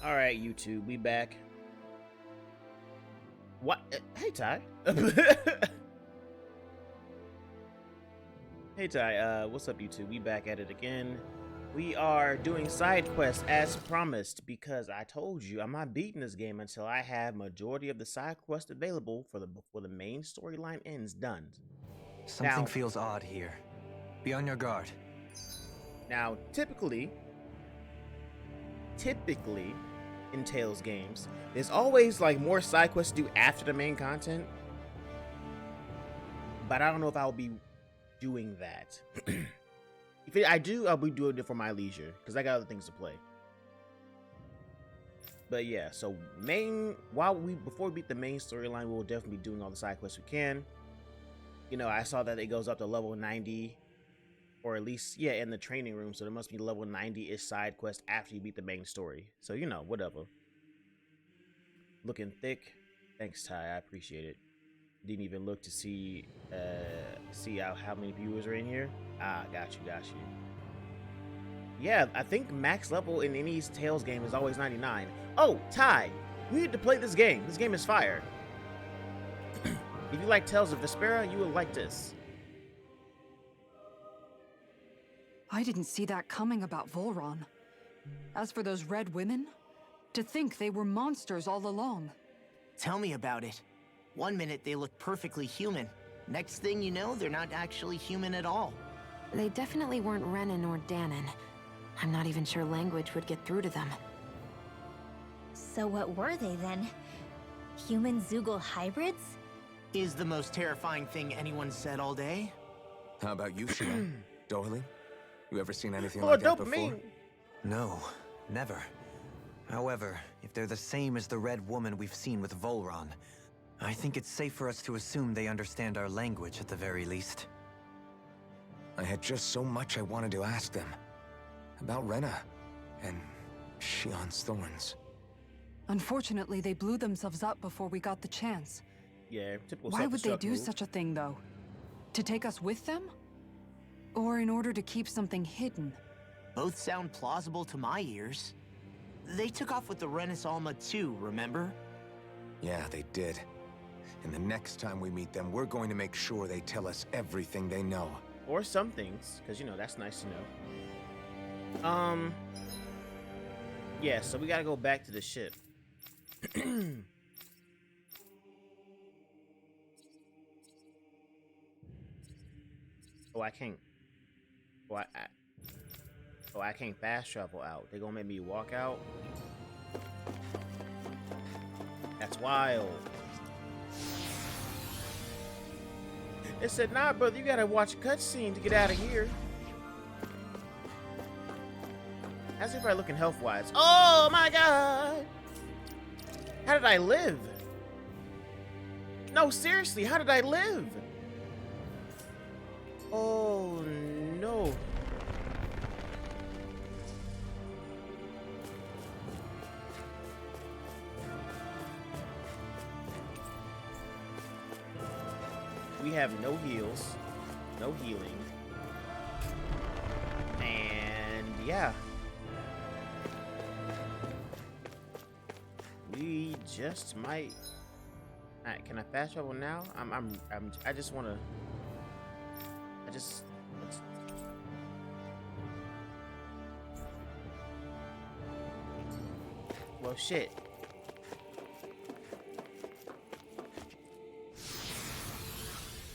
All right, YouTube, we back. What? Hey, Ty. Hey, Ty. What's up, YouTube? We back at it again. We are doing side quests as promised because I told you I'm not beating this game until I have majority of the side quests available before the main storyline ends done. Something feels odd here. Be on your guard. Now, typically in Tales games, there's always like more side quests to do after the main content. But I don't know if I'll be doing that. If I do, I'll be doing it for my leisure because I got other things to play. But yeah, so before we beat the main storyline, we'll definitely be doing all the side quests we can. You know, I saw that it goes up to level 90, or at least, yeah, in the training room. So there must be level 90-ish side quest after you beat the main story. So, you know, whatever. Looking thick. Thanks, Ty. I appreciate it. Didn't even look to see how many viewers are in here. Ah, got you. Yeah, I think max level in any Tales game is always 99. Oh, Ty, we need to play this game. This game is fire. If you like Tales of Vespera, you will like this. I didn't see that coming about Volron. As for those red women, to think they were monsters all along. Tell me about it. One minute they look perfectly human. Next thing you know, they're not actually human at all. They definitely weren't Renan or Dahnan. I'm not even sure language would get through to them. So what were they then? Human Zoogle hybrids? Is the most terrifying thing anyone said all day? How about you, Shionne? Dohalim? You ever seen anything Oh, like that dopamine. before? No, never. However, if they're the same as the red woman we've seen with Volron, I think it's safe for us to assume they understand our language at the very least. I had just so much I wanted to ask them. About Rena and Shionne's thorns. Unfortunately, they blew themselves up before we got the chance. Yeah, typical. Why would they self-destruct do move. such a thing, though? To take us with them? Or in order to keep something hidden? Both sound plausible to my ears. They took off with the Renis Alma too, remember? Yeah, they did. And the next time we meet them, we're going to make sure they tell us everything they know. Or some things, because, you know, that's nice to know. Yeah, so we gotta go back to the ship. Oh, I can't. I can't fast travel out. They gonna make me walk out? That's wild. It said, nah, brother, you gotta watch a cutscene to get out of here. How's everybody looking health-wise? Oh my god! How did I live? No, seriously, how did I live? Oh no. We have no heals, no healing, and yeah, we just might. Alright, can I fast travel now? I just wanna. Well, shit.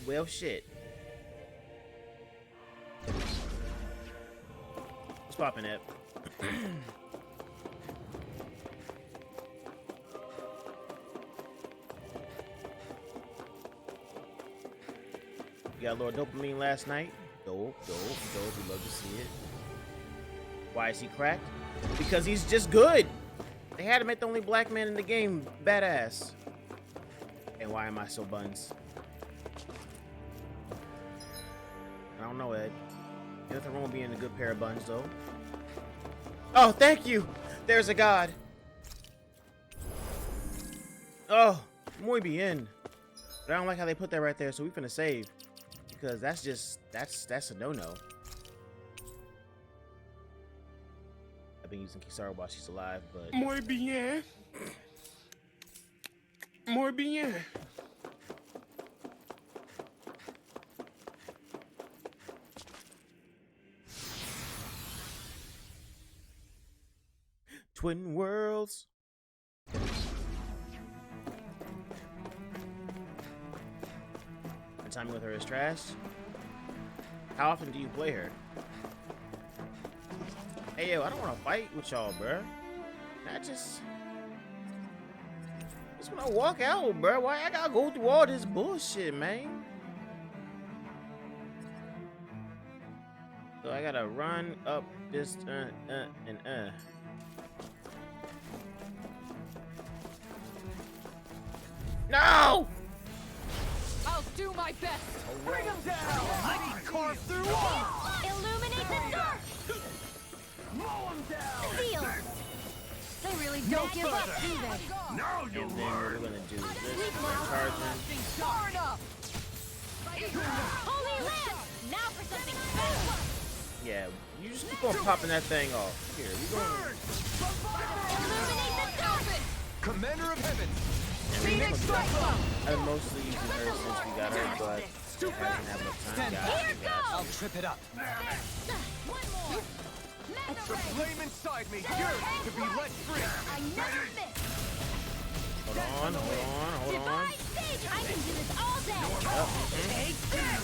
Well, shit. What's poppin' up? You got a little dopamine last night? Dope. We love to see it. Why is he cracked? Because he's just good. They had to make the only black man in the game badass. And why am I so buns? I don't know, Ed. Nothing wrong with being a good pair of buns, though. Oh, thank you! There's a god. Oh, muy bien. But I don't like how they put that right there, so we finna save. Because that's just, that's a no-no. I've been using Kisara while she's alive, but Muy bien. Muy bien. Twin Worlds. My timing with her is trash. How often do you play her? Hey yo, I don't want to fight with y'all, bruh. I just want to walk out, bruh. Why I gotta go through all this bullshit, man? So I gotta run up this and No! I'll do my best. Bring him down! I can carve through walls! Illuminate the dark! Mow him down! Seal! They really don't give up, do they? Now you And then we're gonna do this. Charging. Far enough. Holy Lance! Now for something special! Yeah, you just keep on popping that thing off. Here, we going. Illuminate the dark! Commander of Heaven! Phoenix strike! I've been mostly using her since we got her, but I haven't had much time. Here goes! I'll trip it up. One more! The flame inside me yearns to be let free. I never miss! Hold on. Divine stage! I can do this all day! Take this!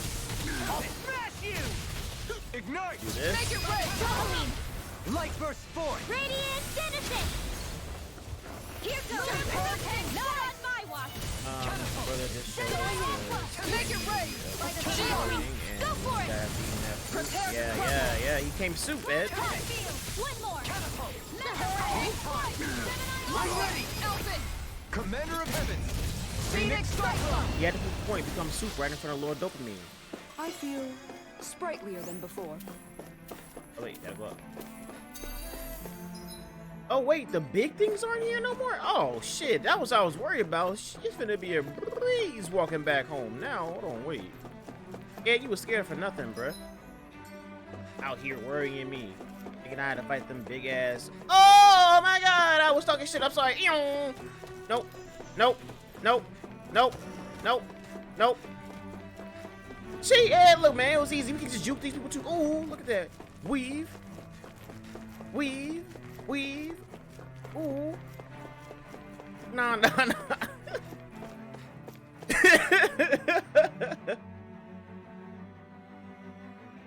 I'll smash you! Ignite! Do this. Make it rain! Dohalim! Light burst forth! Radiant citizen! Here goes! Not on my watch! Brother just showed us Make it rain! the Go for it! Yeah, he came soup, Ed. One more! I'm ready! Alphen! Commander of Heaven! Phoenix strike! He had to prove the point, become soup right in front of Lord Dopamine. I feel sprightlier than before. Oh wait, gotta go up. Oh wait, the big things aren't here no more? Oh shit, that was what I was worried about. It's finna be a breeze walking back home now. Hold on, wait. Yeah, you was scared for nothing, bruh. Out here worrying me. Thinking I had to fight them big ass. Oh my god, I was talking shit. I'm sorry. Nope. See, yeah, look, man, it was easy. We can just juke these people too. Ooh, look at that. Weave. Ooh. Nah.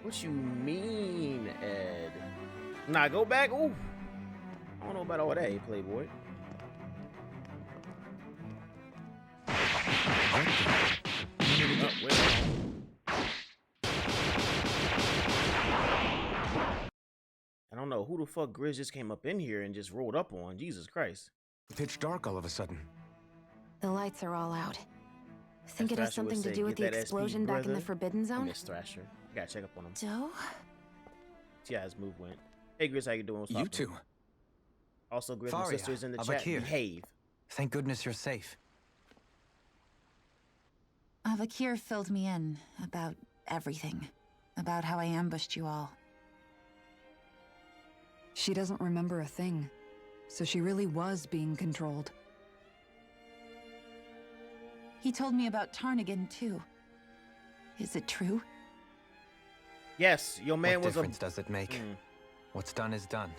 What you mean, Ed? Nah, go back. Ooh. I don't know about all that, Playboy. Oh, wait. I don't know who the fuck Grizz just came up in here and just rolled up on. Jesus Christ. Pitch dark all of a sudden. The lights are all out. Think As it has Thrasher would something to say, do with "Get the that SP, explosion back in the brother." Forbidden Zone? Miss Thrasher. Gotta check up on him. Doe? See how his move went. Hey Grizz, how you doing? What's You poppin'? two. Also, Grizz, my Faria, sister's in the of chat. Akir. Behave. Thank goodness you're safe. Avakir filled me in about everything. About how I ambushed you all. She doesn't remember a thing, so she really was being controlled. He told me about Tarnigan, too. Is it true? Yes, your man What was difference does it make? Mm. What's done is done.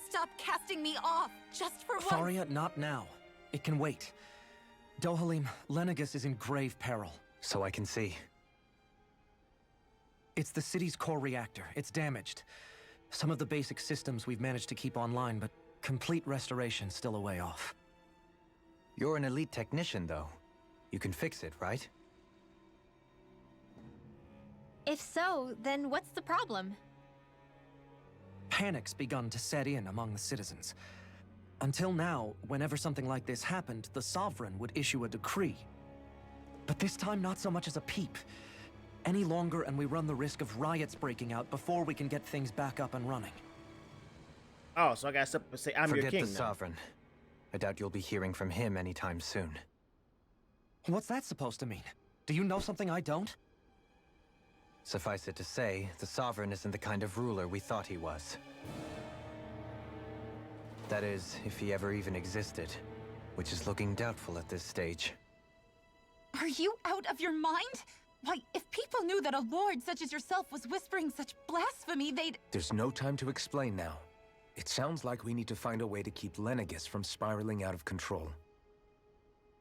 Stop casting me off, just for once! Faria, not now. It can wait. Dohalim, Lenegus is in grave peril. So I can see. It's the city's core reactor. It's damaged. Some of the basic systems we've managed to keep online, but complete restoration's still a way off. You're an elite technician, though. You can fix it, right? If so, then what's the problem? Panic's begun to set in among the citizens. Until now, whenever something like this happened, the Sovereign would issue a decree. But this time, not so much as a peep. Any longer, and we run the risk of riots breaking out before we can get things back up and running. Oh, so I got something to say. I'm your Forget king the now. Sovereign. I doubt you'll be hearing from him anytime soon. What's that supposed to mean? Do you know something I don't? Suffice it to say, the Sovereign isn't the kind of ruler we thought he was. That is, if he ever even existed, which is looking doubtful at this stage. Are you out of your mind? Why, if people knew that a lord such as yourself was whispering such blasphemy, they'd... There's no time to explain now. It sounds like we need to find a way to keep Lenegis from spiraling out of control.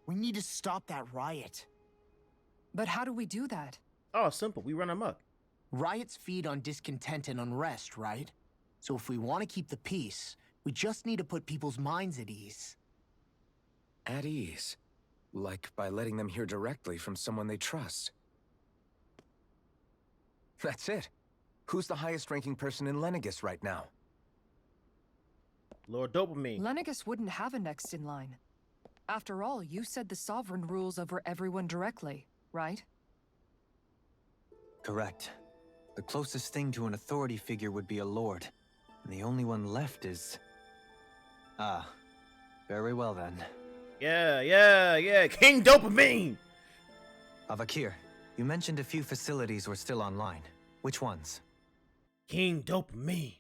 We need to stop that riot. But how do we do that? Oh, simple. We run amok. Riots feed on discontent and unrest, right? So if we want to keep the peace, we just need to put people's minds at ease. At ease? Like by letting them hear directly from someone they trust. That's it. Who's the highest-ranking person in Lenegis right now? Lord Dopamine. Lenegis wouldn't have a next in line. After all, you said the Sovereign rules over everyone directly, right? Correct. The closest thing to an authority figure would be a lord. And the only one left is... Ah. Very well then. Yeah. King Dopamine! Avakir, you mentioned a few facilities were still online. Which ones? King Dopamine.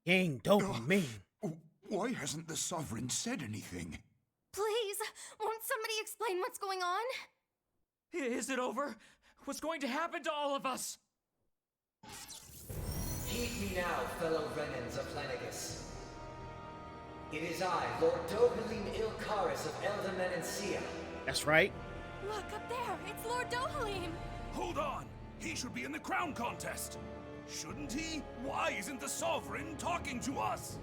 King Dopamine. Why hasn't the Sovereign said anything? Please, won't somebody explain what's going on? Is it over? What's going to happen to all of us? Heed me now, fellow Renans of Lenegis. It is I, Lord Dohalim Qaras of Elde Menancia. That's right. Look up there, it's Lord Dohalim. Hold on! He should be in the crown contest! Shouldn't he? Why isn't the Sovereign talking to us?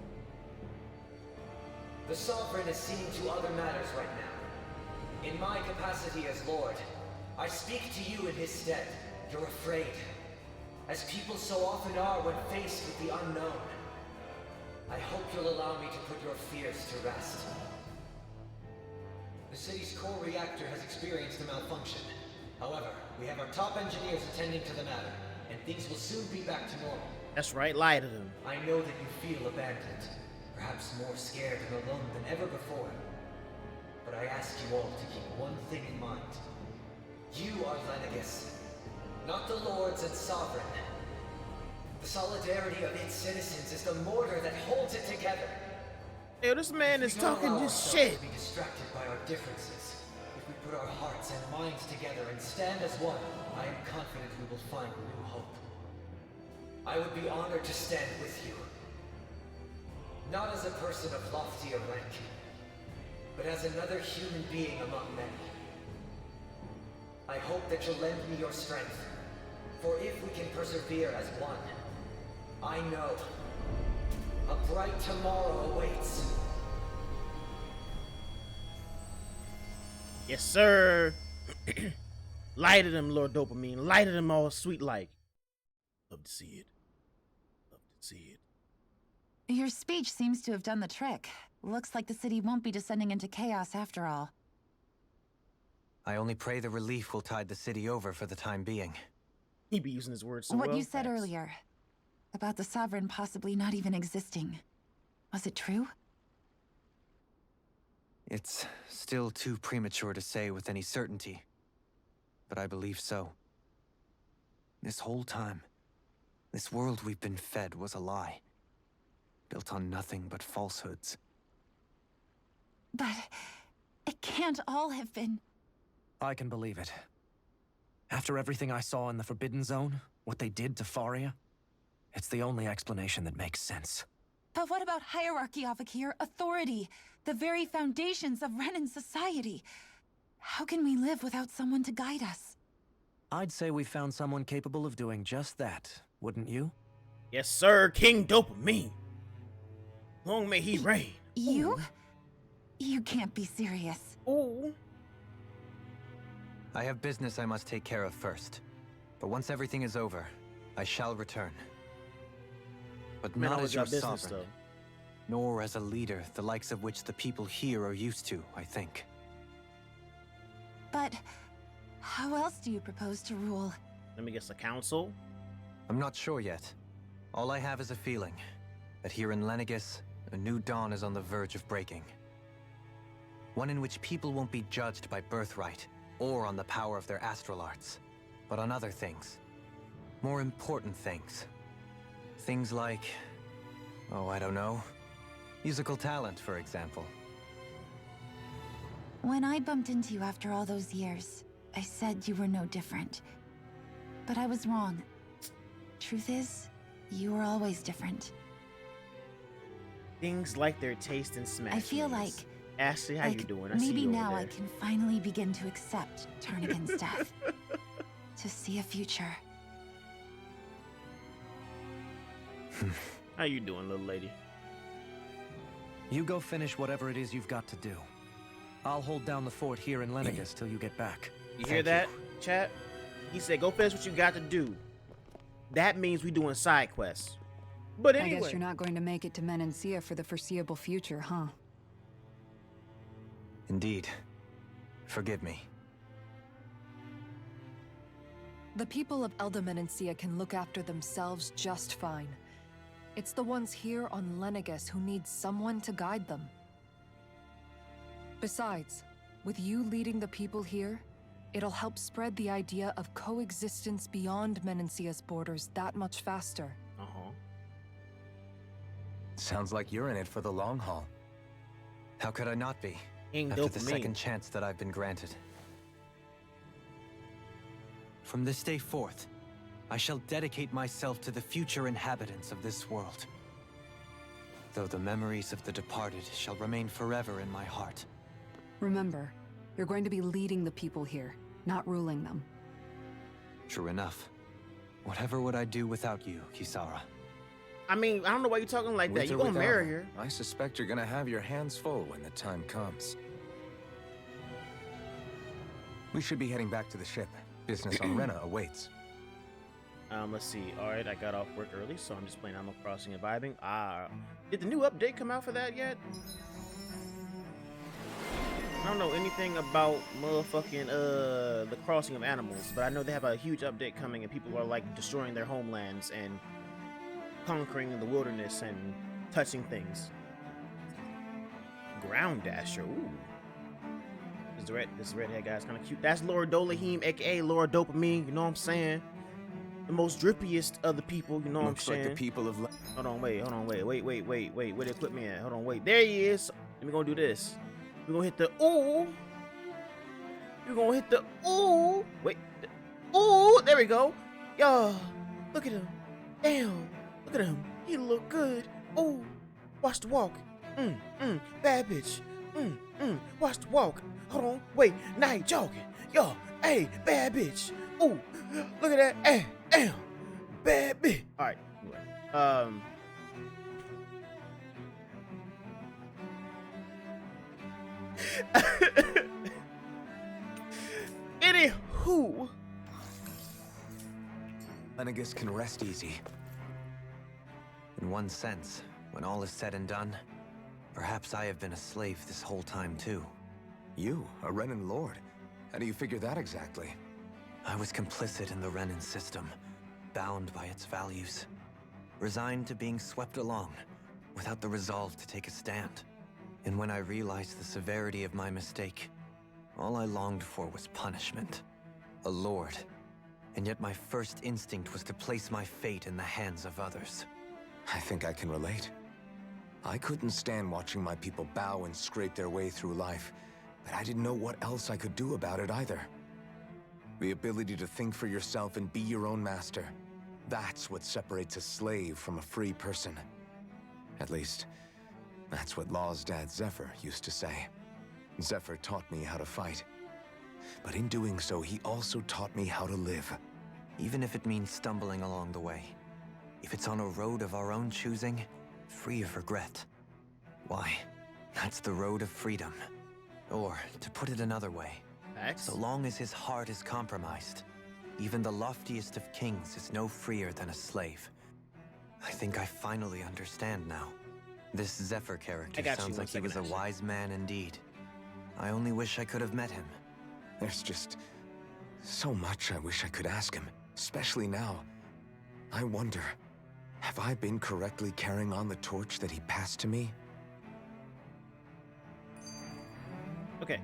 The Sovereign is seeing to other matters right now. In my capacity as Lord, I speak to you in his stead. You're afraid, as people so often are when faced with the unknown. I hope you'll allow me to put your fears to rest. The city's core reactor has experienced a malfunction. However, we have our top engineers attending to the matter, and things will soon be back to normal. That's right, lie to them. I know that you feel abandoned, perhaps more scared and alone than ever before. But I ask you all to keep one thing in mind. You are Lenegis, not the Lords and Sovereign. The solidarity of its citizens is the mortar that holds it together. Yo, this man is talking this shit. To be distracted by our differences. If we put our hearts and minds together and stand as one, I am confident we will find new hope. I would be honored to stand with you. Not as a person of loftier rank, but as another human being among many. I hope that you'll lend me your strength, for if we can persevere as one, I know a bright tomorrow awaits. Yes, sir. Lie to them, Lord Dopamine. Lie to them all sweet like. Love to see it. Love to see it. Your speech seems to have done the trick. Looks like the city won't be descending into chaos after all. I only pray the relief will tide the city over for the time being. He be using his words so What well. you said earlier, about the Sovereign possibly not even existing. Was it true? It's still too premature to say with any certainty, but I believe so. This whole time, this world we've been fed was a lie, built on nothing but falsehoods. But it can't all have been... I can believe it. After everything I saw in the Forbidden Zone, what they did to Faria, it's the only explanation that makes sense. But what about hierarchy, Avakir? Authority? The very foundations of Renan society? How can we live without someone to guide us? I'd say we found someone capable of doing just that, wouldn't you? Yes, sir. King Dopamine. Long may he reign. You? You can't be serious. Ooh. I have business I must take care of first. But once everything is over, I shall return. But Man, not always as your got business, sovereign, though. nor as a leader, the likes of which the people here are used to, I think. But how else do you propose to rule? Let me guess, a council? I'm not sure yet. All I have is a feeling that here in Lenegis, a new dawn is on the verge of breaking. One in which people won't be judged by birthright or on the power of their astral arts, but on other things. More important things. Things like, oh, I don't know, musical talent, for example. When I bumped into you after all those years, I said you were no different. But I was wrong. Truth is, you were always different. Things like their taste in Smash. I feel like... Ashley, how you doing? I see maybe you over now I there. can finally begin to accept Turnigan's death. To see a future. How you doing, little lady? You go finish whatever it is you've got to do. I'll hold down the fort here in Lenegus till you get back. You hear that, chat? He said, go finish what you got to do. That means we doing side quests. But anyway. I guess you're not going to make it to Menancia for the foreseeable future, huh? Indeed. Forgive me. The people of Elde Menancia can look after themselves just fine. It's the ones here on Lenegus who need someone to guide them. Besides, with you leading the people here, it'll help spread the idea of coexistence beyond Menancia's borders that much faster. Sounds like you're in it for the long haul. How could I not be? After the second chance that I've been granted. From this day forth, I shall dedicate myself to the future inhabitants of this world. Though the memories of the departed shall remain forever in my heart. Remember, you're going to be leading the people here, not ruling them. True enough. Whatever would I do without you, Kisara? I mean, I don't know why you're talking like that. With You're or gonna without marry her, her. I suspect you're gonna have your hands full when the time comes. We should be heading back to the ship. Business on Rena awaits. Let's see. All right, I got off work early, so I'm just playing Animal Crossing and vibing. Did the new update come out for that yet? I don't know anything about motherfucking the crossing of animals, but I know they have a huge update coming, and people are like destroying their homelands and conquering the wilderness and touching things. Ground Dasher. Ooh. This redhead guy's kind of cute. That's Lord Dohalim, aka Lord Dopamine. You know what I'm saying? The most drippiest of the people. You know what I'm saying? Looks like the people of. Hold on, wait. Where they put me at? Hold on, wait. There he is. Let me go do this. We're gonna hit the ooh. We're gonna hit the ooh. Wait. Ooh. There we go. Yo, look at him. Damn. Look at him. He look good. Ooh. Watch the walk. Bad bitch. Watch the walk. Hold on. Wait. Now he jogging. Yo. Hey. Bad bitch. Ooh. Look at that. Hey. Damn. Bad bitch. All right. Anyway. Anywho. Lenegus can rest easy. In one sense, when all is said and done, perhaps I have been a slave this whole time too. You, a Renan Lord? How do you figure that exactly? I was complicit in the Renan system, bound by its values, resigned to being swept along, without the resolve to take a stand. And when I realized the severity of my mistake, all I longed for was punishment. A lord. And yet my first instinct was to place my fate in the hands of others. I think I can relate. I couldn't stand watching my people bow and scrape their way through life, but I didn't know what else I could do about it either. The ability to think for yourself and be your own master. That's what separates a slave from a free person. At least, that's what Law's dad Zephyr used to say. Zephyr taught me how to fight. But in doing so, he also taught me how to live. Even if it means stumbling along the way. If it's on a road of our own choosing, free of regret. Why, that's the road of freedom. Or, to put it another way, so long as his heart is compromised, even the loftiest of kings is no freer than a slave. I think I finally understand now. This Zephyr character sounds like he was a wise man indeed. I only wish I could have met him. There's just so much I wish I could ask him, especially now. I wonder, have I been correctly carrying on the torch that he passed to me? Okay,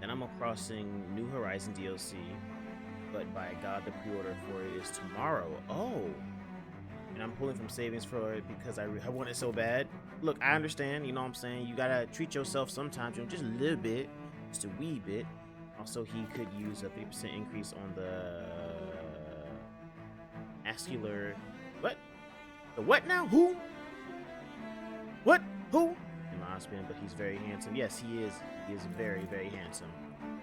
and I'm crossing New Horizon DLC, but by God, the pre-order for it is tomorrow. Oh, and I'm pulling from savings for it because I want it so bad. Look, I understand, you know what I'm saying? You gotta treat yourself sometimes, you know, just a little bit, just a wee bit. Also, he could use a 50% increase on the muscular. What? The what now? Who? What? Who? In my husband, but he's very handsome. Yes, he is. He is very, very handsome.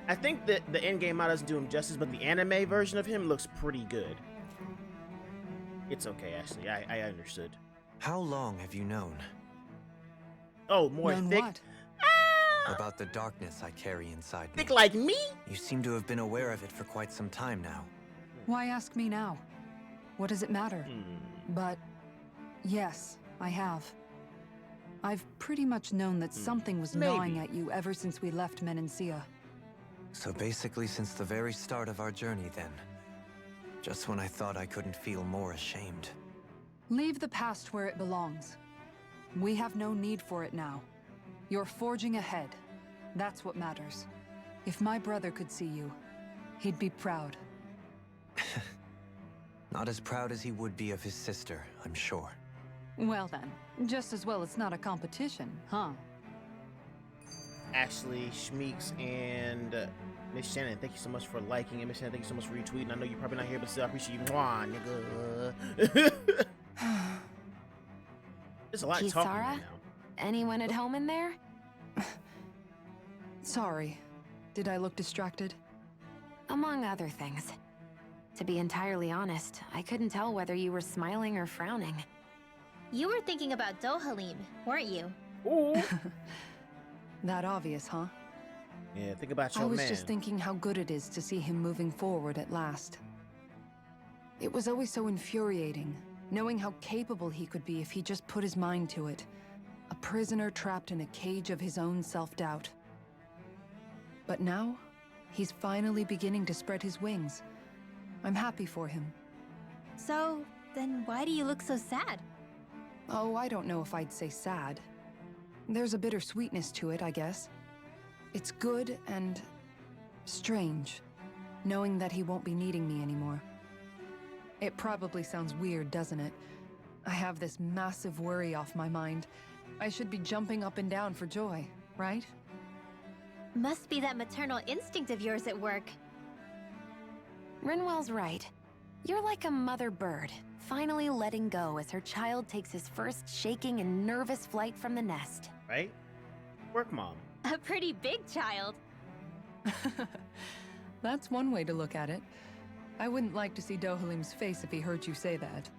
I think that the in-game model doesn't do him justice, but the anime version of him looks pretty good. It's okay, Ashley. I understood. How long have you known? Oh, more known thick. What? About the darkness I carry inside me. Thick like me? You seem to have been aware of it for quite some time now. Why ask me now? What does it matter? But yes, I have. I've pretty much known that something was gnawing at you ever since we left Menancia. So basically since the very start of our journey then. Just when I thought I couldn't feel more ashamed. Leave the past where it belongs. We have no need for it now. You're forging ahead. That's what matters. If my brother could see you, he'd be proud. Not as proud as he would be of his sister, I'm sure. Well then, just as well it's not a competition, huh? Ashley, Schmeeks, and Miss Shannon, thank you so much for liking, and Miss Shannon, thank you so much for retweeting. I know you're probably not here, but still, I appreciate you. Mwah, nigga. There's a lot of talking right now. Anyone at home in there? Sorry. Did I look distracted? Among other things. To be entirely honest, I couldn't tell whether you were smiling or frowning. You were thinking about Dohalim, weren't you? Ooh. That obvious, huh? Yeah, think about your man. I was man. just thinking how good it is to see him moving forward at last. It was always so infuriating, knowing how capable he could be if he just put his mind to it. A prisoner trapped in a cage of his own self-doubt. But now, he's finally beginning to spread his wings. I'm happy for him. So, then why do you look so sad? Oh, I don't know if I'd say sad. There's a bittersweetness to it, I guess. It's good and strange, knowing that he won't be needing me anymore. It probably sounds weird, doesn't it? I have this massive worry off my mind. I should be jumping up and down for joy, right? Must be that maternal instinct of yours at work. Rinwell's right. You're like a mother bird, finally letting go as her child takes his first shaking and nervous flight from the nest. Right? Work mom. A pretty big child. That's one way to look at it. I wouldn't like to see Dohalim's face if he heard you say that.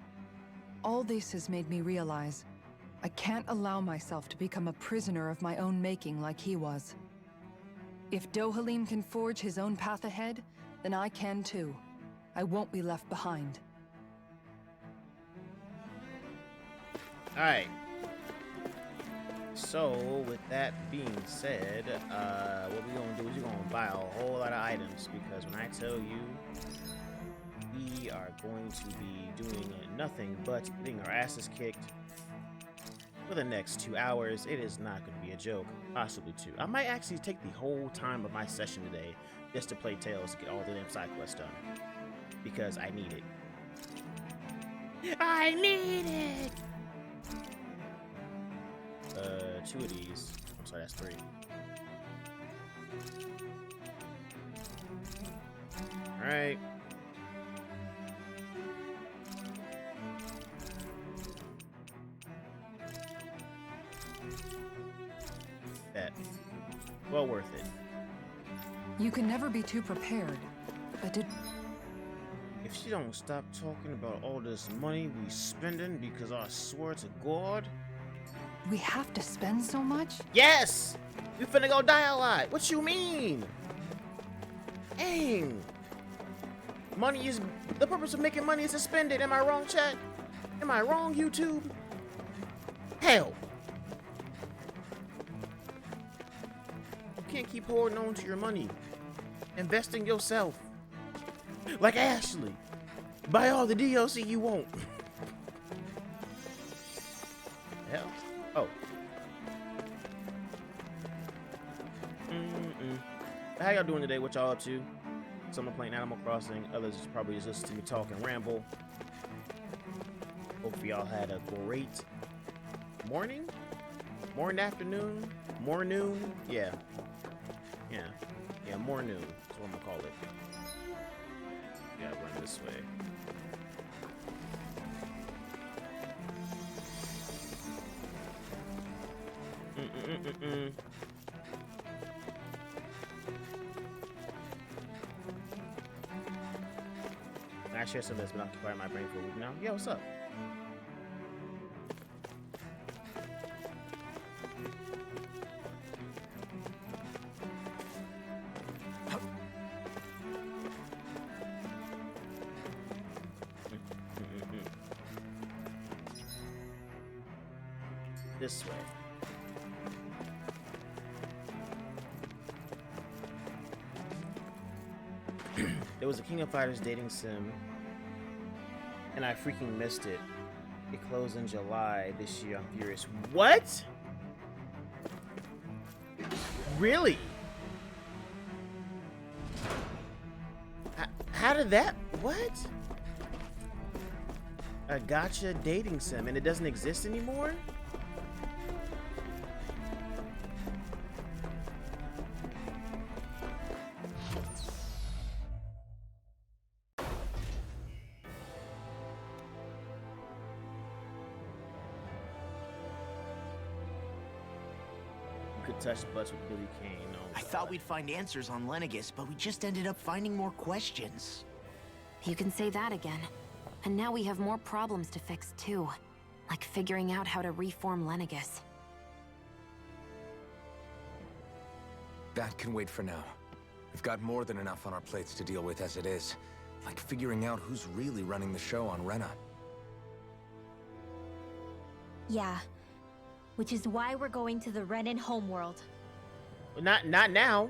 All this has made me realize I can't allow myself to become a prisoner of my own making like he was. If Dohalim can forge his own path ahead, then I can too. I won't be left behind. Alright. So, with that being said, what we're gonna do is we're gonna buy a whole lot of items, because when I tell you we are going to be doing nothing but getting our asses kicked for the next 2 hours, it is not going to be a joke. Possibly 2. I might actually take the whole time of my session today just to play Tales to get all the damn side quests done. Because I need it. I need it! 2 of these. I'm sorry, that's 3. Alright. That. Well worth it. You can never be too prepared. But if she don't stop talking about all this money we spending, because I swear to God. We have to spend so much? Yes! We finna go die a lot. What you mean? Dang. Money is... The purpose of making money is to spend it. Am I wrong, chat? Am I wrong, YouTube? Hell. You can't keep holding on to your money. Invest in yourself. Like Ashley. Buy all the DLC you want. Hell. Oh. How y'all doing today? What y'all up to? Some are playing Animal Crossing, others probably just listen to me talk and ramble. Hopefully y'all had a great morning? Afternoon? Mornoon? Yeah, mornoon. That's what I'm gonna call it. Yeah, run this way. I share something that's been occupying my brain for a week now. Yeah, what's up? This way. There was a King of Fighters dating sim, and I freaking missed it. It closed in July this year. I'm furious. What? Really? How did that? What? A gacha dating sim, and it doesn't exist anymore? Touch butts with Billy Kane. Oh, I thought we'd find answers on Lenegis, but we just ended up finding more questions. You can say that again. And now we have more problems to fix too. Like figuring out how to reform Lenegis. That can wait for now. We've got more than enough on our plates to deal with as it is. Like figuring out who's really running the show on Rena. Yeah. Which is why we're going to the Renan homeworld. Not now.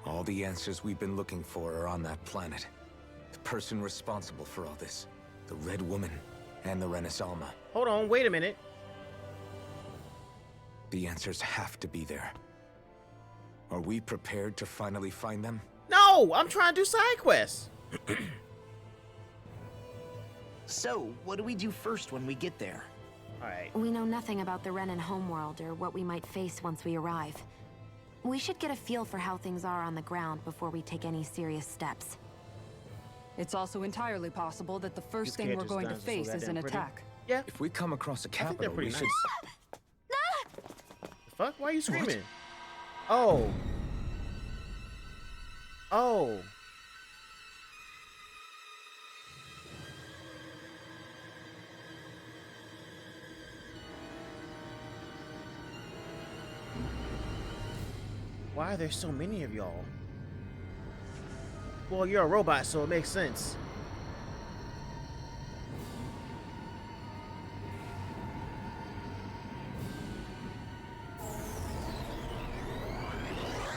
All the answers we've been looking for are on that planet. The person responsible for all this. The Red Woman and the Renasalma. Hold on, wait a minute. The answers have to be there. Are we prepared to finally find them? No, I'm trying to do side quests. So, what do we do first when we get there? Alright. We know nothing about the Renan homeworld or what we might face once we arrive. We should get a feel for how things are on the ground before we take any serious steps. It's also entirely possible that the first thing we're going to face is an attack. Yeah. If we come across a capital, we should... The fuck? Why are you screaming? Oh. Oh. Why are there so many of y'all? Well, you're a robot, so it makes sense.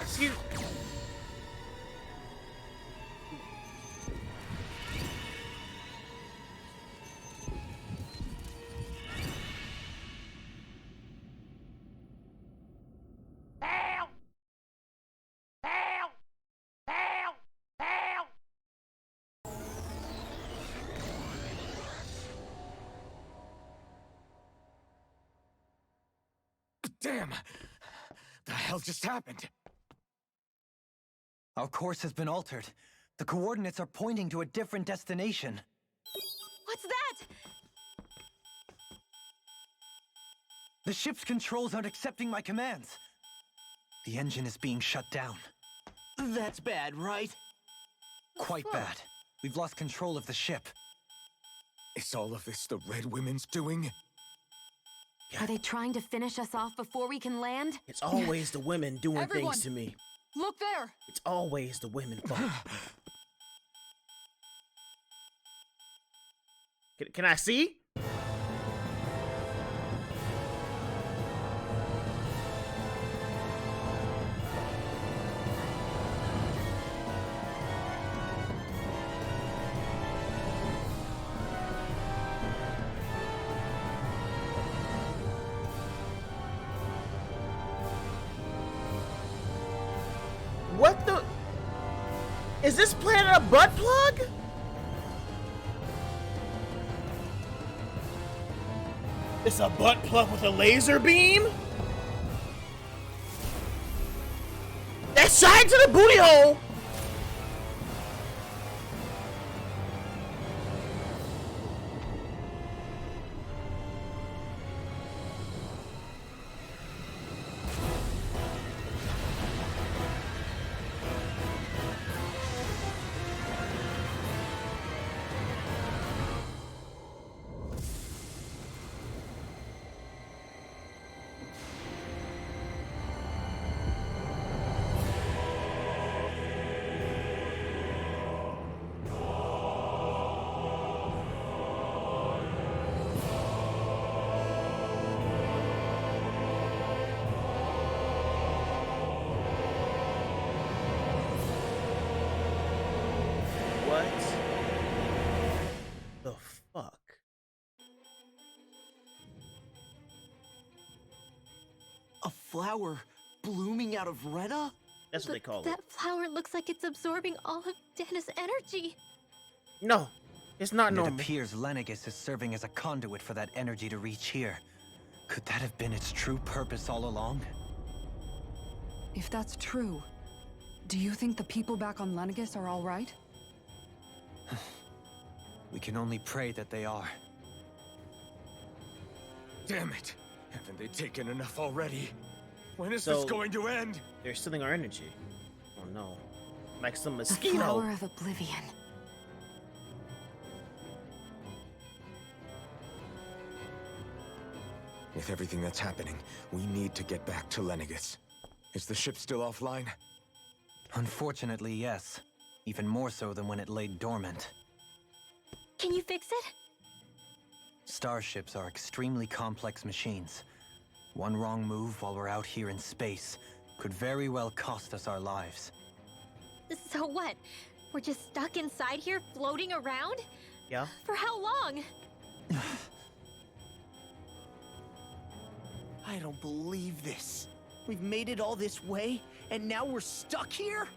Excuse. Damn! The hell just happened? Our course has been altered. The coordinates are pointing to a different destination. What's that? The ship's controls aren't accepting my commands. The engine is being shut down. That's bad, right? Quite bad. We've lost control of the ship. Is all of this the Red Women's doing? Are they trying to finish us off before we can land? It's always the women doing Everyone, things to me. Look there! It's always the women fault. Can I see? What the? Is this planet a butt plug? It's a butt plug with a laser beam? That's shot into the booty hole! Flower blooming out of Rena? That's what they call it. That flower looks like it's absorbing all of Dahna's energy. No, it's not normal. It appears Lenegis is serving as a conduit for that energy to reach here. Could that have been its true purpose all along? If that's true, do you think the people back on Lenegis are all right? We can only pray that they are. Damn it! Haven't they taken enough already? When is this going to end? They're stealing our energy. Oh no. Like some The mosquito. flower of oblivion. With everything that's happening, we need to get back to Lenegis. Is the ship still offline? Unfortunately, yes. Even more so than when it lay dormant. Can you fix it? Starships are extremely complex machines. One wrong move while we're out here in space could very well cost us our lives. So what? We're just stuck inside here, floating around? Yeah. For how long? I don't believe this. We've made it all this way, and now we're stuck here?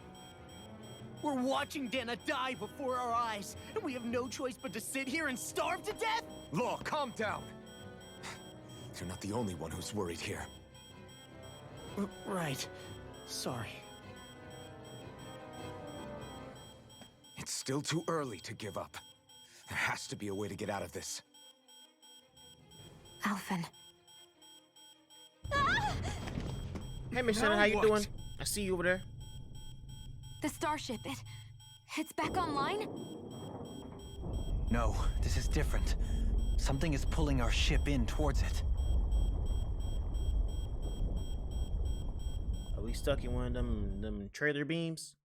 We're watching Dahna die before our eyes, and we have no choice but to sit here and starve to death? Law, calm down! You're not the only one who's worried here. Right. Sorry. It's still too early to give up. There has to be a way to get out of this. Alphen. Hey, Miss Shionne, how you doing? I see you over there. The starship, it's back online? No, this is different. Something is pulling our ship in towards it. Are we stuck in one of them trailer beams?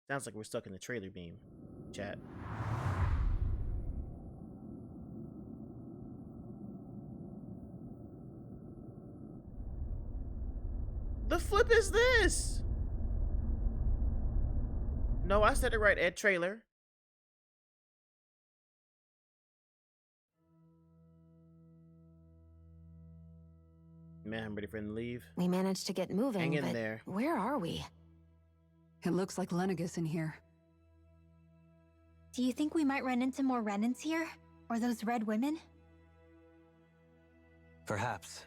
Sounds like we're stuck in the trailer beam. Chat. The flip is this? No, I said it right, Ed trailer. Man, I'm ready for him to leave. We managed to get moving, Hang in but there. where are we? It looks like Lenegis in here. Do you think we might run into more Renans here? Or those red women? Perhaps.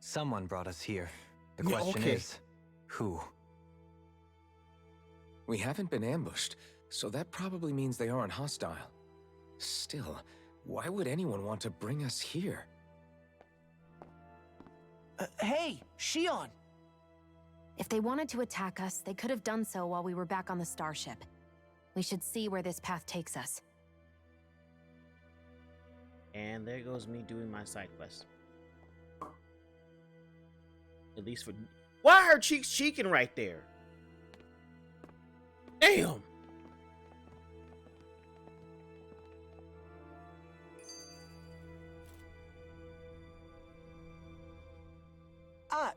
Someone brought us here. The question is, who? We haven't been ambushed, so that probably means they aren't hostile. Still, why would anyone want to bring us here? Hey, Shionne! If they wanted to attack us, they could have done so while we were back on the starship. We should see where this path takes us. And there goes me doing my side quest. At least for... Why are her cheeks cheeking right there? Damn!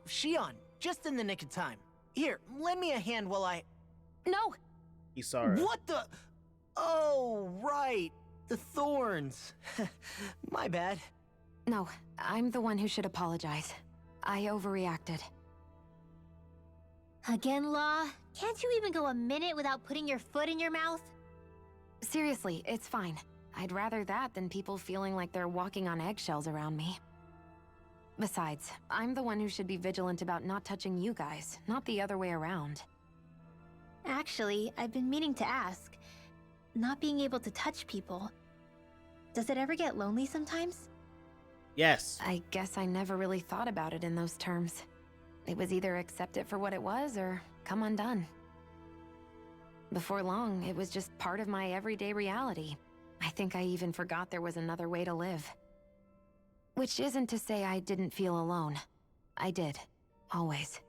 Shionne, just in the nick of time. Here, lend me a hand while I... No! Kisara. What the... Oh, right. The thorns. My bad. No, I'm the one who should apologize. I overreacted. Again, Law? Can't you even go a minute without putting your foot in your mouth? Seriously, it's fine. I'd rather that than people feeling like they're walking on eggshells around me. Besides, I'm the one who should be vigilant about not touching you guys, not the other way around. Actually, I've been meaning to ask. Not being able to touch people, does it ever get lonely sometimes? Yes. I guess I never really thought about it in those terms. It was either accept it for what it was or come undone. Before long, it was just part of my everyday reality. I think I even forgot there was another way to live. Which isn't to say I didn't feel alone. I did. Always.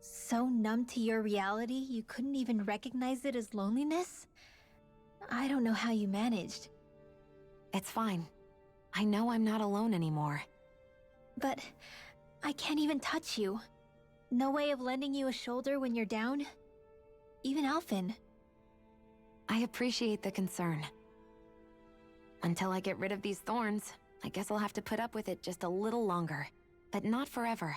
So numb to your reality, you couldn't even recognize it as loneliness? I don't know how you managed. It's fine. I know I'm not alone anymore. But I can't even touch you. No way of lending you a shoulder when you're down? Even Alphen. I appreciate the concern. Until I get rid of these thorns, I guess I'll have to put up with it just a little longer. But not forever.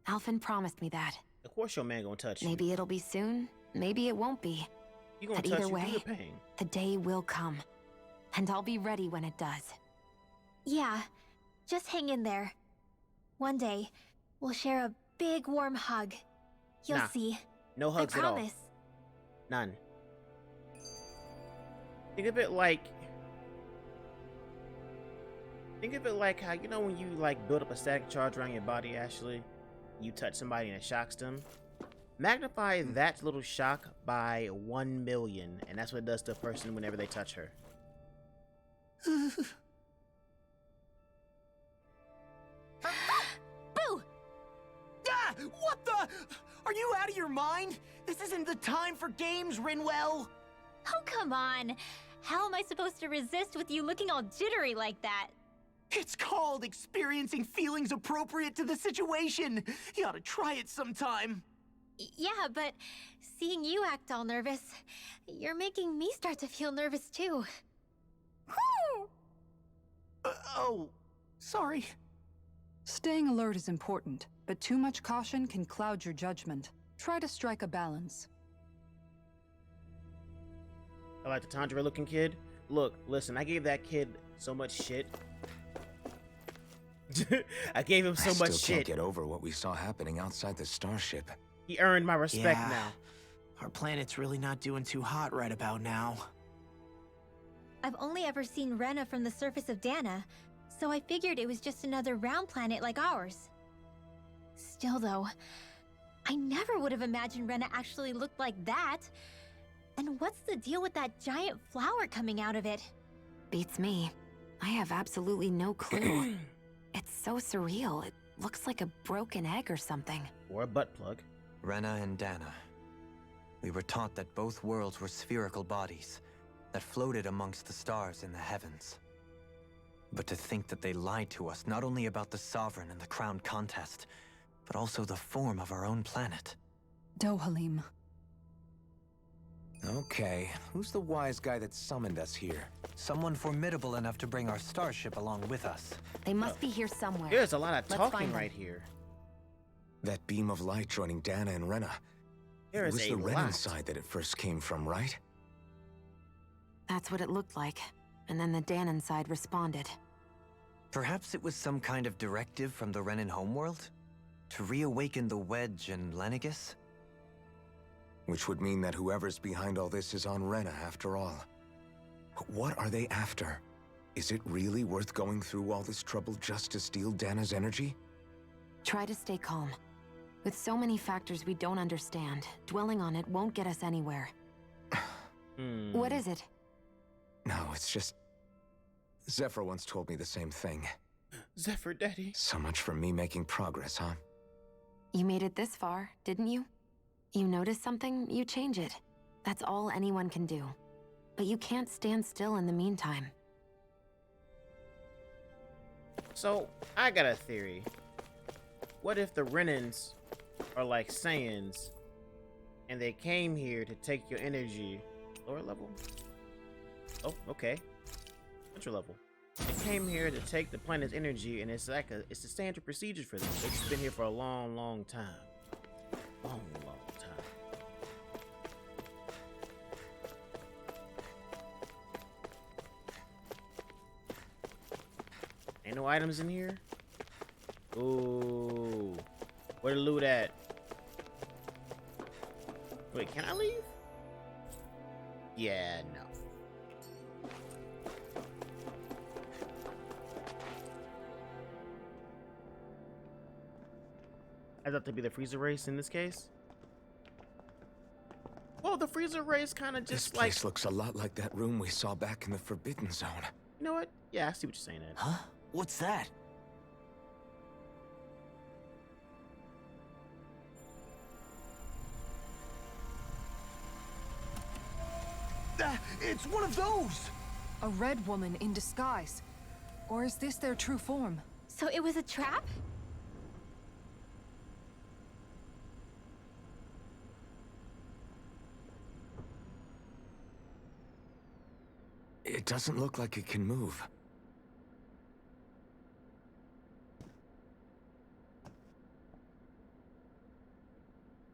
Alphen promised me that. Of course your man gonna touch you. Maybe it'll be soon, maybe it won't be. You gonna But touch either you way, through the pain. the day will come. And I'll be ready when it does. Yeah, just hang in there. One day, we'll share a big warm hug. You'll Nah, see. No hugs I at all. promise. None. Think of it like how, you know, when you like build up a static charge around your body, Ashley, you touch somebody and it shocks them. Magnify that little shock by 1 million, and that's what it does to a person whenever they touch her. Boo! Ah! What the? Are you out of your mind? This isn't the time for games, Rinwell! Oh, come on. How am I supposed to resist with you looking all jittery like that? It's called experiencing feelings appropriate to the situation. You ought to try it sometime. Yeah, but seeing you act all nervous, you're making me start to feel nervous too. Oh, sorry. Staying alert is important, but too much caution can cloud your judgment. Try to strike a balance. I like the Tundra looking kid. Look, listen, I gave that kid so much shit. I gave him so much I still shit. can't get over what we saw happening outside the starship. He earned my respect now. Our planet's really not doing too hot right about now. I've only ever seen Rena from the surface of Dahna, so I figured it was just another round planet like ours. Still though, I never would have imagined Rena actually looked like that. And what's the deal with that giant flower coming out of it? Beats me. I have absolutely no clue. It's so surreal. It looks like a broken egg or something. Or a butt plug. Rena and Dahna. We were taught that both worlds were spherical bodies that floated amongst the stars in the heavens. But to think that they lied to us not only about the Sovereign and the crown contest, but also the form of our own planet. Dohalim. Okay, who's the wise guy that summoned us here? Someone formidable enough to bring our starship along with us. They must be here somewhere. There's a lot of Let's talking find them. right here. That beam of light joining Dahna and Rena. There It is was a the Renan lot. side that it first came from, right? That's what it looked like. And then the Dahnan side responded. Perhaps it was some kind of directive from the Renan homeworld? To reawaken the Wedge and Lenegis? Which would mean that whoever's behind all this is on Rena after all. But what are they after? Is it really worth going through all this trouble just to steal Dahna's energy? Try to stay calm. With so many factors we don't understand, dwelling on it won't get us anywhere. What is it? No, it's just... Zephyr once told me the same thing. Zephyr, daddy. So much for me making progress, huh? You made it this far, didn't you? You notice something, you change it. That's all anyone can do. But you can't stand still in the meantime. So, I got a theory. What if the Renans are like Saiyans, and they came here to take your energy? Lower level? Oh, okay. Central level. They came here to take the planet's energy, and it's a standard procedure for them. It's been here for a long, long time. Long, long time. Ain't no items in here? Ooh. Where the loot at? Wait, can I leave? Yeah, no. I thought to be the freezer race in this case. Well, the freezer race kind of just this place looks a lot like that room we saw back in the Forbidden Zone. You know what? Yeah, I see what you're saying, Ed. Huh? What's that? It's one of those! A red woman in disguise. Or is this their true form? So it was a trap? It doesn't look like it can move.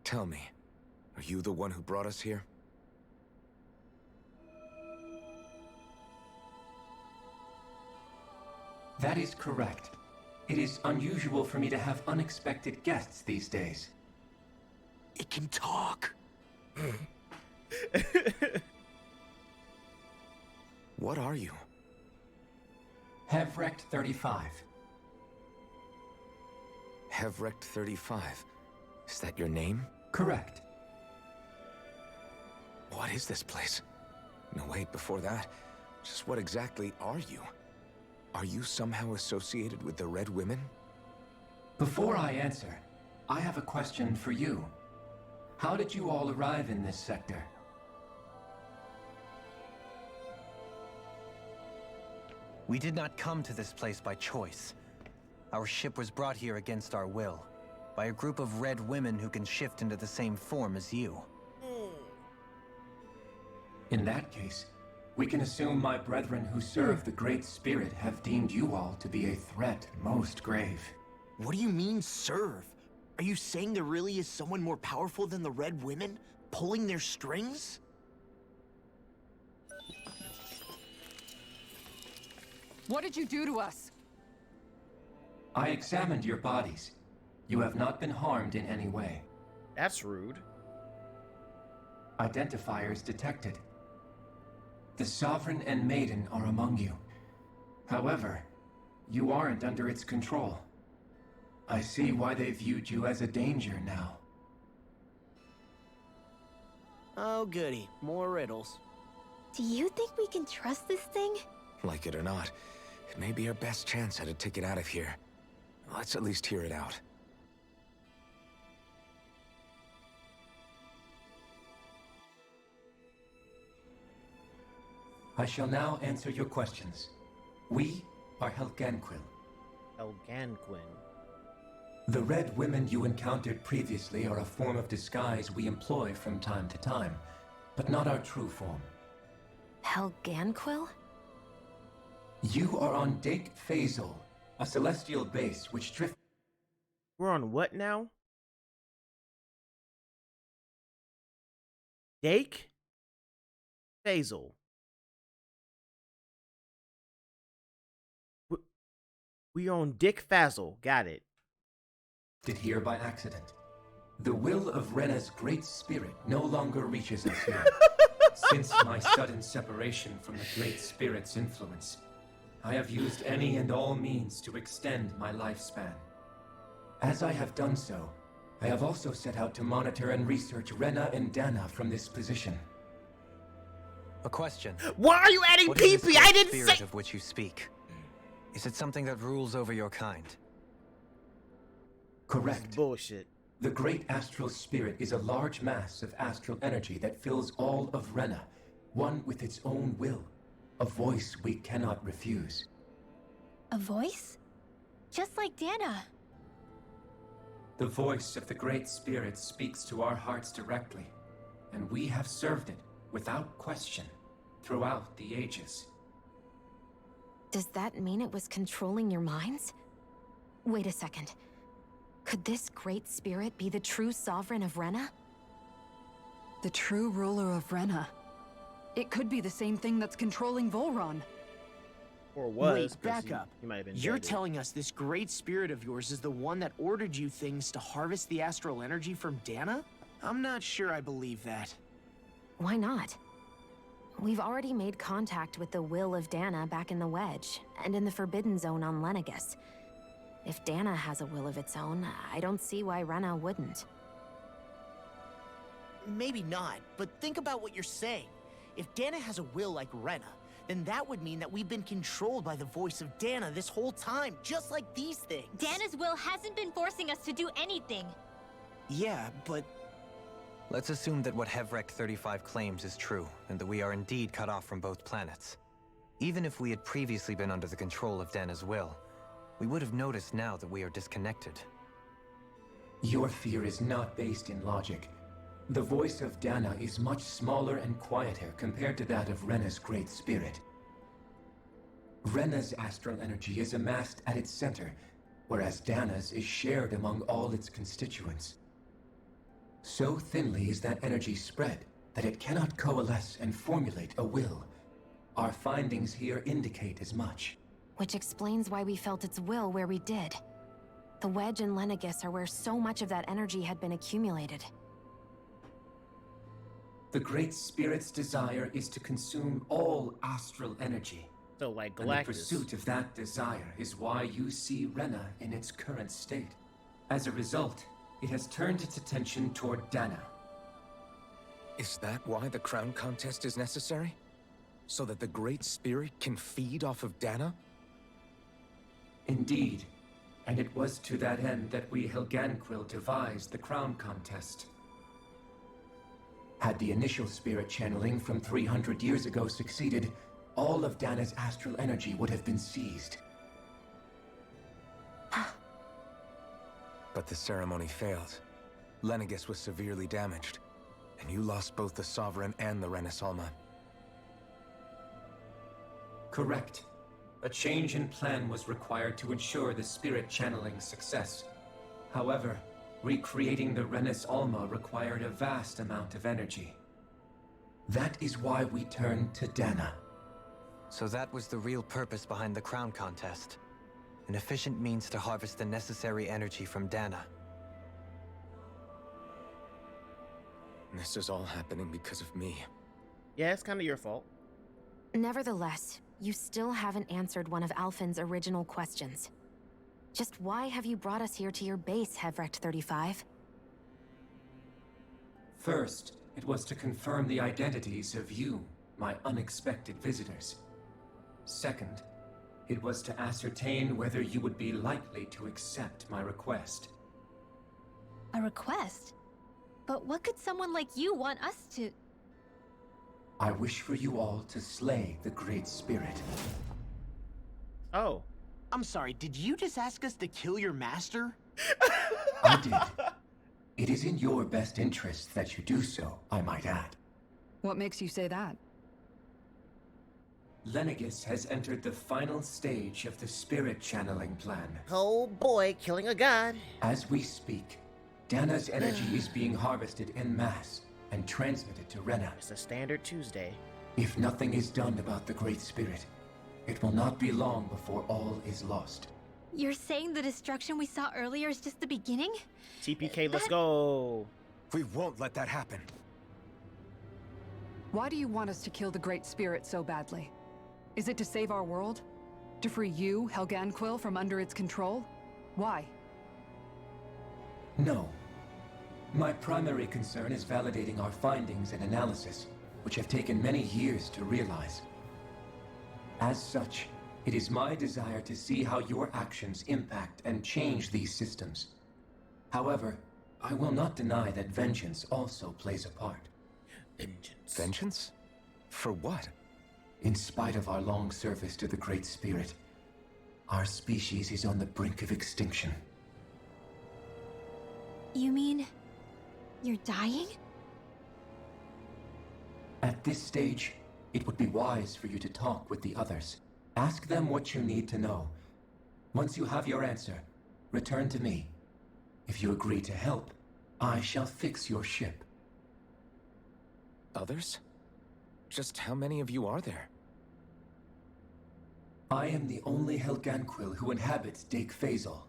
Tell me, are you the one who brought us here? That is correct. It is unusual for me to have unexpected guests these days. It can talk. What are you? Hevrecht 35. Hevrecht 35. Is that your name? Correct. What is this place? No, wait, before that, just what exactly are you? Are you somehow associated with the Red Women? Before I answer, I have a question for you. How did you all arrive in this sector? We did not come to this place by choice. Our ship was brought here against our will, by a group of red women who can shift into the same form as you. In that case, we can assume my brethren who serve the Great Spirit have deemed you all to be a threat most grave. What do you mean, serve? Are you saying there really is someone more powerful than the Red Women, pulling their strings? What did you do to us? I examined your bodies. You have not been harmed in any way. That's rude. Identifiers detected. The Sovereign and Maiden are among you. However, you aren't under its control. I see why they viewed you as a danger now. Oh goody, more riddles. Do you think we can trust this thing? Like it or not, it may be our best chance at a ticket out of here. Let's at least hear it out. I shall now answer your questions. We are Helganquil. Helganquin. The Red Women you encountered previously are a form of disguise we employ from time to time, but not our true form. Helganquil? You are on Dake Phasal, a celestial base which drifts. We're on what now? Dake? Phasal. We on Dick Fazzle. Got it. Did here by accident. The will of Rena's great spirit no longer reaches us here. Since my sudden separation from the Great Spirit's influence, I have used any and all means to extend my lifespan. As I have done so, I have also set out to monitor and research Rena and Dahna from this position. A question. Why are you adding What is this PP? I great didn't spirit say. of which you speak? Is it something that rules over your kind? Correct. Bullshit. The Great Astral Spirit is a large mass of astral energy that fills all of Rena, one with its own will, a voice we cannot refuse. A voice? Just like Dahna. The voice of the Great Spirit speaks to our hearts directly, and we have served it without question throughout the ages. Does that mean it was controlling your minds? Wait a second. Could this great spirit be the true sovereign of Rena? The true ruler of Rena. It could be the same thing that's controlling Volron. Or was. Wait, 'cause back up. He might have been You're dead. telling us this great spirit of yours is the one that ordered you things to harvest the astral energy from Dahna? I'm not sure I believe that. Why not? We've already made contact with the will of Dahna back in the Wedge, and in the Forbidden Zone on Lenegus. If Dahna has a will of its own, I don't see why Rena wouldn't. Maybe not, but think about what you're saying. If Dahna has a will like Rena, then that would mean that we've been controlled by the voice of Dahna this whole time, just like these things. Dana's will hasn't been forcing us to do anything. Yeah, but Let's assume that what Hevrek 35 claims is true, and that we are indeed cut off from both planets. Even if we had previously been under the control of Dahna's will, we would have noticed now that we are disconnected. Your fear is not based in logic. The voice of Dahna is much smaller and quieter compared to that of Rena's great spirit. Rena's astral energy is amassed at its center, whereas Dahna's is shared among all its constituents. So thinly is that energy spread that it cannot coalesce and formulate a will. Our findings here indicate as much. Which explains why we felt its will where we did. The Wedge and Lenegus are where so much of that energy had been accumulated. The Great Spirit's desire is to consume all astral energy. So like And the Galactus. pursuit of that desire is why you see Rena in its current state. As a result, it has turned its attention toward Dahna. Is that why the crown contest is necessary? So that the Great Spirit can feed off of Dahna? Indeed. And it was to that end that we Helganquil devised the crown contest. Had the initial spirit channeling from 300 years ago succeeded, all of Dahna's astral energy would have been seized. But the ceremony failed. Lenegus was severely damaged, and you lost both the Sovereign and the Renasalma. Correct. A change in plan was required to ensure the spirit channeling success. However, recreating the Renas Alma required a vast amount of energy. That is why we turned to Dahna. So that was the real purpose behind the crown contest. An efficient means to harvest the necessary energy from Dahna. This is all happening because of me. Yeah, it's kind of your fault. Nevertheless, you still haven't answered one of Alphen's original questions. Just why have you brought us here to your base, Hevrek 35? First, it was to confirm the identities of you, my unexpected visitors. Second, it was to ascertain whether you would be likely to accept my request. A request? But what could someone like you want us to... I wish for you all to slay the Great Spirit. Oh. I'm sorry, did you just ask us to kill your master? I did. It is in your best interest that you do so, I might add. What makes you say that? Lenegus has entered the final stage of the spirit channeling plan. Oh boy, killing a god. As we speak, Dahna's energy is being harvested en masse and transmitted to Rena. It's a standard Tuesday. If nothing is done about the Great Spirit, it will not be long before all is lost. You're saying the destruction we saw earlier is just the beginning? TPK, let's go. We won't let that happen. Why do you want us to kill the Great Spirit so badly? Is it to save our world? To free you, Helganquil, from under its control? Why? No. My primary concern is validating our findings and analysis, which have taken many years to realize. As such, it is my desire to see how your actions impact and change these systems. However, I will not deny that vengeance also plays a part. Vengeance. Vengeance? For what? In spite of our long service to the Great Spirit, our species is on the brink of extinction. You mean... you're dying? At this stage, it would be wise for you to talk with the others. Ask them what you need to know. Once you have your answer, return to me. If you agree to help, I shall fix your ship. Others? Just how many of you are there? I am the only Helganquil who inhabits Dake Phasal.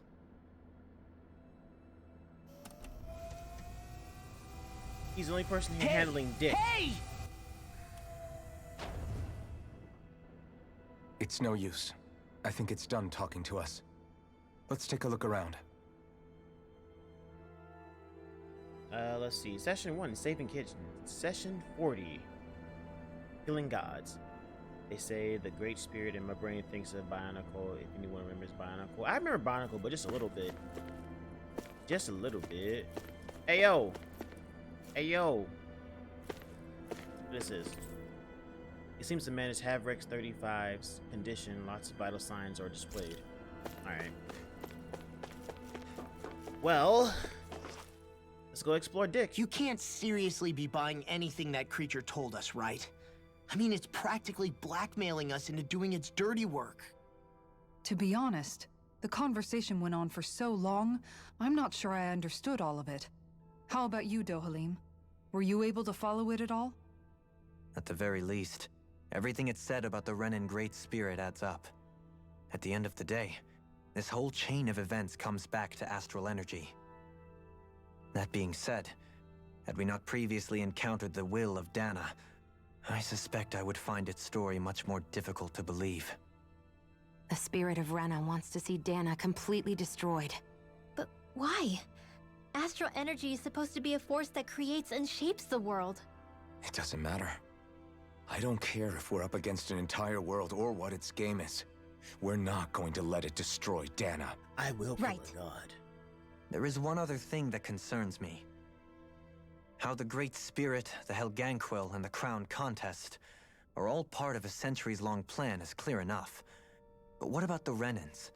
He's the only person here handling dick. Hey! It's no use. I think it's done talking to us. Let's take a look around. Let's see. Session 1, Saving Kitchen. Session 40, Killing Gods. They say the Great Spirit in my brain thinks of Bionicle. If anyone remembers Bionicle. I remember Bionicle, but just a little bit. Just a little bit. Hey, yo. Hey, yo. This is. It seems to manage Havrex 35's condition. Lots of vital signs are displayed. Alright. Well, let's go explore Dick. You can't seriously be buying anything that creature told us, right? I mean, it's practically blackmailing us into doing its dirty work. To be honest, the conversation went on for so long, I'm not sure I understood all of it. How about you, Dohalim? Were you able to follow it at all? At the very least, everything it said about the Renan Great Spirit adds up. At the end of the day, this whole chain of events comes back to astral energy. That being said, had we not previously encountered the will of Dahna, I suspect I would find its story much more difficult to believe. The spirit of Rena wants to see Dahna completely destroyed. But why? Astral energy is supposed to be a force that creates and shapes the world. It doesn't matter. I don't care if we're up against an entire world or what its game is. We're not going to let it destroy Dahna. I will kill Right. a god. There is one other thing that concerns me. How the Great Spirit, the Helganquil, and the Crown Contest are all part of a centuries-long plan is clear enough. But what about the Renans?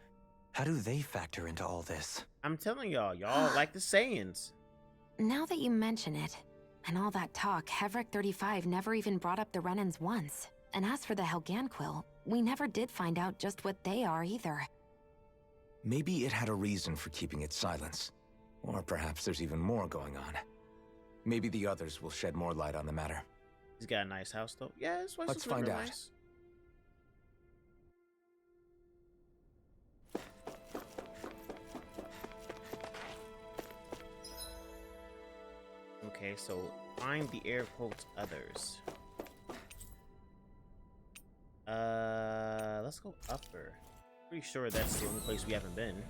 How do they factor into all this? I'm telling y'all, y'all like the sayings. Now that you mention it, and all that talk, Havrek 35 never even brought up the Renans once. And as for the Helganquil, we never did find out just what they are either. Maybe it had a reason for keeping its silence. Or perhaps there's even more going on. Maybe the others will shed more light on the matter. He's got a nice house, though. Yeah, this place Let's is real find out. nice. Okay, so find the air quotes others. Let's go upper. Pretty sure that's the only place we haven't been.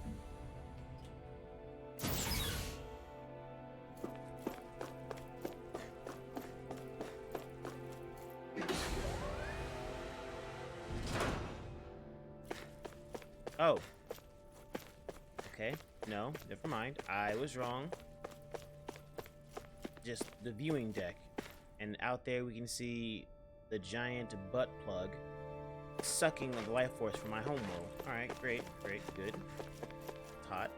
Oh. Okay, no, never mind. I was wrong. Just the viewing deck. And out there we can see the giant butt plug sucking the life force from my homeworld. Alright, great, great, good. It's hot.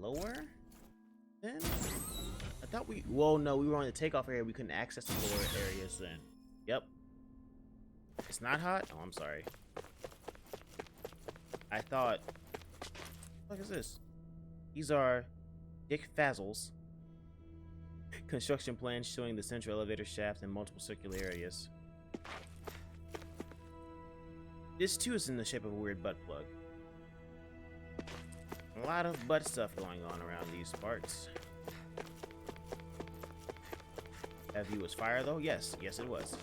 Lower? Then? I thought we... Well, no, we were on the takeoff area. We couldn't access the lower areas then. Yep. It's not hot? Oh, I'm sorry. I thought... What is this? These are Dick Fazzle's construction plans showing the central elevator shaft and multiple circular areas. This too is in the shape of a weird butt plug. A lot of butt stuff going on around these parts. That view was fire though? Yes, yes it was.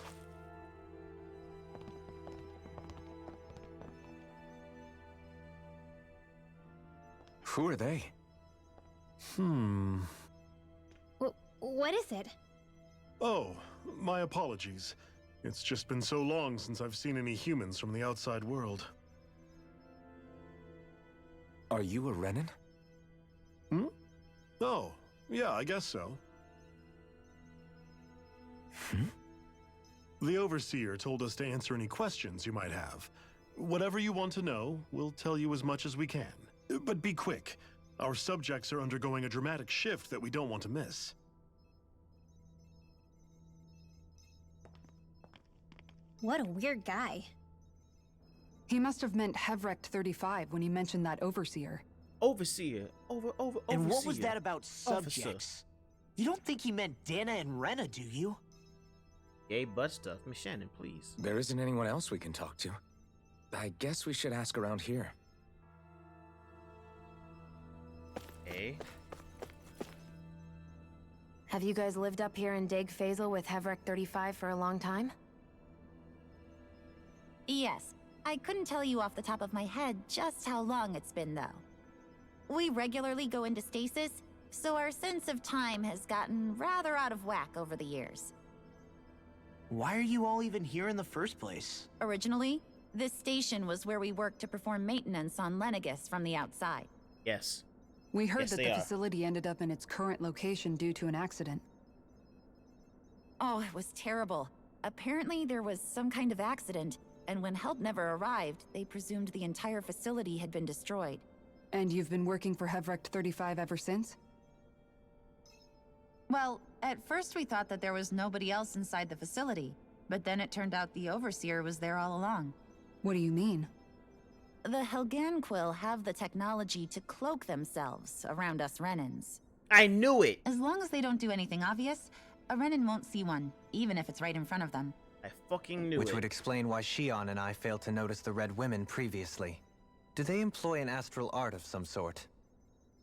Who are they? What is it? Oh, my apologies. It's just been so long since I've seen any humans from the outside world. Are you a Renan? Hmm? Oh, yeah, I guess so. The Overseer told us to answer any questions you might have. Whatever you want to know, we'll tell you as much as we can. But be quick. Our subjects are undergoing a dramatic shift that we don't want to miss. What a weird guy. He must have meant Hevrecht 35 when he mentioned that overseer. Overseer. Overseer. And what was that about Officer. subjects? You don't think he meant Dahna and Rena, do you? Yay, butt stuff. Miss Shannon, please. There isn't anyone else we can talk to. I guess we should ask around here. Hey. Have you guys lived up here in Dag Fazel with Hevrecht 35 for a long time? Yes. I couldn't tell you off the top of my head just how long it's been, though. We regularly go into stasis, so our sense of time has gotten rather out of whack over the years. Why are you all even here in the first place? Originally, this station was where we worked to perform maintenance on Lenegis from the outside. Yes. We heard Yes, that they the are. facility ended up in its current location due to an accident. Oh, it was terrible. Apparently there was some kind of accident, and when help never arrived, they presumed the entire facility had been destroyed. And you've been working for Hevrecht 35 ever since? Well, at first we thought that there was nobody else inside the facility, but then it turned out the Overseer was there all along. What do you mean? The Helganquil have the technology to cloak themselves around us Renans. I knew it! As long as they don't do anything obvious, a Renan won't see one, even if it's right in front of them. I fucking knew it. Which would explain why Shionne and I failed to notice the Red Women previously. Do they employ an astral art of some sort?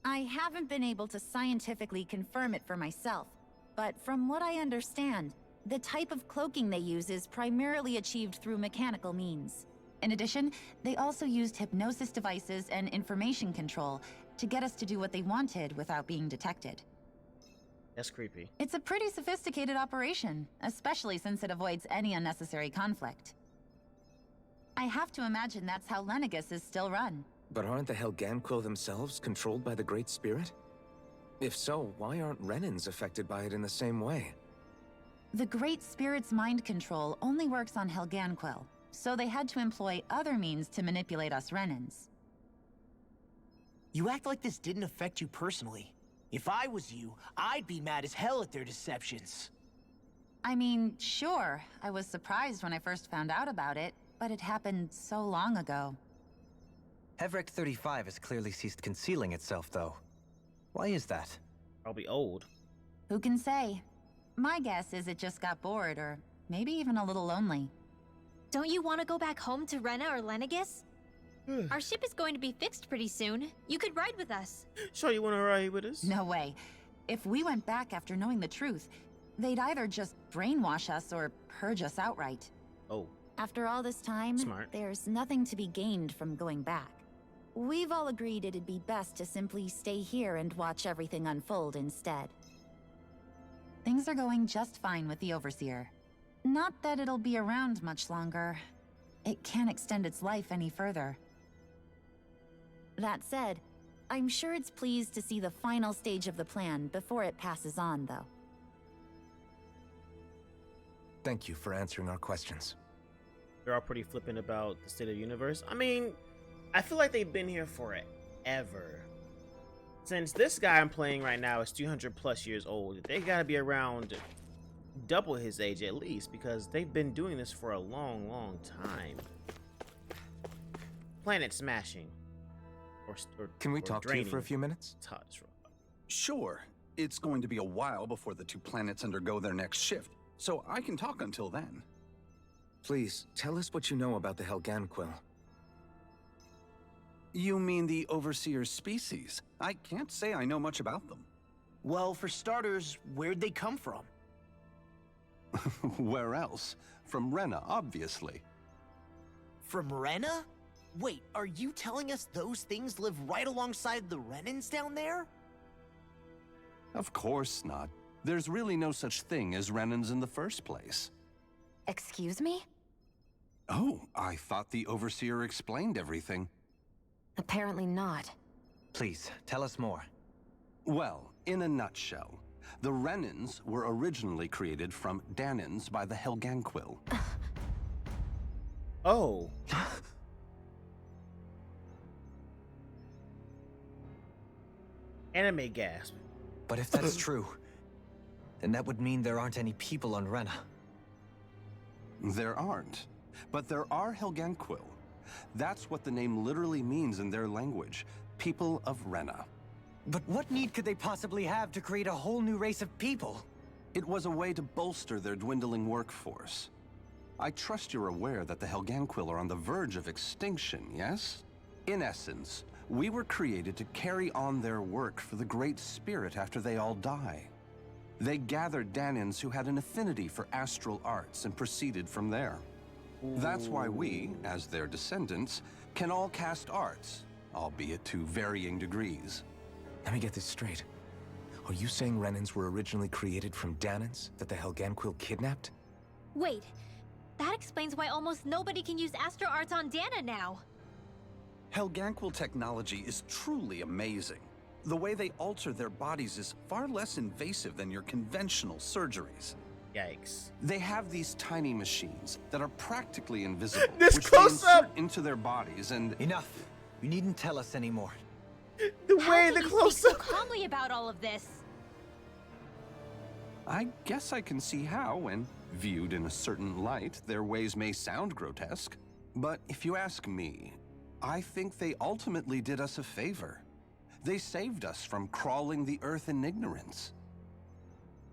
I haven't been able to scientifically confirm it for myself, but from what I understand, the type of cloaking they use is primarily achieved through mechanical means. In addition, they also used hypnosis devices and information control to get us to do what they wanted without being detected. That's creepy. It's a pretty sophisticated operation, especially since it avoids any unnecessary conflict. I have to imagine that's how Lenegis is still run. But aren't the Helganquil themselves controlled by the Great Spirit? If so, why aren't Renans affected by it in the same way? The Great Spirit's mind control only works on Helganquil, so they had to employ other means to manipulate us Renans. You act like this didn't affect you personally. If I was you, I'd be mad as hell at their deceptions. I mean, sure, I was surprised when I first found out about it, but it happened so long ago. Hevrecht 35 has clearly ceased concealing itself, though. Why is that? Probably old. Who can say? My guess is it just got bored, or maybe even a little lonely. Don't you want to go back home to Rena or Lenegis? Our ship is going to be fixed pretty soon. You could ride with us. Sure you want to ride with us? No way. If we went back after knowing the truth, they'd either just brainwash us or purge us outright. Oh. After all this time, Smart. there's nothing to be gained from going back. We've all agreed it'd be best to simply stay here and watch everything unfold instead. Things are going just fine with the Overseer. Not that it'll be around much longer. It can't extend its life any further. That said, I'm sure it's pleased to see the final stage of the plan before it passes on, though. Thank you for answering our questions. They're all pretty flippant about the state of the universe. I mean, I feel like they've been here forever. Since this guy I'm playing right now is 200 plus years old, they gotta be around double his age at least, because they've been doing this for a long, long time. Planet smashing. Can we talk to you for a few minutes? Sure. It's going to be a while before the two planets undergo their next shift, so I can talk until then. Please, tell us what you know about the Helganquil. You mean the Overseer's species? I can't say I know much about them. Well, for starters, where'd they come from? Where else? From Rena, obviously. From Rena? Wait, are you telling us those things live right alongside the Renans down there? Of course not. There's really no such thing as Renans in the first place. Excuse me? Oh, I thought the Overseer explained everything. Apparently not. Please, tell us more. Well, in a nutshell, the Renans were originally created from Dahnans by the Helganquil. Oh. Anime gasp. But if that's true, then that would mean there aren't any people on Rena. There aren't. But there are Helganquil. That's what the name literally means in their language. People of Rena. But what need could they possibly have to create a whole new race of people? It was a way to bolster their dwindling workforce. I trust you're aware that the Helganquil are on the verge of extinction, yes? In essence, we were created to carry on their work for the Great Spirit after they all die. They gathered Dahnans who had an affinity for astral arts and proceeded from there. That's why we, as their descendants, can all cast arts, albeit to varying degrees. Let me get this straight. Are you saying Renans were originally created from Dahnans that the Helganquil kidnapped? Wait, that explains why almost nobody can use astral arts on Dahna now. Helganquil technology is truly amazing. The way they alter their bodies is far less invasive than your conventional surgeries. Yikes. They have these tiny machines that are practically invisible, This which they close insert up! into their bodies and... Enough. You needn't tell us anymore. The How way can the you close speak up. so calmly about all of this? I guess I can see how, when viewed in a certain light, their ways may sound grotesque. But if you ask me, I think they ultimately did us a favor. They saved us from crawling the earth in ignorance.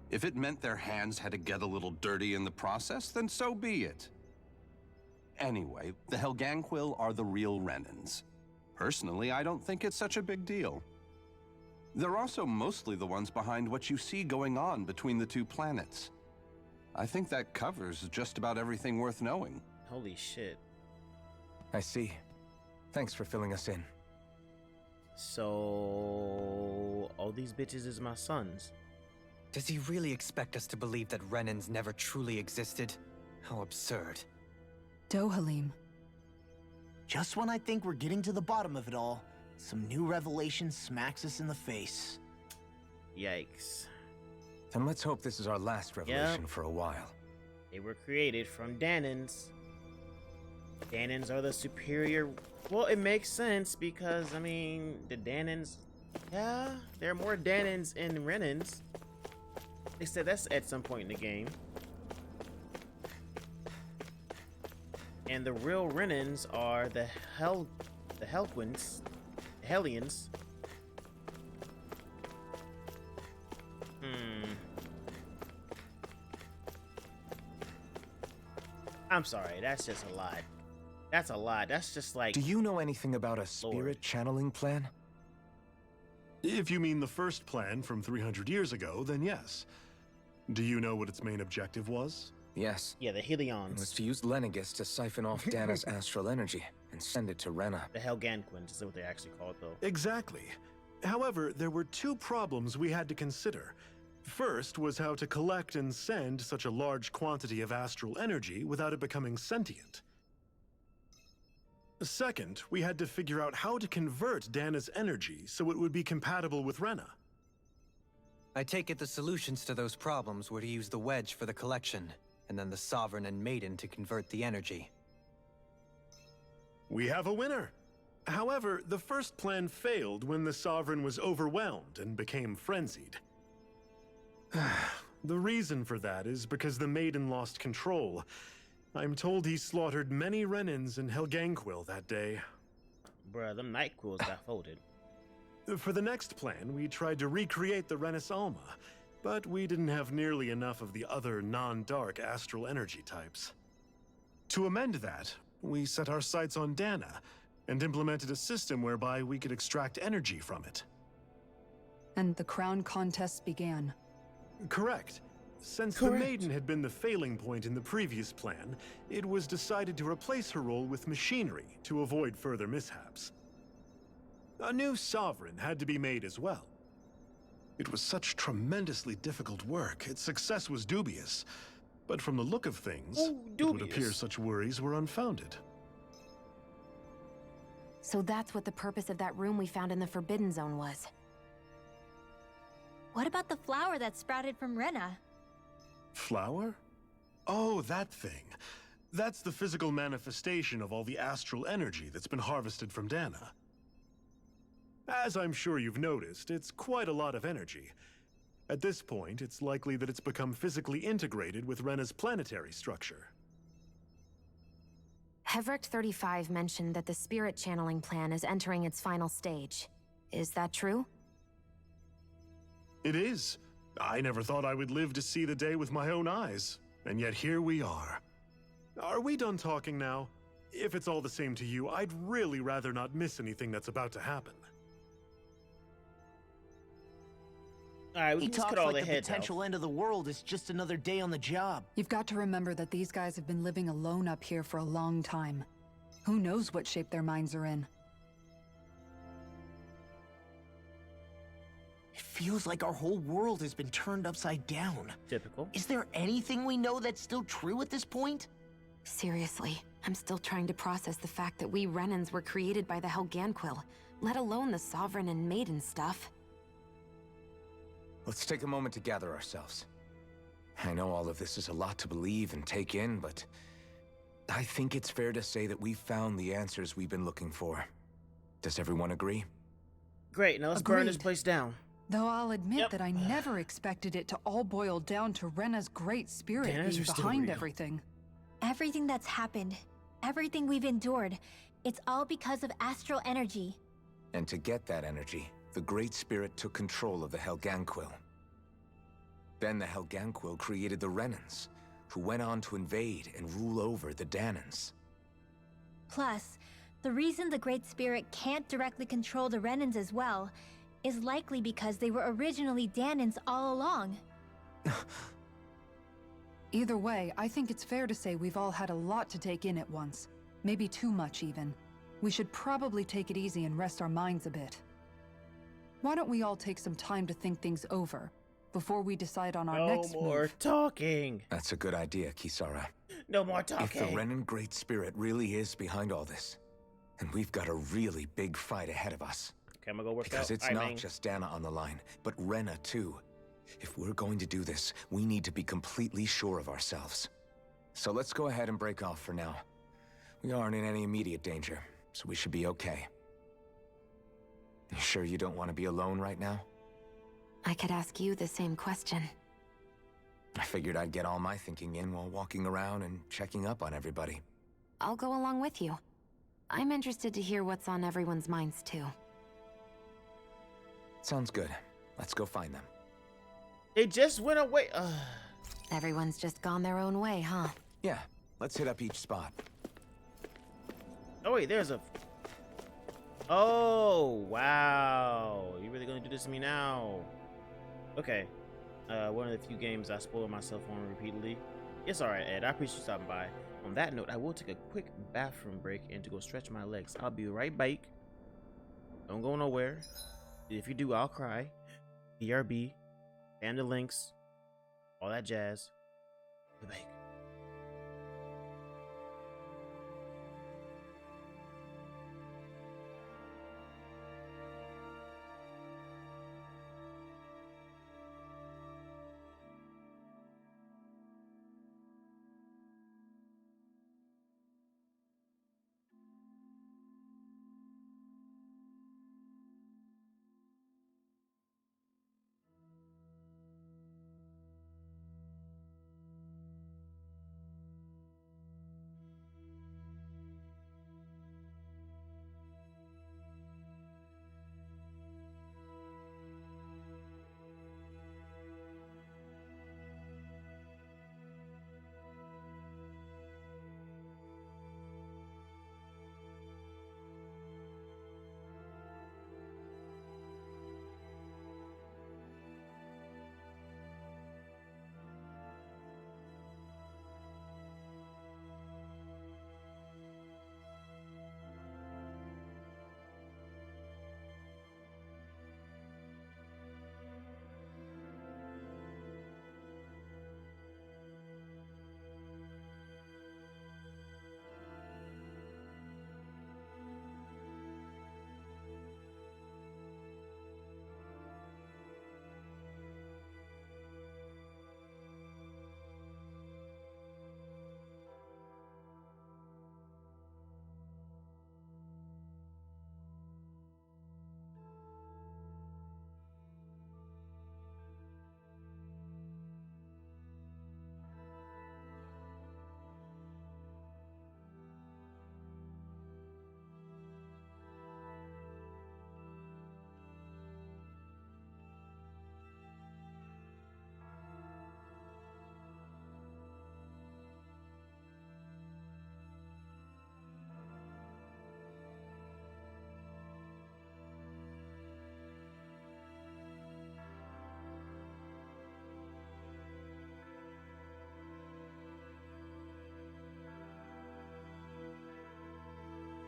If it meant their hands had to get a little dirty in the process, then so be it. Anyway, the Helganquil are the real Renans. Personally, I don't think it's such a big deal. They're also mostly the ones behind what you see going on between the two planets. I think that covers just about everything worth knowing. Holy shit. I see. Thanks for filling us in. So all these bitches is my sons. Does he really expect us to believe that Renans never truly existed? How absurd. Dohalim. Just when I think we're getting to the bottom of it all, some new revelation smacks us in the face. Yikes. Then let's hope this is our last revelation for a while. They were created from Dahnans. Dahnans are the superior... Well, it makes sense because, I mean, the Dahnans... Yeah, there are more Dahnans in Renans. They said that's at some point in the game. And the real Renans are the Hellians. I'm sorry, that's just a lot. That's a lot. That's just like... Do you know anything about a spirit channeling plan? If you mean the first plan from 300 years ago, then yes. Do you know what its main objective was? Yes. Yeah, the Helions. It was to use Lenegus to siphon off Dahna's astral energy and send it to Rena. The Helganquins is what they actually call it, though. Exactly. However, there were two problems we had to consider. First was how to collect and send such a large quantity of astral energy without it becoming sentient. Second, we had to figure out how to convert Dahna's energy so it would be compatible with Rena. I take it the solutions to those problems were to use the wedge for the collection, and then the Sovereign and Maiden to convert the energy. We have a winner! However, the first plan failed when the Sovereign was overwhelmed and became frenzied. The reason for that is because the Maiden lost control. I'm told he slaughtered many Renans and Helganquil that day. Bruh, them Nightquills got folded. For the next plan, we tried to recreate the Renis Alma, but we didn't have nearly enough of the other non-dark astral energy types. To amend that, we set our sights on Dahna and implemented a system whereby we could extract energy from it. And the crown contests began. Correct. Since the Maiden had been the failing point in the previous plan, it was decided to replace her role with machinery to avoid further mishaps. A new Sovereign had to be made as well. It was such tremendously difficult work, its success was dubious. But from the look of things, it would appear such worries were unfounded. So that's what the purpose of that room we found in the Forbidden Zone was. What about the flower that sprouted from Rena? Flower? Oh, that thing. That's the physical manifestation of all the astral energy that's been harvested from Dahna. As I'm sure you've noticed, it's quite a lot of energy. At this point, it's likely that it's become physically integrated with Rena's planetary structure. Hevrect 35 mentioned that the spirit channeling plan is entering its final stage. Is that true? It is. I never thought I would live to see the day with my own eyes, and yet here we are. Are we done talking now? If it's all the same to you, I'd really rather not miss anything that's about to happen. Alright, we He can just talks cut all like the the heads potential off. end of the world is just another day on the job. You've got to remember that these guys have been living alone up here for a long time. Who knows what shape their minds are in? It feels like our whole world has been turned upside down. Typical. Is there anything we know that's still true at this point? Seriously, I'm still trying to process the fact that we Renans were created by the Helganquil, let alone the Sovereign and Maiden stuff. Let's take a moment to gather ourselves. I know all of this is a lot to believe and take in, but I think it's fair to say that we've found the answers we've been looking for. Does everyone agree? Great, now let's burn this Agreed. place down. Though I'll admit that I never expected it to all boil down to Rena's great spirit Dahnas being are still behind real. everything. Everything that's happened, everything we've endured, it's all because of astral energy. And to get that energy, the Great Spirit took control of the Helganquil. Then the Helganquil created the Renans, who went on to invade and rule over the Dahnans. Plus, the reason the Great Spirit can't directly control the Renans as well is likely because they were originally Dahnans all along. Either way, I think it's fair to say we've all had a lot to take in at once. Maybe too much, even. We should probably take it easy and rest our minds a bit. Why don't we all take some time to think things over before we decide on our next No more move? talking. That's a good idea, Kisara. No more If the talking. Renan Great Spirit really is behind all this, then we've got a really big fight ahead of us. Okay, I'm gonna go work Because out. it's Alright, not man. just Dahna on the line, but Rena too. If we're going to do this, we need to be completely sure of ourselves. So let's go ahead and break off for now. We aren't in any immediate danger, so we should be okay. You sure you don't want to be alone right now? I could ask you the same question. I figured I'd get all my thinking in while walking around and checking up on everybody. I'll go along with you. I'm interested to hear what's on everyone's minds too. Sounds good. Let's go find them. They just went away. Everyone's just gone their own way, huh? Yeah, let's hit up each spot. Oh wait, there's a. Oh wow! You really gonna do this to me now? Okay. One of the few games I spoiled myself on repeatedly. It's alright, Ed. I appreciate you stopping by. On that note, I will take a quick bathroom break and to go stretch my legs. I'll be right back. Don't go nowhere. If you do, I'll cry. BRB. And the links. All that jazz. Be back.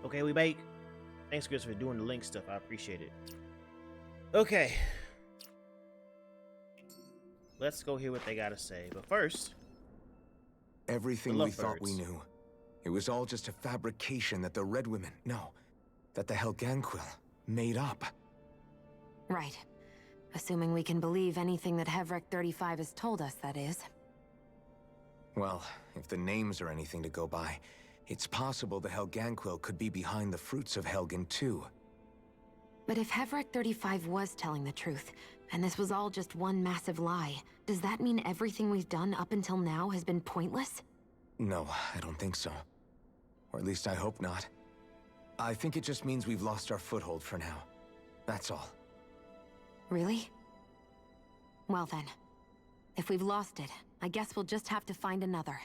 Okay, we bake. Thanks, Chris, for doing the link stuff. I appreciate it. Okay. Let's go hear what they gotta say. But first, everything we thought we knew. It was all just a fabrication that the Red Women, no, that the Helganquil made up. Right. Assuming we can believe anything that Hevrek 35 has told us, that is. Well, if the names are anything to go by, it's possible the Helganquil could be behind the fruits of Helgen too. But if Hevrek 35 was telling the truth, and this was all just one massive lie, does that mean everything we've done up until now has been pointless? No, I don't think so. Or at least I hope not. I think it just means we've lost our foothold for now. That's all. Really? Well then, if we've lost it, I guess we'll just have to find another.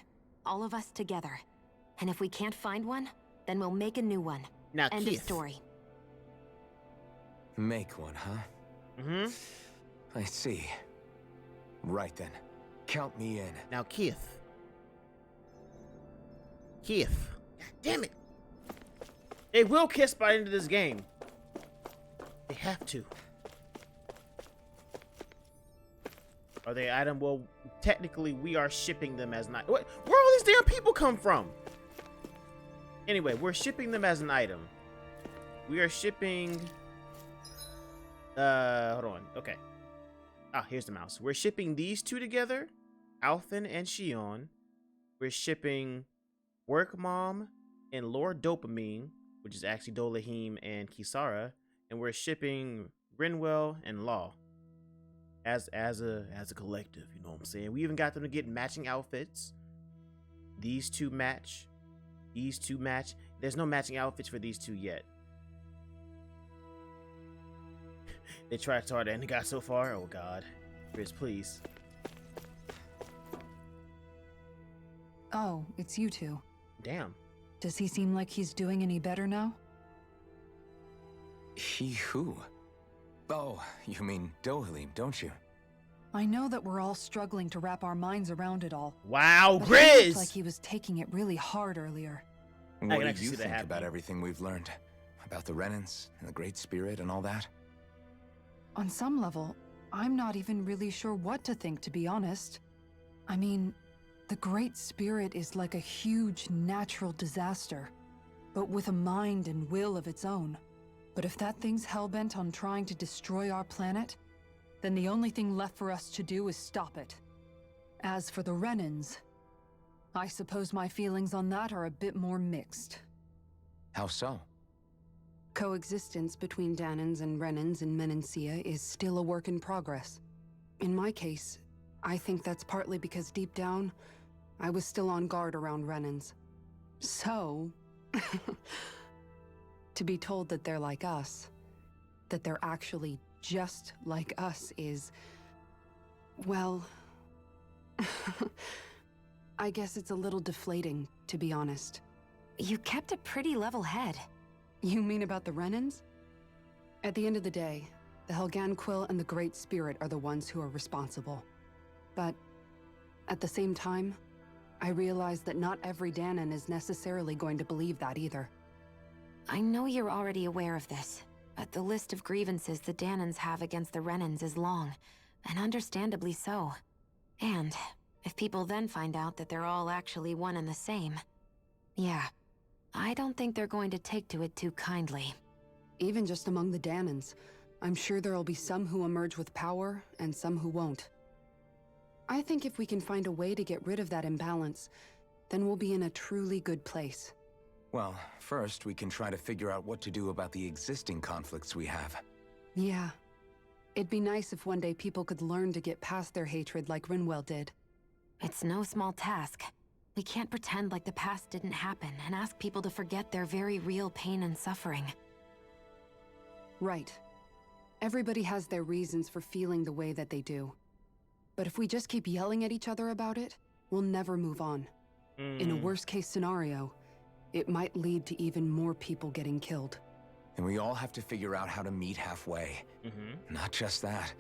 All of us together. And if we can't find one, then we'll make a new one. Now, end Keith. of story. Make one, huh? Mm-hmm. I see. Right then. Count me in. Now, Keith. Keith. Damn it. They will kiss by the end of this game. They have to. Are they item? Well, technically, we are shipping them as not. Where all these damn people come from? Anyway, we're shipping them as an item. We are shipping. Hold on. Okay. Ah, here's the mouse. We're shipping these two together, Alphen and Shionne. We're shipping Work Mom and Lord Dopamine, which is actually Dohalim and Kisara, and we're shipping Rinwell and Law as a collective. You know what I'm saying? We even got them to get matching outfits. These two match. These two match. There's no matching outfits for these two yet. They tried harder and they got so far. Oh God, Chris, please. Oh, it's you two. Damn. Does he seem like he's doing any better now? He who? Oh, you mean Dohalim, don't you? I know that we're all struggling to wrap our minds around it all. Wow, but Grizz! He looked like he was taking it really hard earlier. What do you think about everything we've learned? About the Renans and the Great Spirit and all that? On some level, I'm not even really sure what to think, to be honest. I mean, the Great Spirit is like a huge natural disaster, but with a mind and will of its own. But if that thing's hellbent on trying to destroy our planet, then the only thing left for us to do is stop it. As for the Renans, I suppose my feelings on that are a bit more mixed. How so? Coexistence between Dahnans and Renans in Menancia is still a work in progress. In my case, I think that's partly because deep down, I was still on guard around Renans. So, to be told that they're like us, that they're actually just like us is, well, I guess it's a little deflating, to be honest. You kept a pretty level head. You mean about the Renans? At the end of the day, the Helganquil and the Great Spirit are the ones who are responsible. But at the same time, I realize that not every Dahnan is necessarily going to believe that either. I know you're already aware of this, but the list of grievances the Dahnans have against the Renans is long, and understandably so. And if people then find out that they're all actually one and the same, yeah, I don't think they're going to take to it too kindly. Even just among the Dahnans, I'm sure there'll be some who emerge with power and some who won't. I think if we can find a way to get rid of that imbalance, then we'll be in a truly good place. Well, first we can try to figure out what to do about the existing conflicts we have. Yeah. It'd be nice if one day people could learn to get past their hatred like Rinwell did. It's no small task. We can't pretend like the past didn't happen and ask people to forget their very real pain and suffering. Right. Everybody has their reasons for feeling the way that they do. But if we just keep yelling at each other about it, we'll never move on. In a worst-case scenario, it might lead to even more people getting killed. And we all have to figure out how to meet halfway. Not just that,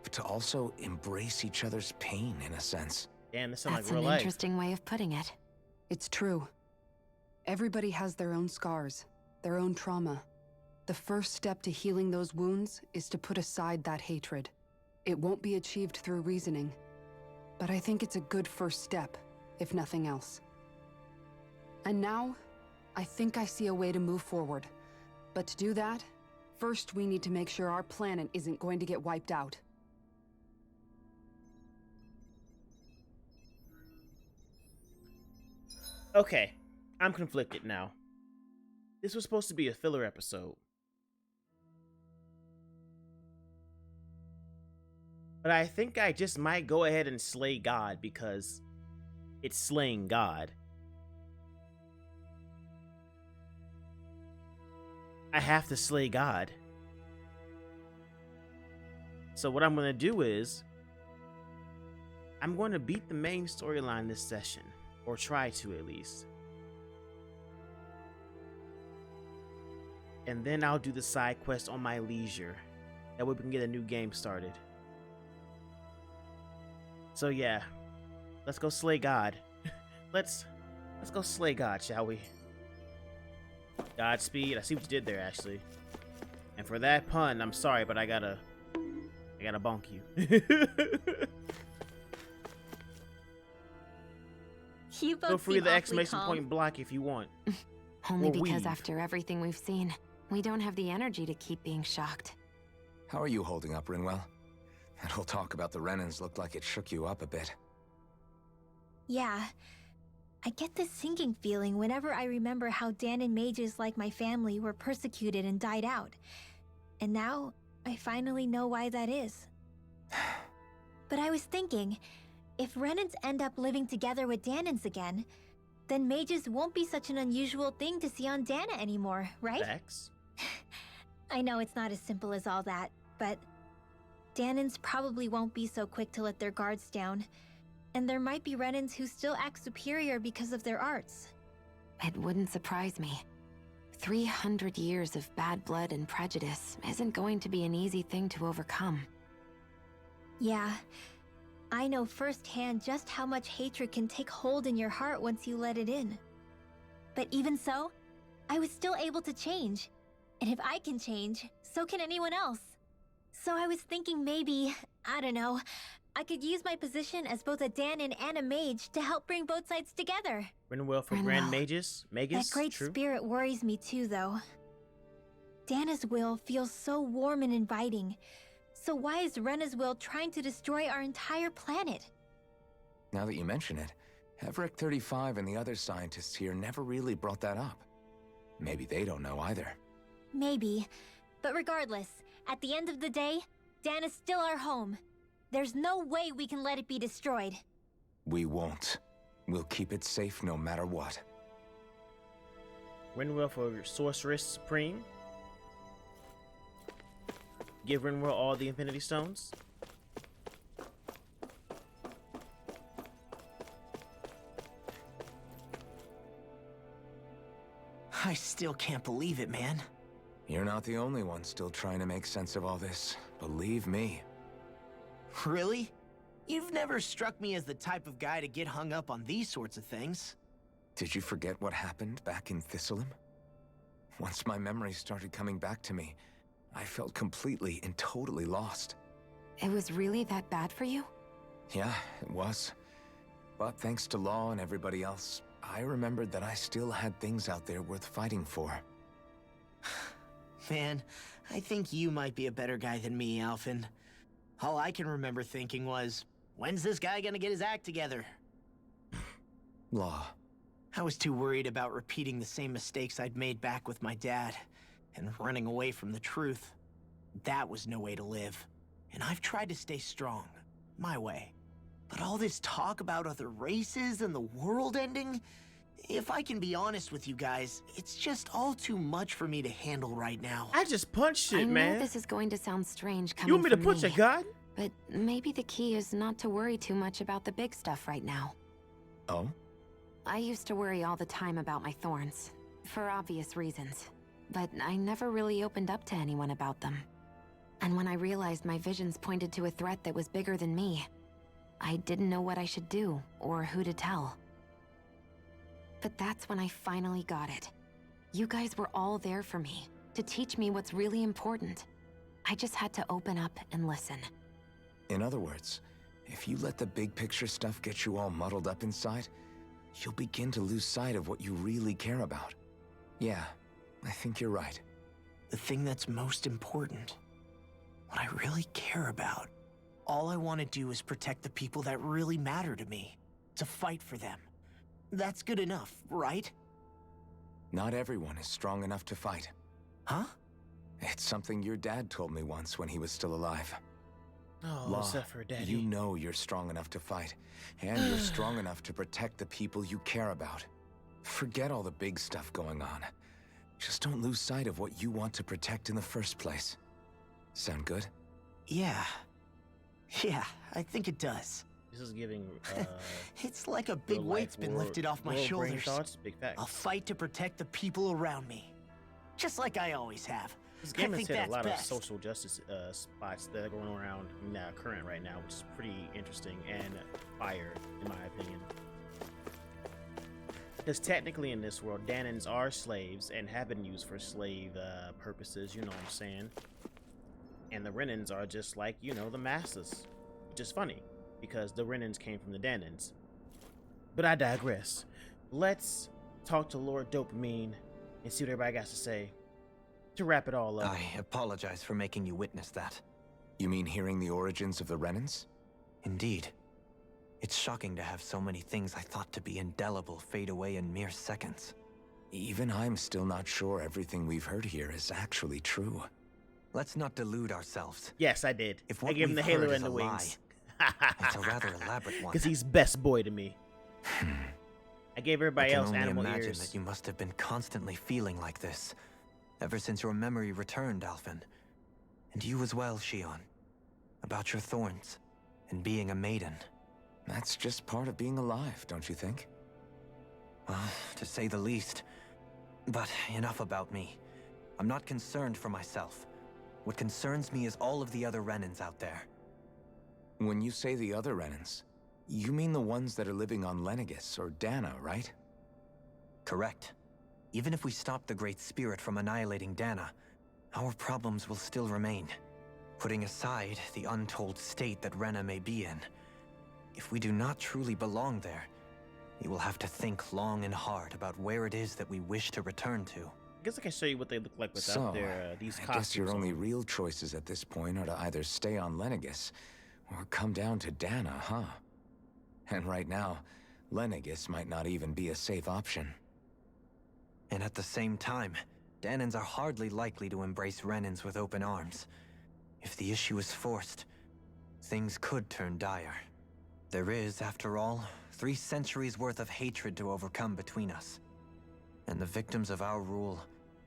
but to also embrace each other's pain in a sense. Damn, this sounds That's like real an life. interesting way of putting it. It's true. Everybody has their own scars, their own trauma. The first step to healing those wounds is to put aside that hatred. It won't be achieved through reasoning, but I think it's a good first step, if nothing else. And now, I think I see a way to move forward. But to do that, first we need to make sure our planet isn't going to get wiped out. Okay, I'm conflicted now. This was supposed to be a filler episode. But I think I just might go ahead and slay God because it's slaying God. I have to slay God. So what I'm going to do is I'm going to beat the main storyline this session, or try to at least. And then I'll do the side quest on my leisure. That way we can get a new game started. So yeah, let's go slay God. Let's go slay God, shall we? Godspeed. I see what you did there, actually. And for that pun, I'm sorry, but I gotta bonk you. You both Feel free seem to awfully exclamation calm. point block if you want. Only Or because weave. after everything we've seen, we don't have the energy to keep being shocked. How are you holding up, Rinwell? That whole talk about the Renans looked like it shook you up a bit. Yeah. I get this sinking feeling whenever I remember how Dahnan mages like my family were persecuted and died out. And now, I finally know why that is. But I was thinking, if Renans end up living together with Dahnans again, then mages won't be such an unusual thing to see on Dahna anymore, right? Facts. I know it's not as simple as all that, but Dahnans probably won't be so quick to let their guards down. And there might be Renans who still act superior because of their arts. It wouldn't surprise me. 300 years of bad blood and prejudice isn't going to be an easy thing to overcome. Yeah, I know firsthand just how much hatred can take hold in your heart once you let it in. But even so, I was still able to change. And if I can change, so can anyone else. So I was thinking maybe, I don't know, I could use my position as both a Dahnan and a mage to help bring both sides together. Rinwell for Grand Mages? That great True. spirit worries me too, though. Dahna's will feels so warm and inviting. So why is Rena's will trying to destroy our entire planet? Now that you mention it, Everett 35 and the other scientists here never really brought that up. Maybe they don't know either. Maybe. But regardless, at the end of the day, Dahna's still our home. There's no way we can let it be destroyed. We won't. We'll keep it safe no matter what. Rinwell for Sorceress Supreme. Give Rinwell all the Infinity Stones. I still can't believe it, man. You're not the only one still trying to make sense of all this. Believe me. Really? You've never struck me as the type of guy to get hung up on these sorts of things. Did you forget what happened back in Thistleum? Once my memories started coming back to me, I felt completely and totally lost. It was really that bad for you? Yeah, it was. But thanks to Law and everybody else, I remembered that I still had things out there worth fighting for. Man, I think you might be a better guy than me, Alphen. All I can remember thinking was, when's this guy gonna get his act together? Law. I was too worried about repeating the same mistakes I'd made back with my dad, and running away from the truth. That was no way to live. And I've tried to stay strong, my way. But all this talk about other races and the world ending, if I can be honest with you guys, it's just all too much for me to handle right now. I just punched it, I man. know this is going to sound strange coming You want me to from punch a god? But maybe the key is not to worry too much about the big stuff right now. Oh? I used to worry all the time about my thorns, for obvious reasons. But I never really opened up to anyone about them. And when I realized my visions pointed to a threat that was bigger than me, I didn't know what I should do, or who to tell. But that's when I finally got it. You guys were all there for me, to teach me what's really important. I just had to open up and listen. In other words, if you let the big picture stuff get you all muddled up inside, you'll begin to lose sight of what you really care about. Yeah, I think you're right. The thing that's most important, what I really care about. All I want to do is protect the people that really matter to me, to fight for them. That's good enough, right? Not everyone is strong enough to fight. Huh? It's something your dad told me once when he was still alive. Oh, Law, except for Daddy. you know you're strong enough to fight, and you're strong enough to protect the people you care about. Forget all the big stuff going on. Just don't lose sight of what you want to protect in the first place. Sound good? Yeah. Yeah, I think it does. This is giving, It's like a big weight's been lifted off my shoulders. Thoughts, big facts. I'll fight to protect the people around me. Just like I always have. This game I has think hit a lot that's of best. social justice spots that are going around now, current right now, which is pretty interesting and fire, in my opinion. Because technically in this world, Dahnans are slaves and have been used for slave purposes, you know what I'm saying? And the Renans are just like, you know, the masters. Which is funny, because the Renans came from the Dahnans. But I digress. Let's talk to Lord Dopamine and see what everybody got to say. To wrap it all up. I apologize for making you witness that. You mean hearing the origins of the Renans? Indeed. It's shocking to have so many things I thought to be indelible fade away in mere seconds. Even I'm still not sure everything we've heard here is actually true. Let's not delude ourselves. Yes, I did. If I what gave him the we've halo heard and is the a wings. It's a rather elaborate one. Because he's best boy to me. I gave everybody else I can animal only imagine ears. that you must have been constantly feeling like this, ever since your memory returned, Alphen. And you as well, Shionne. About your thorns, and being a maiden. That's just part of being alive, don't you think? Well, to say the least. But enough about me. I'm not concerned for myself. What concerns me is all of the other Renans out there. When you say the other Renans, you mean the ones that are living on Lenegis or Dahna, right? Correct. Even if we stop the Great Spirit from annihilating Dahna, our problems will still remain. Putting aside the untold state that Rena may be in, if we do not truly belong there, we will have to think long and hard about where it is that we wish to return to. I guess I can show you what they look like without their these costumes. I guess your on. only real choices at this point are to either stay on Lenegis or come down to Dahna, huh? And right now, Lenegis might not even be a safe option. And at the same time, Dahnans are hardly likely to embrace Renans with open arms. If the issue is forced, things could turn dire. There is, after all, 3 centuries worth of hatred to overcome between us. And the victims of our rule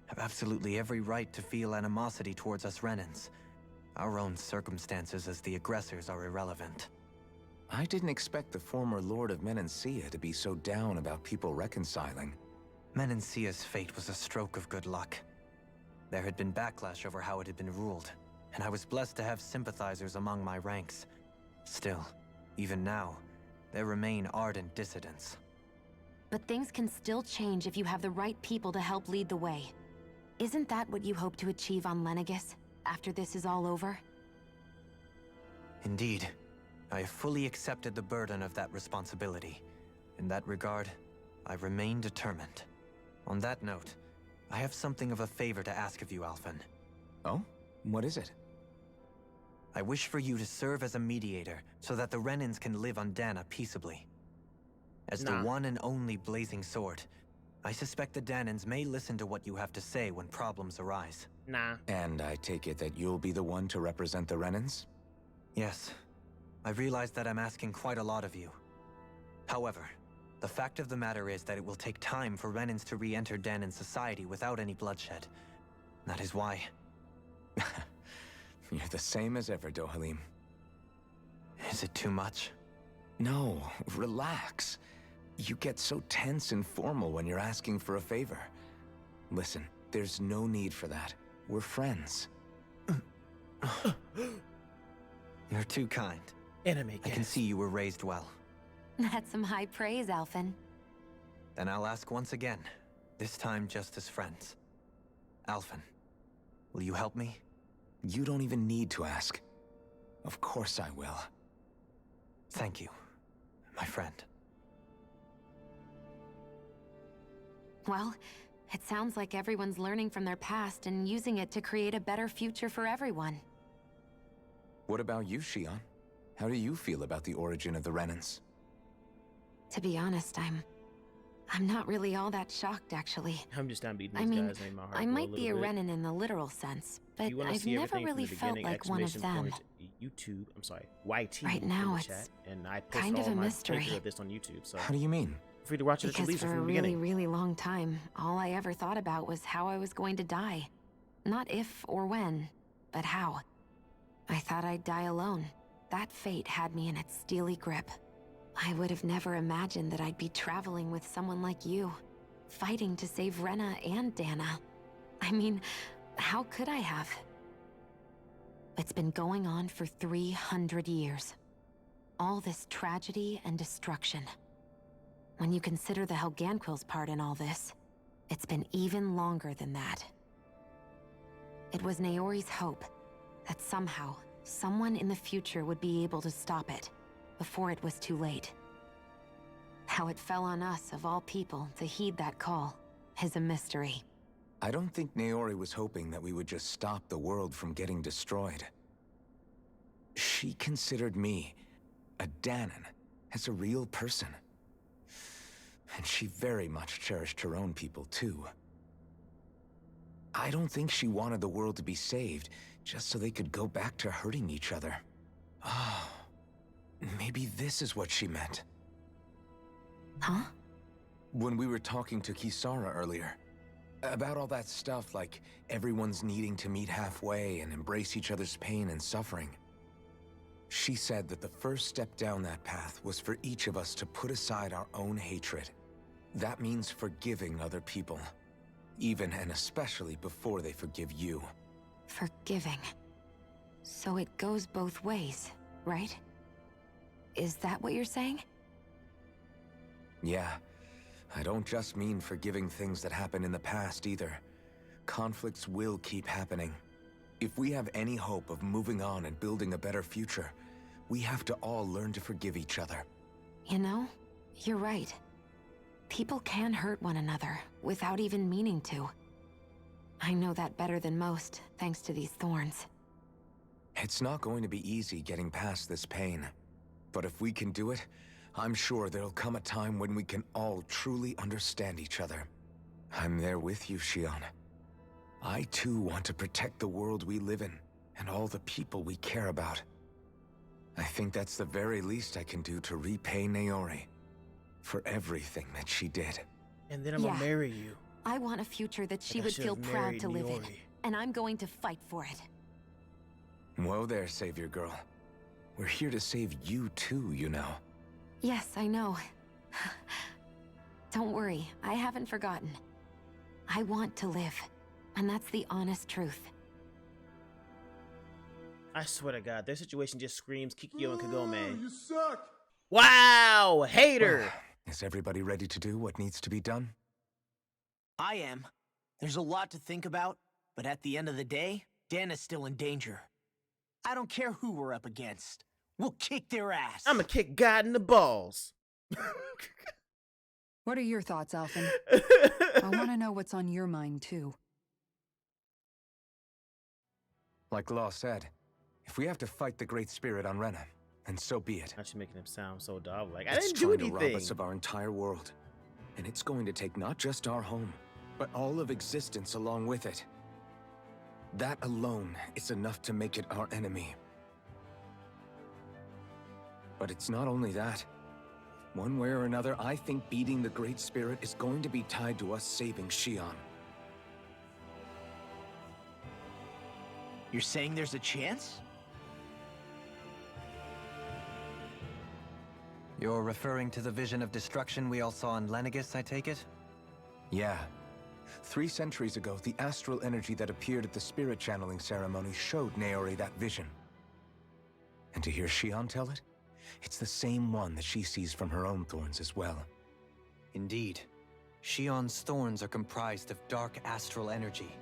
have absolutely every right to feel animosity towards us Renans. Our own circumstances as the aggressors are irrelevant. I didn't expect the former Lord of Menancia to be so down about people reconciling. Menancia's fate was a stroke of good luck. There had been backlash over how it had been ruled, and I was blessed to have sympathizers among my ranks. Still, even now, there remain ardent dissidents. But things can still change if you have the right people to help lead the way. Isn't that what you hope to achieve on Lenegis, after this is all over? Indeed. I have fully accepted the burden of that responsibility. In that regard, I remain determined. On that note, I have something of a favor to ask of you, Alphen. Oh? What is it? I wish for you to serve as a mediator so that the Renans can live on Dahna peaceably. As the one and only blazing sword, I suspect the Dahnans may listen to what you have to say when problems arise. And I take it that you'll be the one to represent the Renans? Yes. I realize that I'm asking quite a lot of you. However, the fact of the matter is that it will take time for Renans to re-enter Dahnan society without any bloodshed. That is why... You're the same as ever, Dohalim. Is it too much? No, relax. You get so tense and formal when you're asking for a favor. Listen, there's no need for that. We're friends. You're too kind. Anime I can see you were raised well. That's some high praise, Alphen. Then I'll ask once again. This time just as friends. Alphen, will you help me? You don't even need to ask. Of course I will. Thank you, my friend. Well, it sounds like everyone's learning from their past and using it to create a better future for everyone. What about you, Shionne? How do you feel about the origin of the Renans? To be honest, I'm not really all that shocked, actually. I'm just not beating I these mean, guys. Made my heart I go might a be a little bit. Renan in the literal sense, but If you wanna I've see never everything from really the felt beginning, like one of exclamation them. point, YouTube. I'm sorry, YT. Right in now, the it's chat, and I post kind of all a my mystery. playthrough of this on YouTube. So How do you mean? feel free to watch it at your Because leisure for from a the really, beginning. really long time, all I ever thought about was how I was going to die. Not if or when, but how. I thought I'd die alone. That fate had me in its steely grip. I would have never imagined that I'd be traveling with someone like you, fighting to save Rena and Dahna. I mean, how could I have? It's been going on for 300 years. All this tragedy and destruction. When you consider the Helganquil's part in all this, it's been even longer than that. It was Naori's hope that somehow, someone in the future would be able to stop it before it was too late. How it fell on us, of all people, to heed that call is a mystery. I don't think Naori was hoping that we would just stop the world from getting destroyed. She considered me, a Dahnan, as a real person. And she very much cherished her own people, too. I don't think she wanted the world to be saved, just so they could go back to hurting each other. Oh, maybe this is what she meant. Huh? When we were talking to Kisara earlier, about all that stuff like everyone's needing to meet halfway and embrace each other's pain and suffering. She said that the first step down that path was for each of us to put aside our own hatred. That means forgiving other people, even and especially before they forgive you. Forgiving. So it goes both ways, right? Is that what you're saying? Yeah. I don't just mean forgiving things that happened in the past either. Conflicts will keep happening. If we have any hope of moving on and building a better future, we have to all learn to forgive each other. You know, you're right. People can hurt one another without even meaning to. I know that better than most, thanks to these thorns. It's not going to be easy getting past this pain. But if we can do it, I'm sure there'll come a time when we can all truly understand each other. I'm there with you, Shionne. I too want to protect the world we live in, and all the people we care about. I think that's the very least I can do to repay Naori for everything that she did. And then I'm gonna marry you. I want a future that she Like I would should feel have proud married to live in, Naori. and I'm going to fight for it. Whoa there, Savior Girl. We're here to save you too, you know. Yes, I know. Don't worry, I haven't forgotten. I want to live, and that's the honest truth. I swear to God, their situation just screams Kikyo and Kagome. You suck! Wow, hater! Well, is everybody ready to do what needs to be done? I am. There's a lot to think about, but at the end of the day, Dahna's still in danger. I don't care who we're up against. We'll kick their ass. I'ma kick God in the balls. What are your thoughts, Alphen? I want to know what's on your mind, too. Like Law said, if we have to fight the Great Spirit on Rena, then so be it. Actually making him sound so dumb. Like, I It's didn't do trying anything. to rob us of our entire world. And it's going to take not just our home, but all of existence along with it. That alone is enough to make it our enemy. But it's not only that. One way or another, I think beating the Great Spirit is going to be tied to us saving Shionne. You're saying there's a chance? You're referring to the vision of destruction we all saw in Lenegis, I take it? Yeah. 3 centuries ago, the astral energy that appeared at the spirit channeling ceremony showed Naori that vision. And to hear Shionne tell it, it's the same one that she sees from her own thorns as well. Indeed. Shionne's thorns are comprised of dark astral energy,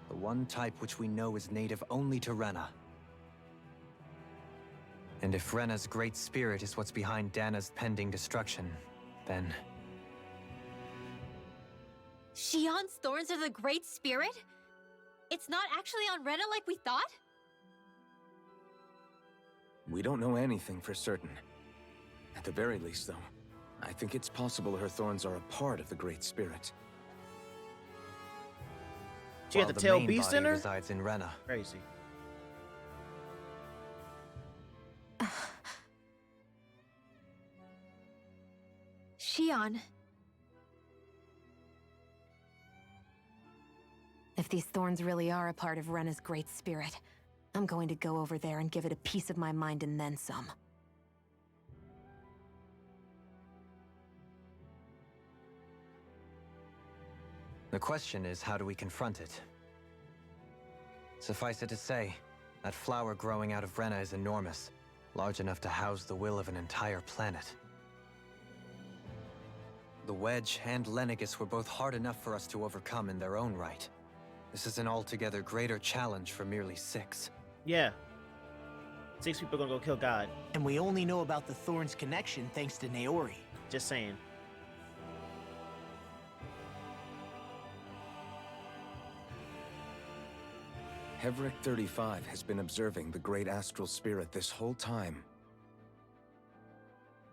the one type which we know is native only to Rena. And if Rena's great spirit is what's behind Dahna's pending destruction, then... Shionne's thorns are the Great Spirit? It's not actually on Rena like we thought? We don't know anything for certain. At the very least, though, I think it's possible her thorns are a part of the Great Spirit. She had the tail main beast body in her? resides in Rena. Crazy. Shionne. If these thorns really are a part of Rena's great spirit, I'm going to go over there and give it a piece of my mind and then some. The question is, how do we confront it? Suffice it to say, that flower growing out of Rena is enormous, large enough to house the will of an entire planet. The Wedge and Lenegis were both hard enough for us to overcome in their own right. This is an altogether greater challenge for merely 6. Yeah. 6 people gonna go kill God. And we only know about the Thorns connection thanks to Naori. Just saying. Hevric 35 has been observing the Great Astral Spirit this whole time.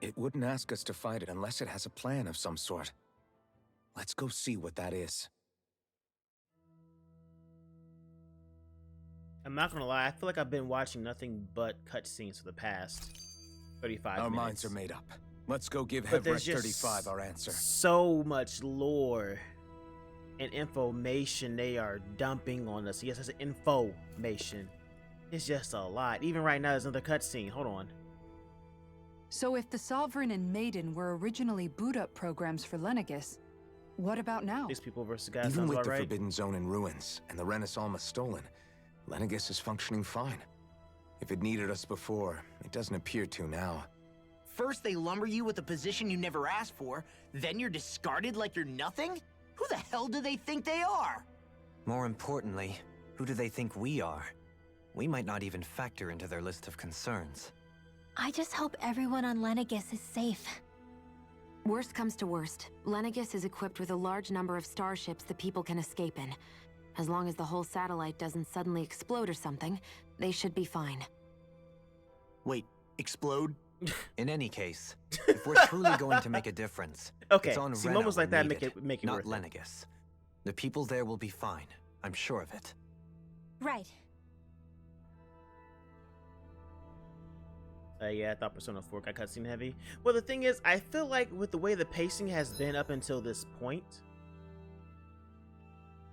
It wouldn't ask us to fight it unless it has a plan of some sort. Let's go see what that is. I'm not gonna lie, I feel like I've been watching nothing but cutscenes for the past 35 Our minutes. minds are made up. Let's go give But there's Hevric just 35 our answer. So much lore and information they are dumping on us. Yes, it's information. It's just a lot. Even right now, there's another cutscene. Hold on. So if the Sovereign and Maiden were originally boot-up programs for Lenegis, what about now? These people versus guys. Even Sounds with about the right. Forbidden Zone in ruins and the Renaissance stolen, Lenegis is functioning fine. If it needed us before, it doesn't appear to now. First they lumber you with a position you never asked for, then you're discarded like you're nothing? Who the hell do they think they are? More importantly, who do they think we are? We might not even factor into their list of concerns. I just hope everyone on Lenegis is safe. Worst comes to worst, Lenegis is equipped with a large number of starships the people can escape in. As long as the whole satellite doesn't suddenly explode or something, they should be fine. Wait, explode? In any case, if we're truly going to make a difference, Okay, it's on see, Rena moments like we're that needed, make it not worth it. Lenegis. The people there will be fine. I'm sure of it. Right. Yeah, I thought Persona 4 got cutscene heavy. Well, the thing is, I feel like with the way the pacing has been up until this point,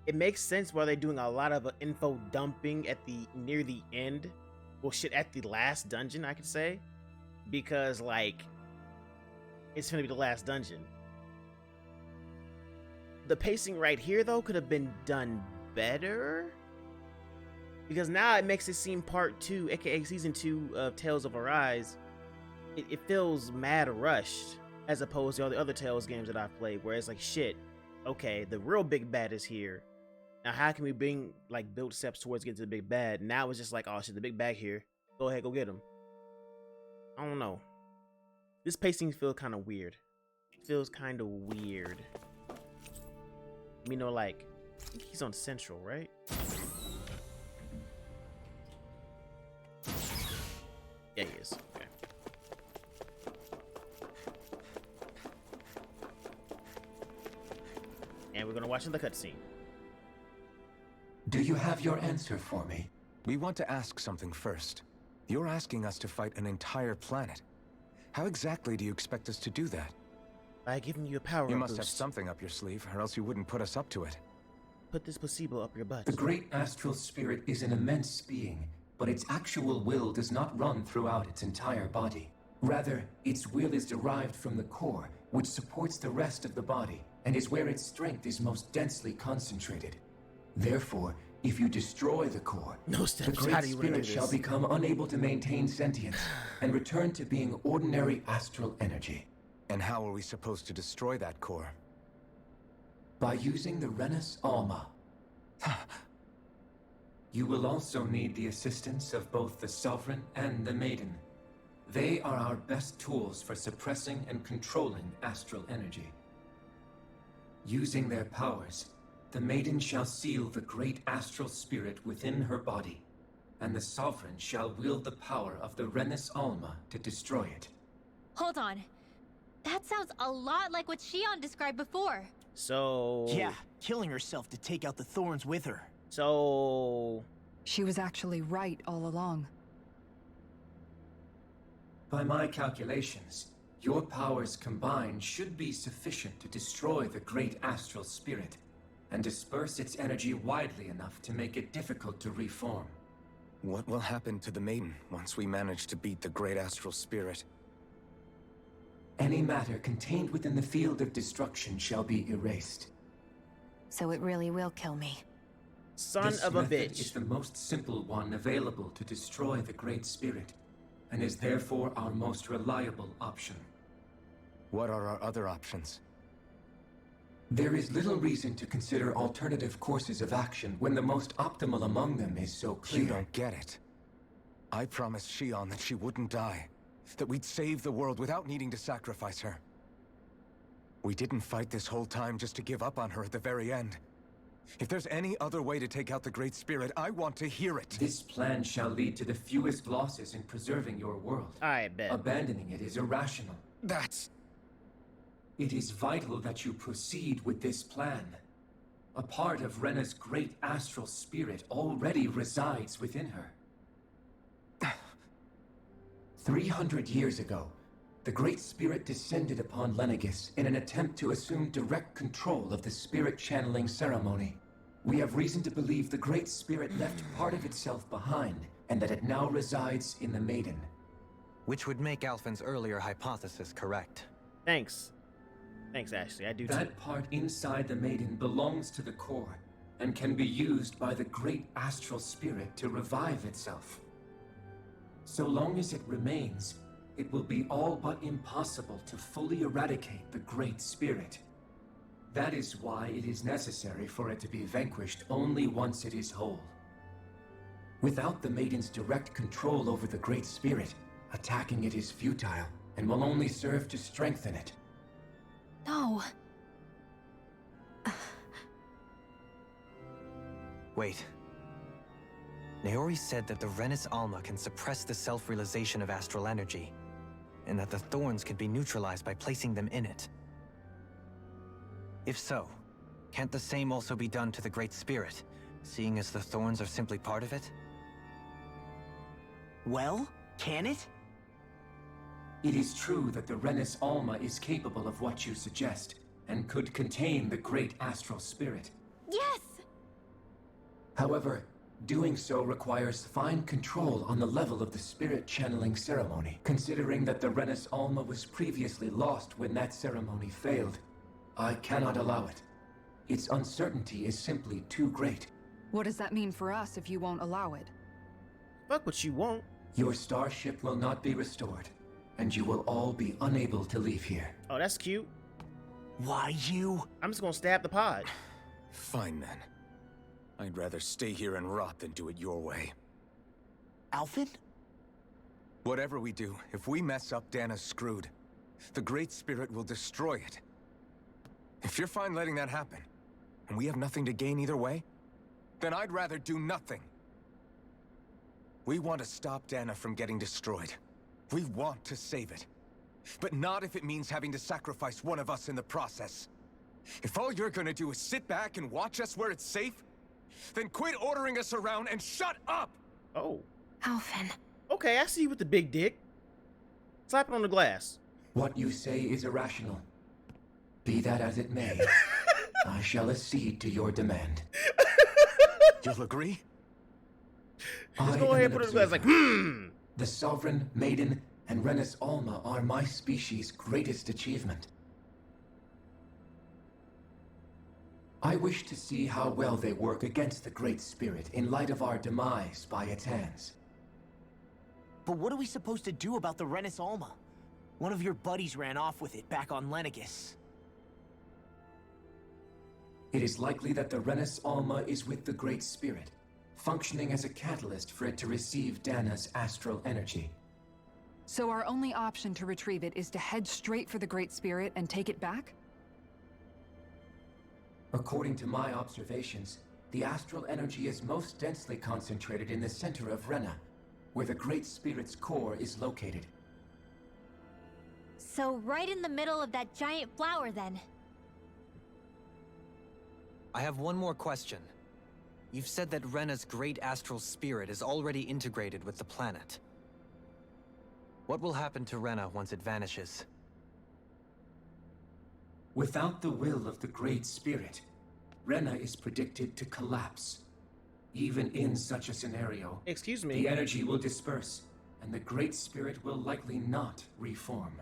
it makes sense why they're doing a lot of info dumping at the near the end. Well, shit, at the last dungeon, I could say, because like it's gonna be the last dungeon. The pacing right here, though, could have been done better, because now it makes it seem part 2, aka season 2 of Tales of Arise. It feels mad rushed as opposed to all the other Tales games that I've played, where it's like, shit, okay, the real big bad is here. Now, how can we bring, like, build steps towards getting to the big bad? Now it's just like, oh shit, the big bad here. Go ahead, go get him. I don't know. This pacing feels kind of weird. It feels kind of weird. You know, like, I think he's on Central, right? Yeah, he is. Okay. And we're gonna watch another cutscene. Do you have your answer for me? We want to ask something first. You're asking us to fight an entire planet. How exactly do you expect us to do that? By giving you a power You must boost. have something up your sleeve, or else you wouldn't put us up to it. Put this placebo up your butt. The great astral spirit is an immense being, but its actual will does not run throughout its entire body. Rather, its will is derived from the core, which supports the rest of the body, and is where its strength is most densely concentrated. Therefore, if you destroy the core, no steps. the great spirit shall become unable to maintain sentience and return to being ordinary astral energy. And how are we supposed to destroy that core? By using the Renas Alma. You will also need the assistance of both the Sovereign and the Maiden. They are our best tools for suppressing and controlling astral energy. Using their powers, the Maiden shall seal the great astral spirit within her body, and the Sovereign shall wield the power of the Renas Alma to destroy it. Hold on. That sounds a lot like what Shionne described before. So... Yeah, killing herself to take out the thorns with her. So... She was actually right all along. By my calculations, your powers combined should be sufficient to destroy the great astral spirit and disperse its energy widely enough to make it difficult to reform. What will happen to the Maiden once we manage to beat the great astral spirit? Any matter contained within the field of destruction shall be erased. So it really will kill me. Son This of a method bitch. is the most simple one available to destroy the Great Spirit, and is therefore our most reliable option. What are our other options? There is little reason to consider alternative courses of action when the most optimal among them is so clear. You don't get it. I promised Shionne that she wouldn't die, that we'd save the world without needing to sacrifice her. We didn't fight this whole time just to give up on her at the very end. If there's any other way to take out the Great Spirit, I want to hear it. This plan shall lead to the fewest losses in preserving your world. I bet. Abandoning it is irrational. It is vital that you proceed with this plan. A part of Rena's great astral spirit already resides within her. 300 years ago, the Great Spirit descended upon Lenegis in an attempt to assume direct control of the spirit channeling ceremony. We have reason to believe the Great Spirit left part of itself behind, and that it now resides in the Maiden. Which would make Alphen's earlier hypothesis correct. Thanks. Thanks, Ashley. I do too. That part inside the Maiden belongs to the core, and can be used by the great astral spirit to revive itself. So long as it remains, it will be all but impossible to fully eradicate the Great Spirit. That is why it is necessary for it to be vanquished only once it is whole. Without the Maiden's direct control over the Great Spirit, attacking it is futile, and will only serve to strengthen it. No. Wait. Naori said that the Renas Alma can suppress the self-realization of astral energy, and that the thorns can be neutralized by placing them in it. If so, can't the same also be done to the Great Spirit, seeing as the thorns are simply part of it? Well, can it? It is true that the Renas Alma is capable of what you suggest, and could contain the great astral spirit. Yes! However, doing so requires fine control on the level of the spirit channeling ceremony. Considering that the Renas Alma was previously lost when that ceremony failed, I cannot allow it. Its uncertainty is simply too great. What does that mean for us if you won't allow it? Fuck what you want. Your starship will not be restored, and you will all be unable to leave here. Oh, that's cute. Why you? I'm just gonna stab the pod. Fine then. I'd rather stay here and rot than do it your way. Alphen? Whatever we do, if we mess up, Dahna's screwed. The Great Spirit will destroy it. If you're fine letting that happen, and we have nothing to gain either way, then I'd rather do nothing. We want to stop Dahna from getting destroyed. We want to save it. But not if it means having to sacrifice one of us in the process. If all you're gonna do is sit back and watch us where it's safe, then quit ordering us around and shut up! Oh. Alphen. Okay, I see you with the big dick. Slap it on the glass. What you say is irrational. Be that as it may, I shall accede to your demand. You'll agree? Just go ahead and put it in the glass like, The Sovereign, Maiden, and Renas Alma are my species' greatest achievement. I wish to see how well they work against the Great Spirit in light of our demise by its hands. But what are we supposed to do about the Renas Alma? One of your buddies ran off with it back on Lenegis. It is likely that the Renis Alma is with the Great Spirit, functioning as a catalyst for it to receive Dahna's astral energy. So our only option to retrieve it is to head straight for the Great Spirit and take it back? According to my observations, the astral energy is most densely concentrated in the center of Rena, where the Great Spirit's core is located. So right in the middle of that giant flower, then. I have one more question. You've said that Rena's great astral spirit is already integrated with the planet. What will happen to Rena once it vanishes? Without the will of the Great Spirit, Rena is predicted to collapse. Even in such a scenario, excuse me, the energy will disperse, and the Great Spirit will likely not reform.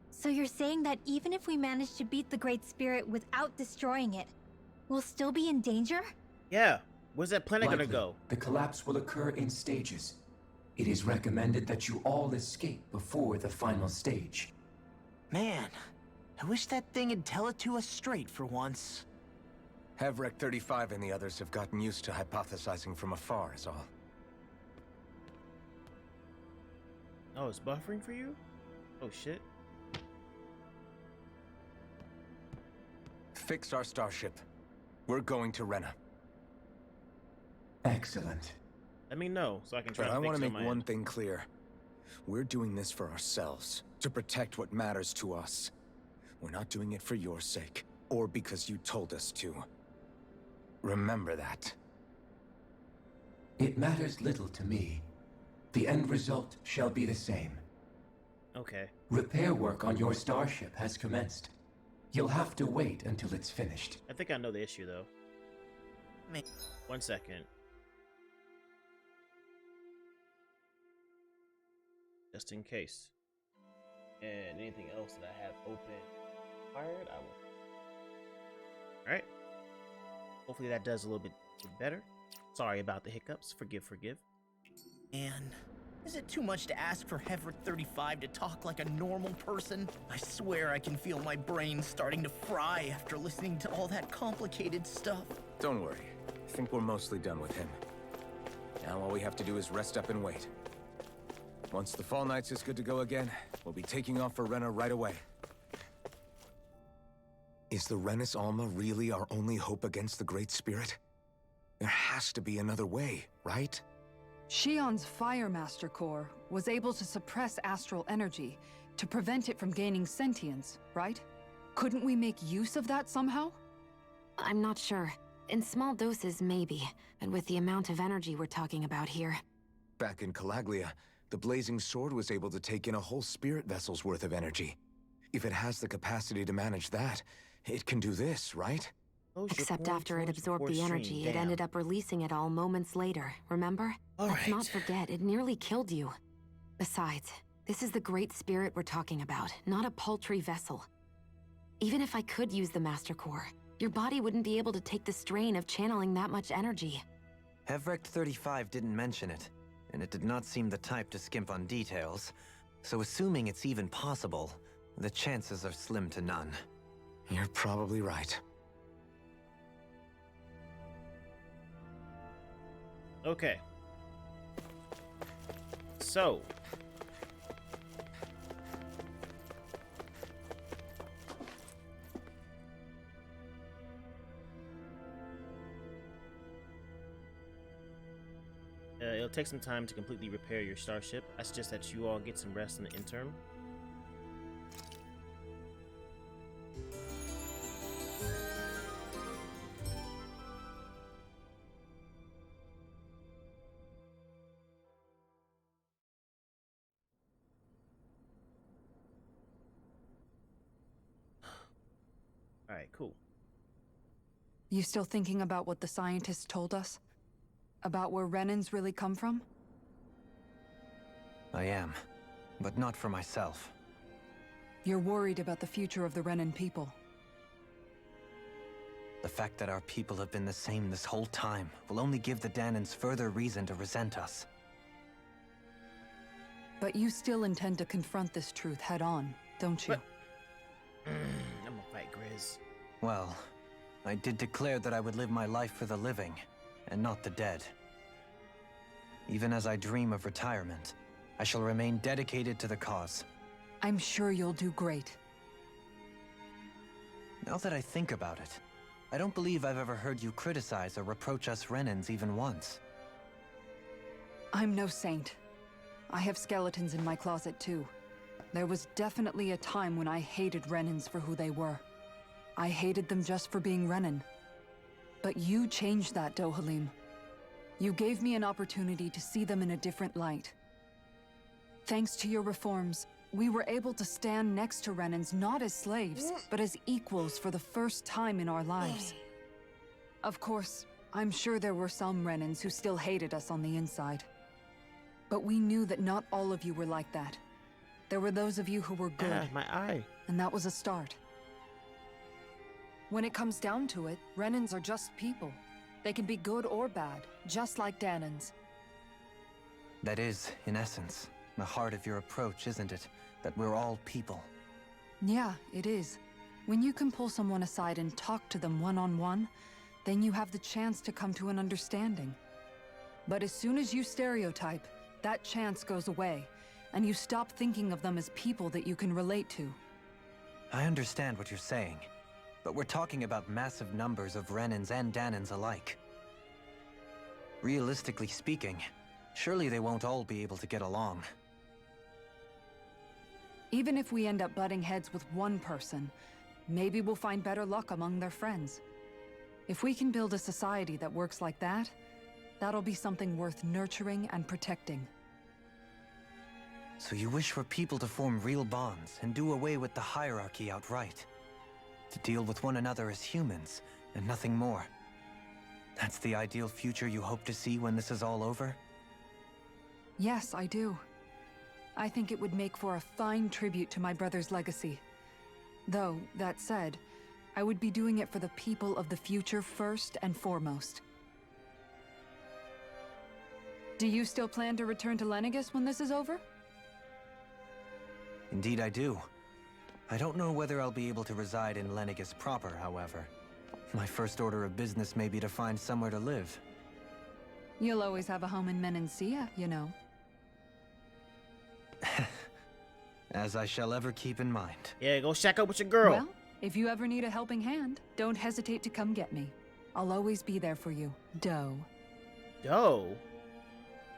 So you're saying that even if we manage to beat the Great Spirit without destroying it, we'll still be in danger? Yeah. Where's that planet Likely, gonna go? The collapse will occur in stages. It is recommended that you all escape before the final stage. Man, I wish that thing would tell it to us straight for once. Havrek 35 and the others have gotten used to hypothesizing from afar, is all. Oh, it's buffering for you? Oh, shit. Fix our starship. We're going to Rena. Excellent. Let me know so I can try But to I fix want it to on make my one end. thing clear. We're doing this for ourselves, to protect what matters to us. We're not doing it for your sake, or because you told us to. Remember that. It matters little to me. The end result shall be the same. Okay. Repair work on your starship has commenced. You'll have to wait until it's finished. I think I know the issue, though. 1 second. Just in case. And anything else that I have open fired, I will. Alright. Hopefully that does a little bit better. Sorry about the hiccups. Forgive. And is it too much to ask for Havrek 35 to talk like a normal person? I swear I can feel my brain starting to fry after listening to all that complicated stuff. Don't worry. I think we're mostly done with him. Now all we have to do is rest up and wait. Once the Fall Knights is good to go again, we'll be taking off for Rena right away. Is the Renis Alma really our only hope against the Great Spirit? There has to be another way, right? Shionne's Fire Master Core was able to suppress astral energy to prevent it from gaining sentience, right? Couldn't we make use of that somehow? I'm not sure. In small doses, maybe. But with the amount of energy we're talking about here. Back in Calaglia, the Blazing Sword was able to take in a whole spirit vessel's worth of energy. If it has the capacity to manage that, it can do this, right? Except after it absorbed the energy, it ended up releasing it all moments later, remember? Let's not forget, it nearly killed you. Besides, this is the Great Spirit we're talking about, not a paltry vessel. Even if I could use the Master Core, your body wouldn't be able to take the strain of channeling that much energy. Havrek 35 didn't mention it, and it did not seem the type to skimp on details. So assuming it's even possible, the chances are slim to none. You're probably right. Okay. So. It'll take some time to completely repair your starship. I suggest that you all get some rest in the interim. Alright, cool. You still thinking about what the scientists told us? About where Renans really come from? I am, but not for myself. You're worried about the future of the Renan people. The fact that our people have been the same this whole time will only give the Dahnans further reason to resent us. But you still intend to confront this truth head on, don't you? I'm gonna fight Grizz. Well, I did declare that I would live my life for the living, and not the dead. Even as I dream of retirement, I shall remain dedicated to the cause. I'm sure you'll do great. Now that I think about it, I don't believe I've ever heard you criticize or reproach us Renans even once. I'm no saint. I have skeletons in my closet too. There was definitely a time when I hated Renans for who they were. I hated them just for being Renan. But you changed that, Dohalim. You gave me an opportunity to see them in a different light. Thanks to your reforms, we were able to stand next to Renans not as slaves, but as equals for the first time in our lives. Of course, I'm sure there were some Renans who still hated us on the inside. But we knew that not all of you were like that. There were those of you who were good. My eye. And that was a start. When it comes down to it, Renans are just people. They can be good or bad, just like Dahnans. That is, in essence, the heart of your approach, isn't it? That we're all people. Yeah, it is. When you can pull someone aside and talk to them one-on-one, then you have the chance to come to an understanding. But as soon as you stereotype, that chance goes away, and you stop thinking of them as people that you can relate to. I understand what you're saying, but we're talking about massive numbers of Renans and Dahnans alike. Realistically speaking, surely they won't all be able to get along. Even if we end up butting heads with one person, maybe we'll find better luck among their friends. If we can build a society that works like that, that'll be something worth nurturing and protecting. So you wish for people to form real bonds and do away with the hierarchy outright? To deal with one another as humans, and nothing more? That's the ideal future you hope to see when this is all over? Yes, I do. I think it would make for a fine tribute to my brother's legacy. Though, that said, I would be doing it for the people of the future first and foremost. Do you still plan to return to Lenegis when this is over? Indeed I do. I don't know whether I'll be able to reside in Lenegis proper, however. My first order of business may be to find somewhere to live. You'll always have a home in Menancia, you know. As I shall ever keep in mind. Yeah, go shack up with your girl. Well, if you ever need a helping hand, don't hesitate to come get me. I'll always be there for you, Doe. Doe?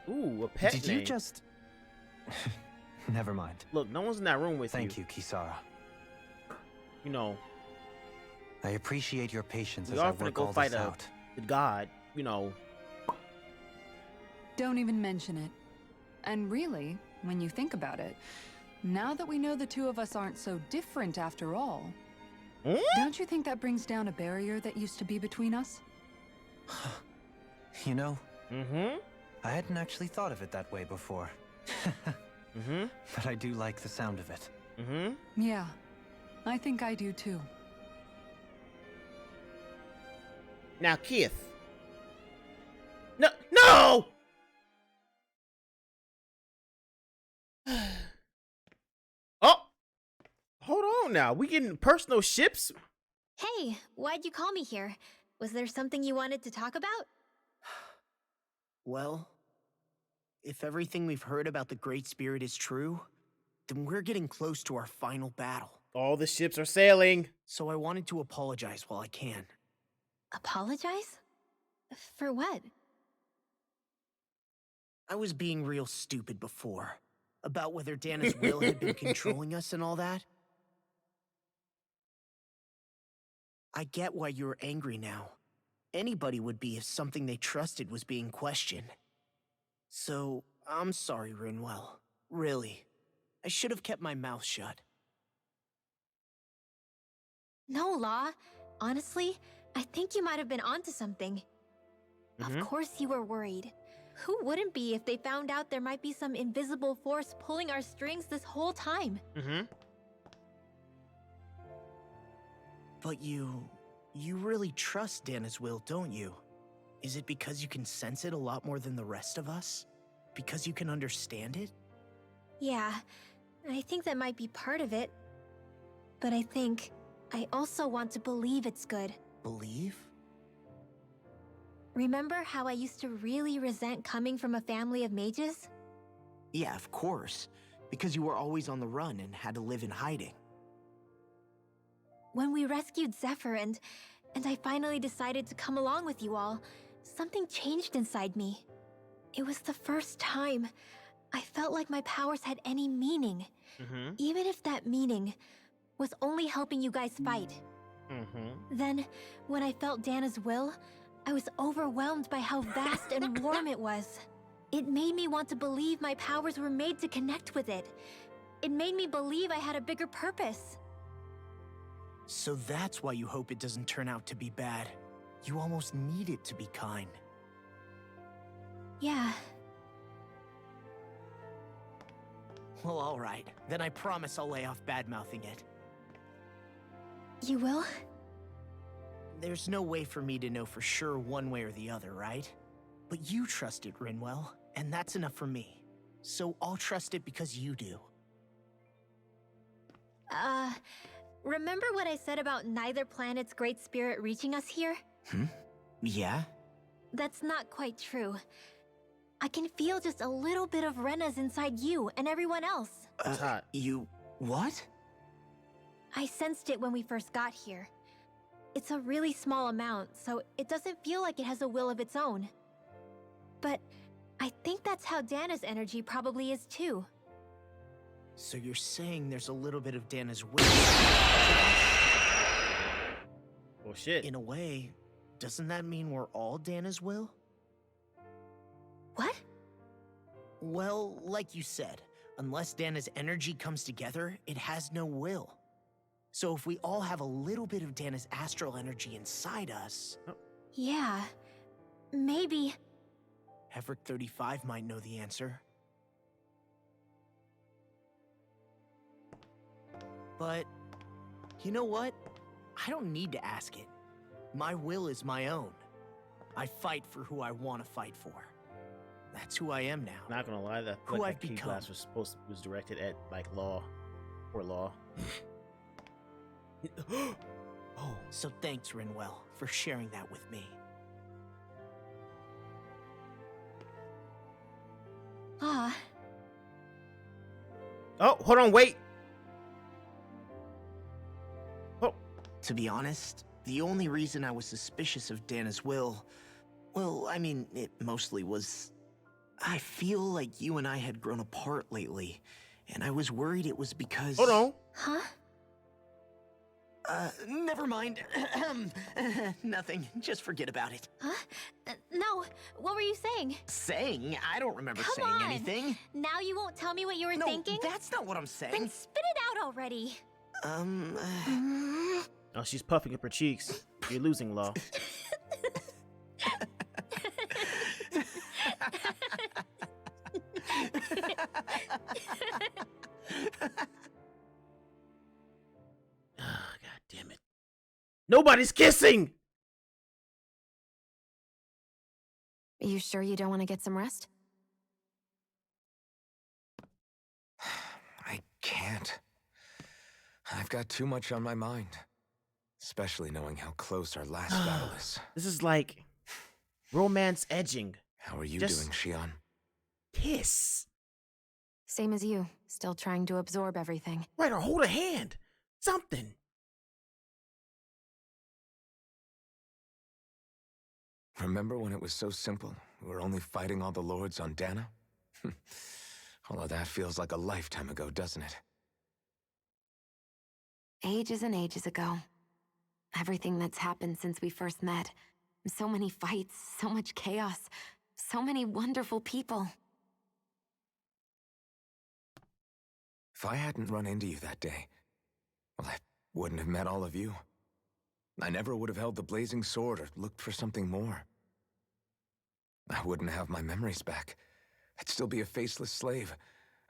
Ooh, a pet Did name. you just... Never mind. Look, no one's in that room with you. Thank you, Kisara. You know. I appreciate your patience We as are I gonna work go all fight this out. the god, you know. Don't even mention it. And really, when you think about it, now that we know the two of us aren't so different after all, don't you think that brings down a barrier that used to be between us? You know, I hadn't actually thought of it that way before. But I do like the sound of it. Yeah, I think I do too. Now, Keith. No! No! Oh! Hold on now. We getting personal ships? Hey, why'd you call me here? Was there something you wanted to talk about? Well, if everything we've heard about the Great Spirit is true, then we're getting close to our final battle. All the ships are sailing. So I wanted to apologize while I can. Apologize? For what? I was being real stupid before. About whether Dahna's will had been controlling us and all that. I get why you're angry now. Anybody would be if something they trusted was being questioned. So, I'm sorry, Rinwell. Really. I should have kept my mouth shut. No, Law. Honestly, I think you might have been onto something. Of course you were worried. Who wouldn't be if they found out there might be some invisible force pulling our strings this whole time? But you really trust Dahna's will, don't you? Is it because you can sense it a lot more than the rest of us? Because you can understand it? Yeah, I think that might be part of it. But I also want to believe it's good. Believe? Remember how I used to really resent coming from a family of mages? Yeah, of course. Because you were always on the run and had to live in hiding. When we rescued Zephyr and I finally decided to come along with you all, something changed inside me. It was the first time I felt like my powers had any meaning. Even if that meaning was only helping you guys fight. Then, when I felt Dahna's will, I was overwhelmed by how vast and warm it was. It made me want to believe my powers were made to connect with it. It made me believe I had a bigger purpose. So that's why you hope it doesn't turn out to be bad. You almost need it to be kind. Yeah. Well, alright. Then I promise I'll lay off bad-mouthing it. You will? There's no way for me to know for sure one way or the other, right? But you trust it, Rinwell, and that's enough for me. So I'll trust it because you do. Remember what I said about neither planet's great spirit reaching us here? Yeah? That's not quite true. I can feel just a little bit of Rena's inside you and everyone else. You... what? I sensed it when we first got here. It's a really small amount, so it doesn't feel like it has a will of its own. But I think that's how Dahna's energy probably is too. So you're saying there's a little bit of Dahna's will? Well, shit. In a way, doesn't that mean we're all Dahna's will? What? Well, like you said, unless Dahna's energy comes together, it has no will. So if we all have a little bit of Dahna's astral energy inside us... Yeah, maybe... Hefric 35 might know the answer. But, you know what? I don't need to ask it. My will is my own. I fight for who I want to fight for. That's who I am now. Not gonna lie, that Who I've key become. blast was directed at like law or law. Oh, so thanks, Rinwell, for sharing that with me. Ah. Oh, hold on, wait. Oh. To be honest, the only reason I was suspicious of Dahna's will, well, I mean, it mostly was... I feel like you and I had grown apart lately, and I was worried it was because... Hold on. Huh? Never mind. Nothing. Just forget about it. Huh? No, what were you saying? Saying? I don't remember Come saying on. anything. Now you won't tell me what you were thinking? No, that's not what I'm saying. Then spit it out already. Oh, she's puffing up her cheeks. You're losing, Law. God damn it. Nobody's kissing! Are you sure you don't want to get some rest? I can't. I've got too much on my mind. Especially knowing how close our last battle is. This is like romance edging. How are you Just doing, Shionne? Kiss. Same as you, still trying to absorb everything. Right, or hold a hand. Something. Remember when it was so simple? We were only fighting all the lords on Dahna? All of that feels like a lifetime ago, doesn't it? Ages and ages ago. Everything that's happened since we first met. So many fights, so much chaos, so many wonderful people. If I hadn't run into you that day, well, I wouldn't have met all of you. I never would have held the blazing sword or looked for something more. I wouldn't have my memories back. I'd still be a faceless slave,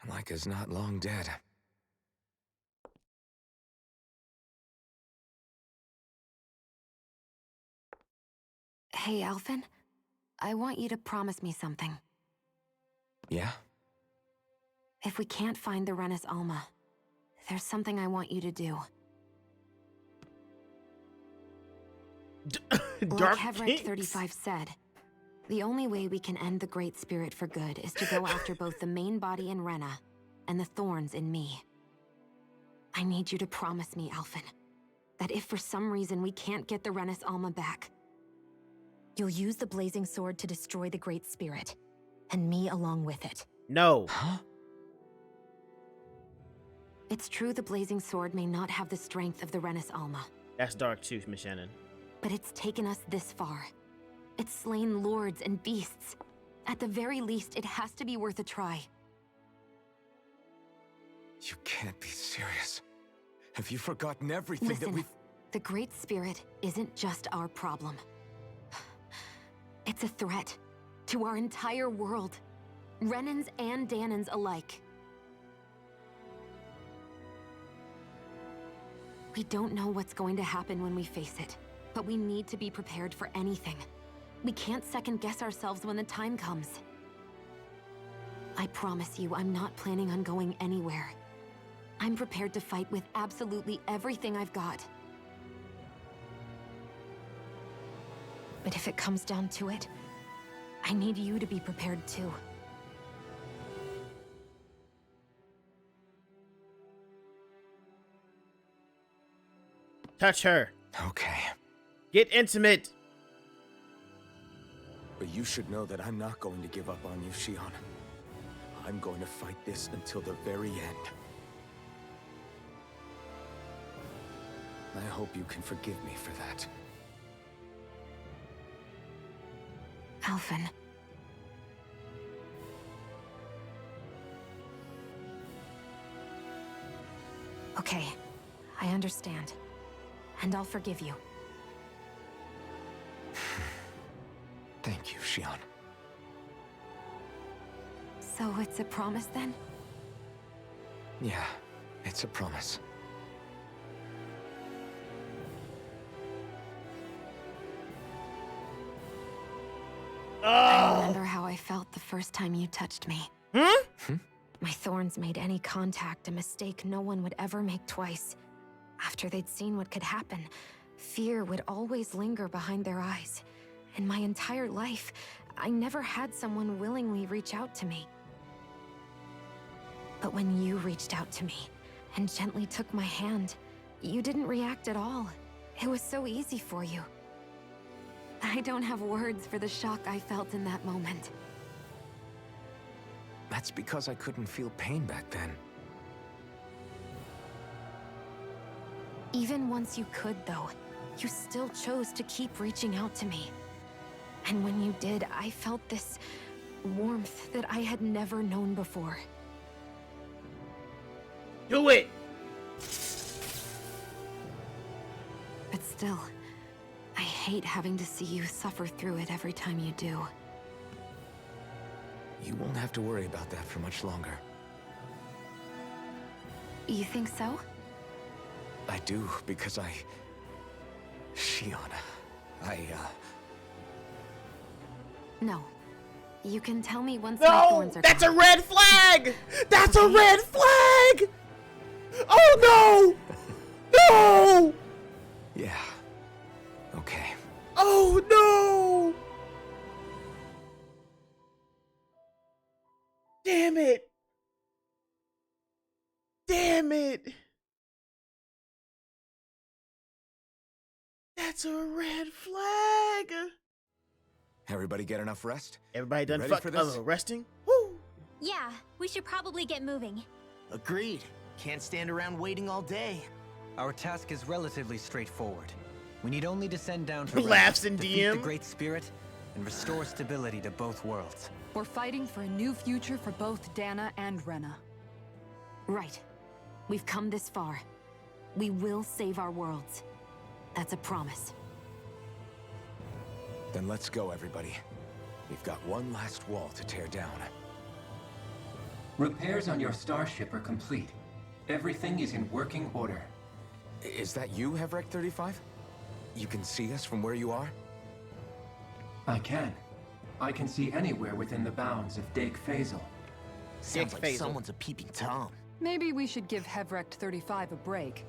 like as not long dead. Hey, Alphen. I want you to promise me something. Yeah? If we can't find the Renis Alma, there's something I want you to do. Like Hevrek 35 said, the only way we can end the Great Spirit for good is to go after both the main body in Rena and the thorns in me. I need you to promise me, Alphen, that if for some reason we can't get the Renis Alma back, you'll use the Blazing Sword to destroy the Great Spirit, and me along with it. No. Huh? It's true the Blazing Sword may not have the strength of the Renis Alma. That's dark too, Miss Shannon. But it's taken us this far. It's slain lords and beasts. At the very least, it has to be worth a try. You can't be serious. Have you forgotten everything Listen, that we've... The Great Spirit isn't just our problem. It's a threat to our entire world. Renans and Dahnans alike. We don't know what's going to happen when we face it, but we need to be prepared for anything. We can't second-guess ourselves when the time comes. I promise you, I'm not planning on going anywhere. I'm prepared to fight with absolutely everything I've got. But if it comes down to it, I need you to be prepared too. Touch her. Okay. Get intimate. But you should know that I'm not going to give up on you, Shionne. I'm going to fight this until the very end. I hope you can forgive me for that. Alphen. Okay, I understand. And I'll forgive you. Thank you, Shionne. So it's a promise then? Yeah, it's a promise. I remember how I felt the first time you touched me. Hmm? My thorns made any contact a mistake no one would ever make twice. After they'd seen what could happen, fear would always linger behind their eyes. In my entire life, I never had someone willingly reach out to me. But when you reached out to me and gently took my hand, you didn't react at all. It was so easy for you. I don't have words for the shock I felt in that moment. That's because I couldn't feel pain back then. Even once you could, though, you still chose to keep reaching out to me. And when you did, I felt this warmth that I had never known before. Do it! But still, I hate having to see you suffer through it every time you do. You won't have to worry about that for much longer. You think so? I do, because Shionne, No. You can tell me once No! my thorns are That's gone. a red flag! That's a red flag! Oh no! No! Yeah. Okay. Oh no! Damn it! Damn it! That's a red flag! Everybody get enough rest? Everybody done ready for this? resting? Woo! Yeah, we should probably get moving. Agreed. Can't stand around waiting all day. Our task is relatively straightforward. We need only descend down to Laughs in defeat DM. the Great Spirit and restore stability to both worlds. We're fighting for a new future for both Dahna and Rena. Right. We've come this far. We will save our worlds. That's a promise. Then let's go, everybody. We've got one last wall to tear down. Repairs on your starship are complete. Everything is in working order. Is that you, Hevrek 35? You can see us from where you are? I can. I can see anywhere within the bounds of Dake Faisal. Sounds like someone's a peeping Tom. Maybe we should give Hevrek 35 a break.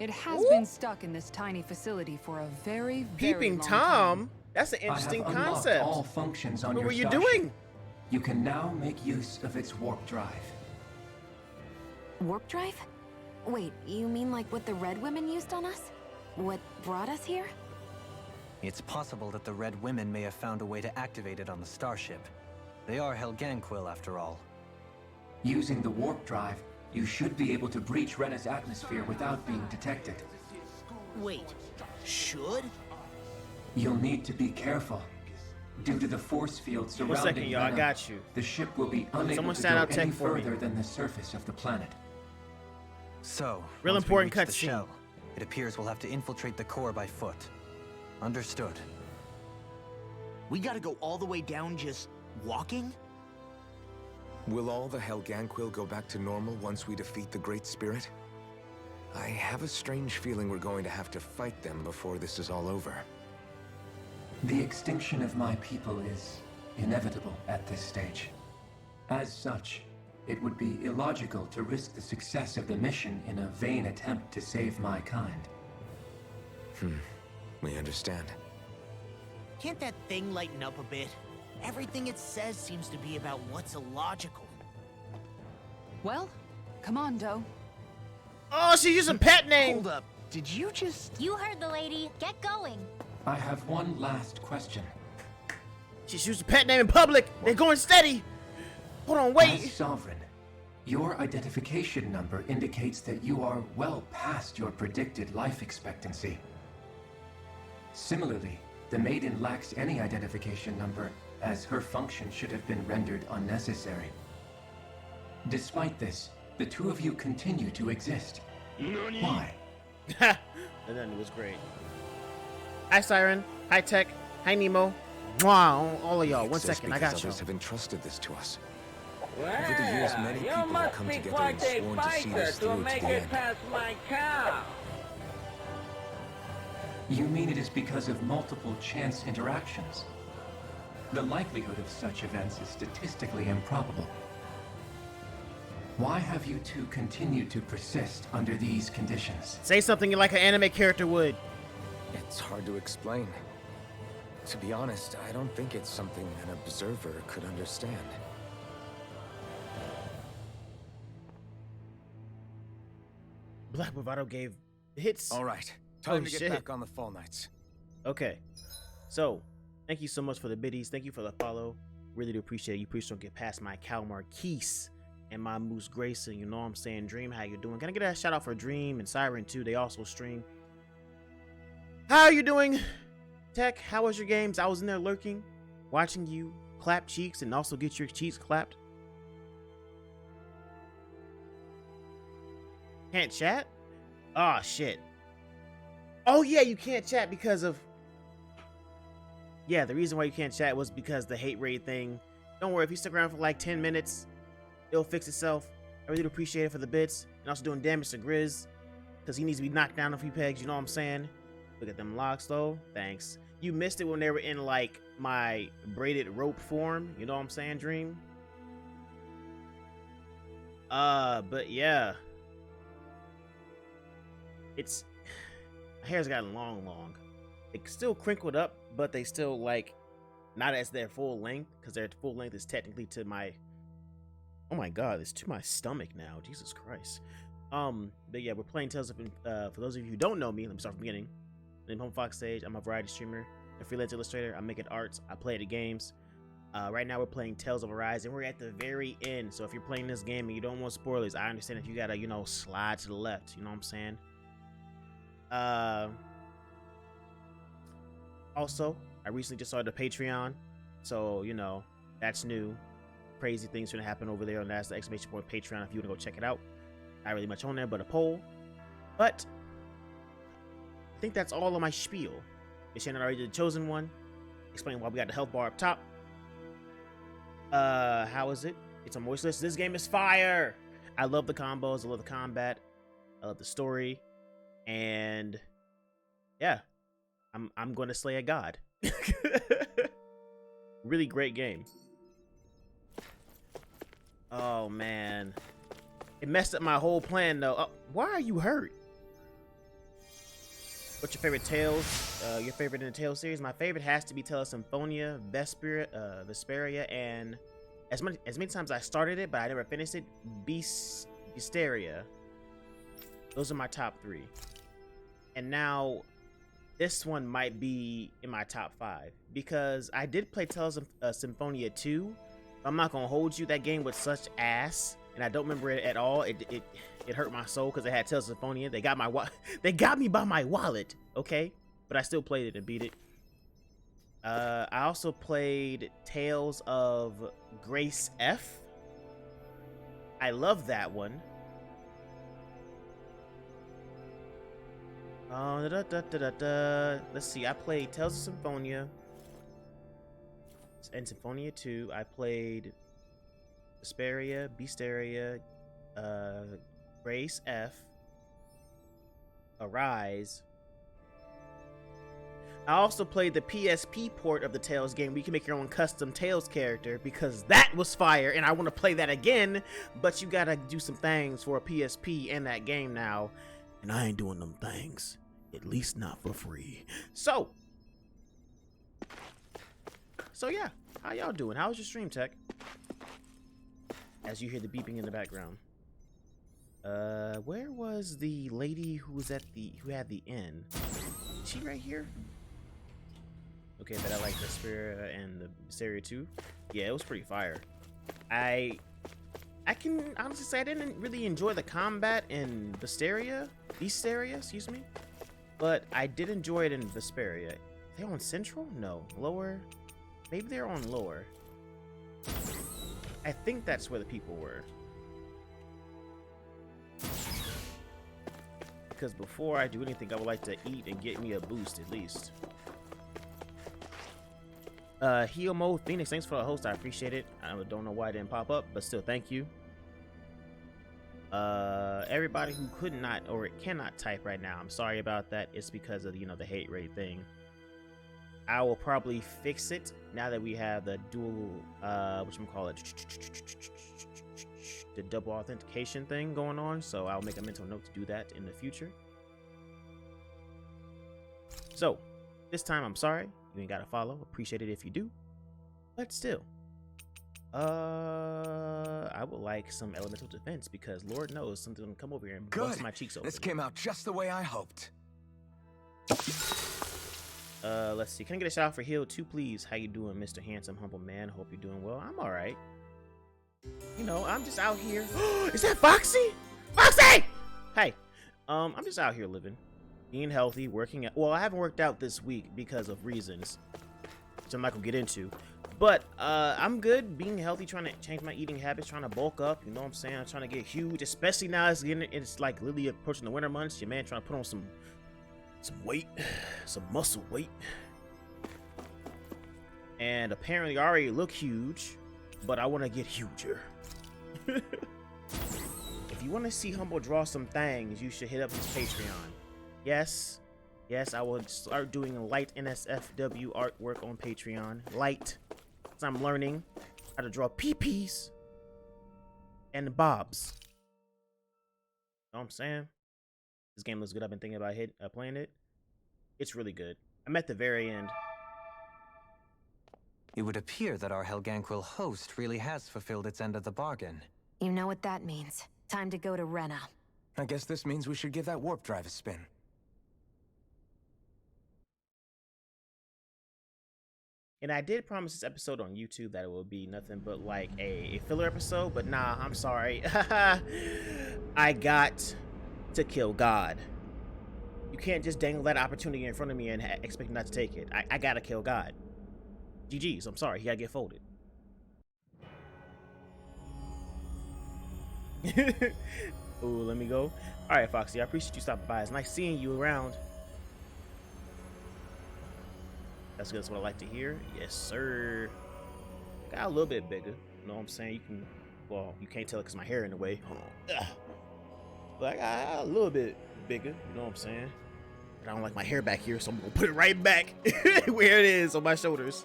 It has been stuck in this tiny facility for a very Peeping long Tom? time. That's an interesting I have unlocked concept. all functions on What your were you starship. doing? You can now make use of its warp drive. Warp drive? Wait, you mean like what the Red Women used on us? What brought us here? It's possible that the Red Women may have found a way to activate it on the starship. They are Helganquil, after all. Using the warp drive, you should be able to breach Rena's atmosphere without being detected. Wait, should? You'll need to be careful. Due to the force field surrounding One second, y'all. I Rena, got you. the ship will be unable Someone to stand go out any tech for me. further than the surface of the planet. So, Real once we important reach the cutscene. shell, it appears we'll have to infiltrate the core by foot. Understood. We gotta go all the way down just walking? Will all the Helganquil go back to normal once we defeat the Great Spirit? I have a strange feeling we're going to have to fight them before this is all over. The extinction of my people is inevitable at this stage. As such, it would be illogical to risk the success of the mission in a vain attempt to save my kind. We understand. Can't that thing lighten up a bit? Everything it says seems to be about what's illogical. Well, come on, Doe. Oh, she used a pet name. Hold up. Did you just... You heard the lady. Get going. I have one last question. She's used a pet name in public. They're going steady. Hold on, As wait. Sovereign, your identification number indicates that you are well past your predicted life expectancy. Similarly, the Maiden lacks any identification number, as her function should have been rendered unnecessary. Despite this, the two of you continue to exist. Why? And then it was great. Hi, Siren. Hi, Tech. Hi, Nemo. Wow, all of y'all. 1 Exists second, I because got you. others have entrusted this to us. Well, Over the years, many you people have must come be together quite and a sworn to see fighter this to through to make the it end. past my cow. You mean it is because of multiple chance interactions? The likelihood of such events is statistically improbable. Why have you two continued to persist under these conditions? Say something like an anime character would. It's hard to explain. To be honest, I don't think it's something an observer could understand. Black Bravado gave hits. All right, time Oh, to get shit. back on the Fall Knights. Okay. So, thank you so much for the biddies. Thank you for the follow. Really do appreciate it. You please don't get past my Cal Marquise and my Moose Grayson. You know what I'm saying? Dream, how you doing? Can I get a shout out for Dream and Siren too? They also stream. How are you doing, Tech? How was your games? I was in there lurking, watching you clap cheeks and also get your cheeks clapped. Can't chat? Oh, shit. Oh, yeah, you can't chat because of... Yeah, the reason why you can't chat was because the hate raid thing. Don't worry, if you stick around for like 10 minutes, it'll fix itself. I really do appreciate it for the bits. And also doing damage to Grizz, because he needs to be knocked down a few pegs, you know what I'm saying? Look at them locks, though. Thanks. You missed it when they were in, like, my braided rope form. You know what I'm saying, Dream? But yeah. It's... My hair's gotten long. It's still crinkled up, but they still, like, not as their full length, because their full length is technically to my... Oh my god, it's to my stomach now. Jesus Christ. But yeah, we're playing Tales of... for those of you who don't know me, let me start from the beginning. I'm Home Fox Sage. I'm a variety streamer, a freelance illustrator. I'm making arts. I play the games. Right now we're playing Tales of Arise, and we're at the very end. So if you're playing this game and you don't want spoilers, I understand if you gotta, you know, slide to the left. You know what I'm saying? Also, I recently just started a Patreon, so you know that's new. Crazy things gonna happen over there, and that's the exclamation point Patreon. If you wanna go check it out, not really much on there, but a poll. But I think that's all of my spiel. Shannon already did the chosen one. Explain why we got the health bar up top. How is it? It's a moist list. This game is fire. I love the combos. I love the combat. I love the story. And yeah, I'm going to slay a god. Really great game. Oh man, it messed up my whole plan though. Why are you hurt? What's your favorite Tales? Your favorite in the Tales series? My favorite has to be Tales Symphonia, Vesperia, and as many times I started it, but I never finished it, Beasteria. Those are my top 3. And now, this one might be in my top 5 because I did play Tales of Symphonia 2. I'm not gonna hold you. That game was such ass, and I don't remember it at all. It hurt my soul because it had Tales of Symphonia. They got me by my wallet, okay? But I still played it and beat it. I also played Tales of Grace F. I love that one. Let's see. I played Tales of Symphonia and Symphonia 2. I played Vesperia, Beasteria, Grace F, Arise. I also played the PSP port of the Tales game where you can make your own custom Tales character because that was fire and I want to play that again, but you gotta do some things for a PSP and that game now, and I ain't doing them things, at least not for free. So yeah, how y'all doing? How's your stream, Tech? As you hear the beeping in the background. Where was the lady who had the inn? Is she right here? Okay, but I like the Vesperia and the Beasteria too. Yeah, it was pretty fire. I can honestly say I didn't really enjoy the combat in Beasteria, excuse me. But I did enjoy it in Vesperia. Are they on Central? No. Lower? Maybe they're on Lower. I think that's where the people were. Because before I do anything, I would like to eat and get me a boost at least. Heal Mode Phoenix, thanks for the host. I appreciate it. I don't know why it didn't pop up, but still, thank you. Everybody who could not or cannot type right now, I'm sorry about that. It's because of, you know, the hate rate thing. I will probably fix it now that we have the dual, the double authentication thing going on. So I'll make a mental note to do that in the future. So this time, I'm sorry. You ain't gotta follow. Appreciate it if you do. But still, I would like some elemental defense because Lord knows something's gonna come over here and bust my cheeks open. This came out just the way I hoped. Let's see. Can I get a shout out for Heal 2, please? How you doing, Mr. Handsome Humble Man? Hope you're doing well. I'm all right. You know, I'm just out here. Is that Foxy? Foxy! Hey, I'm just out here living, being healthy, working out. Well, I haven't worked out this week because of reasons, which I'm not gonna get into. But I'm good, being healthy, trying to change my eating habits, trying to bulk up. You know what I'm saying? I'm trying to get huge, especially now it's like literally approaching the winter months. Your man trying to put on some weight, some muscle weight. And apparently I already look huge, but I want to get huger. If you want to see Humble draw some things, you should hit up his Patreon. Yes, I will start doing light NSFW artwork on Patreon. Light, because I'm learning how to draw PPs and bobs. Know what I'm saying? This game looks good. I've been thinking about playing it. It's really good. I'm at the very end. It would appear that our Helganquil host really has fulfilled its end of the bargain. You know what that means. Time to go to Rena. I guess this means we should give that warp drive a spin. And I did promise this episode on YouTube that it will be nothing but like a filler episode, but nah, I'm sorry. I got to kill God. You can't just dangle that opportunity in front of me and expect not to take it. I gotta kill God. GG's, I'm sorry, he gotta get folded. Ooh, let me go. Alright, Foxy, I appreciate you stopping by. It's nice seeing you around. That's good, that's what I like to hear. Yes, sir. Got a little bit bigger. You know what I'm saying? You can, well, you can't tell it because my hair in the way. Hold on. Ugh. But I got a little bit bigger, you know what I'm saying? But I don't like my hair back here, so I'm gonna put it right back where it is on my shoulders.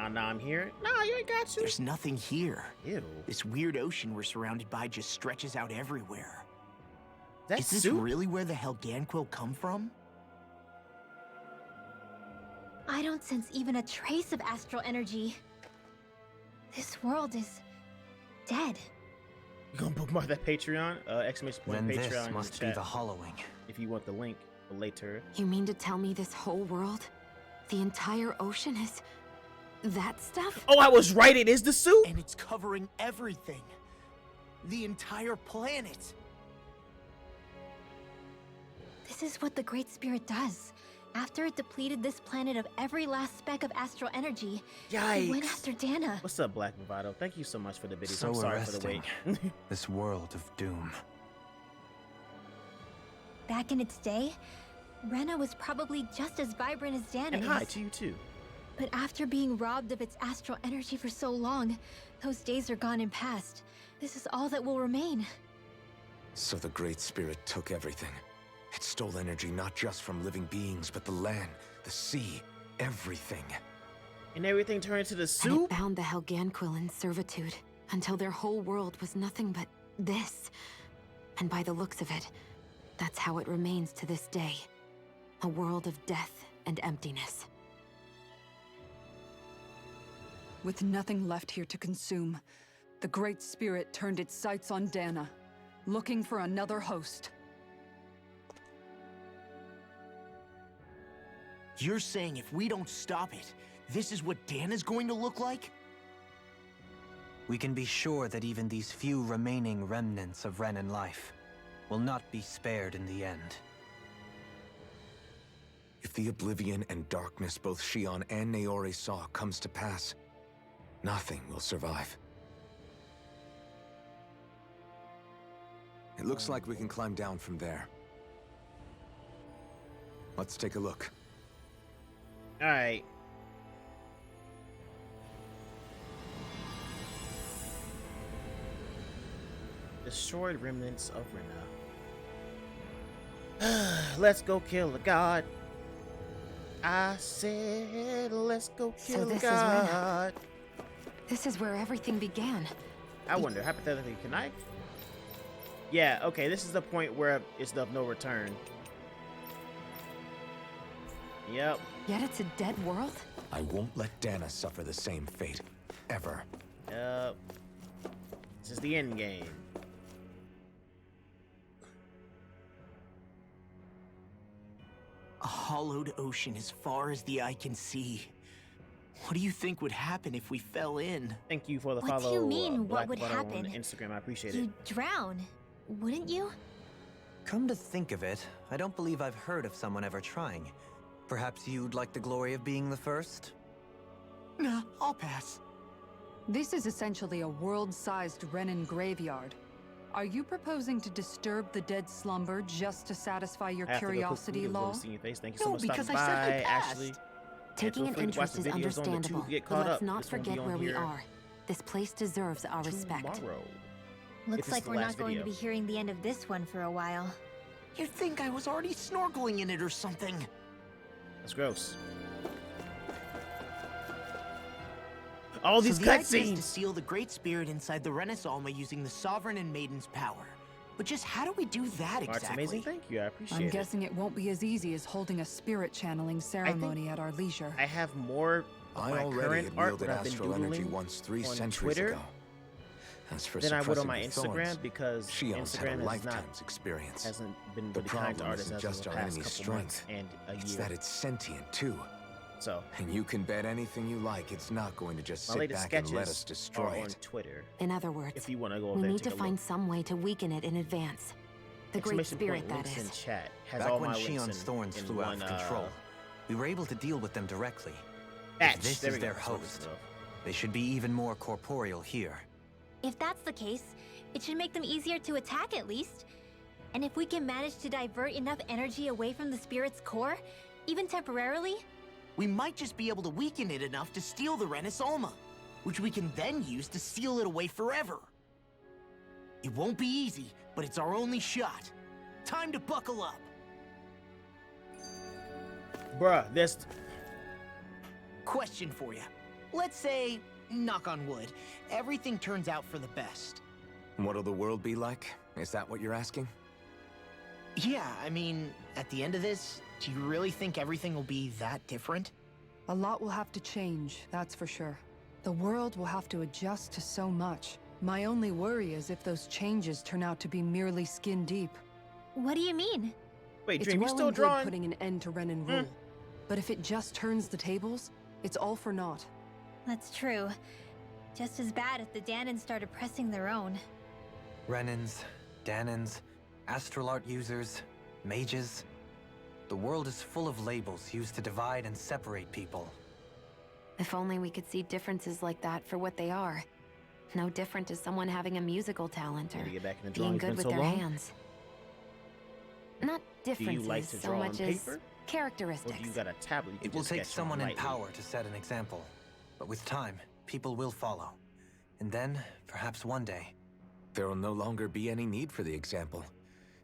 Now I'm here. No, you ain't got to. There's nothing here. Ew. This weird ocean we're surrounded by just stretches out everywhere. Is this really where the Helganquil come from? I don't sense even a trace of astral energy. This world is dead. You gonna bookmark that Patreon? Exclamation point Then Patreon this in must the be chat the hollowing. if you want the link for later. You mean to tell me this whole world, the entire ocean is that stuff? Oh, I was right. It is the soup. And it's covering everything. The entire planet. This is what the Great Spirit does. After it depleted this planet of every last speck of astral energy, it went Yikes. after Dahna. What's up, Black Bravado? Thank you so much for the biddies. So I'm sorry for the wait. arresting. This world of doom. Back in its day, Rena was probably just as vibrant as Dahna And is. hi to you too. But after being robbed of its astral energy for so long, those days are gone and past. This is all that will remain. So the Great Spirit took everything. It stole energy not just from living beings, but the land, the sea, everything. And everything turned into the And soup? it bound the Helganquil in servitude until their whole world was nothing but this. And by the looks of it, that's how it remains to this day. A world of death and emptiness. With nothing left here to consume, the Great Spirit turned its sights on Dahna, looking for another host. You're saying if we don't stop it, this is what Dahna's going to look like? We can be sure that even these few remaining remnants of Renan life will not be spared in the end. If the oblivion and darkness both Shionne and Naori saw comes to pass, nothing will survive. It looks like we can climb down from there. Let's take a look. All right. Destroyed remnants of Rena. Let's go kill a god. I said, let's go kill a this god. is Rena. This is where everything began. I wonder, hypothetically, can I? Yeah, okay, this is the point where it's of no return. Yep. Yet it's a dead world? I won't let Dahna suffer the same fate. Ever. Yep. This is the end game. A hollowed ocean as far as the eye can see. What do you think would happen if we fell in? Thank you for the What follow. do you mean, Black what would Butter happen? On Instagram, I appreciate it. You'd drown, wouldn't you? Come to think of it, I don't believe I've heard of someone ever trying. Perhaps you'd like the glory of being the first? Nah, I'll pass. This is essentially a world-sized Renan graveyard. Are you proposing to disturb the dead slumber just to satisfy your I have to go cook curiosity, food. Law? Love to see your face. Thank you so No, much for because stopping I said I by, passed. Ashley. Taking an feel free to watch interest the is videos on the tube, understandable, get but caught let's up. not This won't be forget on where we here are. This place deserves our respect. tomorrow. Looks it's like the we're last not going to video. be hearing the end of this one for a while. You'd think I was already snorkeling in it or something. That's gross. All these so the idea is to cutscenes. seal the Great Spirit inside the Renan Alma using the Sovereign and Maiden's power. But just how do we do that Art's exactly? amazing. Thank you. I appreciate I'm it. guessing it won't be as easy as holding a spirit channeling ceremony at our leisure. I have more of I my already current had art wielded when I've been astral energy doodling once 3 on centuries Twitter ago. As for than I would on suppressing my the Instagram thorns, because Shionne's had a Instagram has lifetime's not experience. hasn't been The really kind to problem artists isn't as just of the our past enemy's couple months strength. and a It's year. that it's sentient too. So, and you can bet anything you like it's not going to just my sit latest back and sketches let us destroy are on it. Twitter. In other words, If you want to go over we there and need to take a find look. some way to weaken it in advance. The Great Exclamation Spirit, point, that links in is. chat has Back all when my links Shionne's thorns in flew out one, of control, we were able to deal with them directly. Batch. If this There is we go. their That's what host, it's about. they should be even more corporeal here. If that's the case, it should make them easier to attack at least. And if we can manage to divert enough energy away from the spirit's core, even temporarily, We might just be able to weaken it enough to steal the Renan Alma, which we can then use to seal it away forever. It won't be easy, but it's our only shot. Time to buckle up. Bruh, this Question for you. let's say, knock on wood, everything turns out for the best. What'll the world be like? Is that what you're asking? Yeah, I mean, at the end of this, do you really think everything will be that different? A lot will have to change, that's for sure. The world will have to adjust to so much. My only worry is if those changes turn out to be merely skin deep. What do you mean? Wait, It's Dream, you well still and good drawing? putting an end to Renan rule. But if it just turns the tables, it's all for naught. That's true. Just as bad if the Dahnan started pressing their own. Renans, Dahnans, astral art users, mages. The world is full of labels used to divide and separate people. If only we could see differences like that for what they are. No different to someone having a musical talent or get back in the being drawing. It's good been with so their long. hands. Not Do you differences like to so draw on much as paper? Or characteristics. do you got a tablet? You can It will just take sketch on someone in lightly? power to set an example. But with time, people will follow. And then, perhaps one day, There will no longer be any need for the example.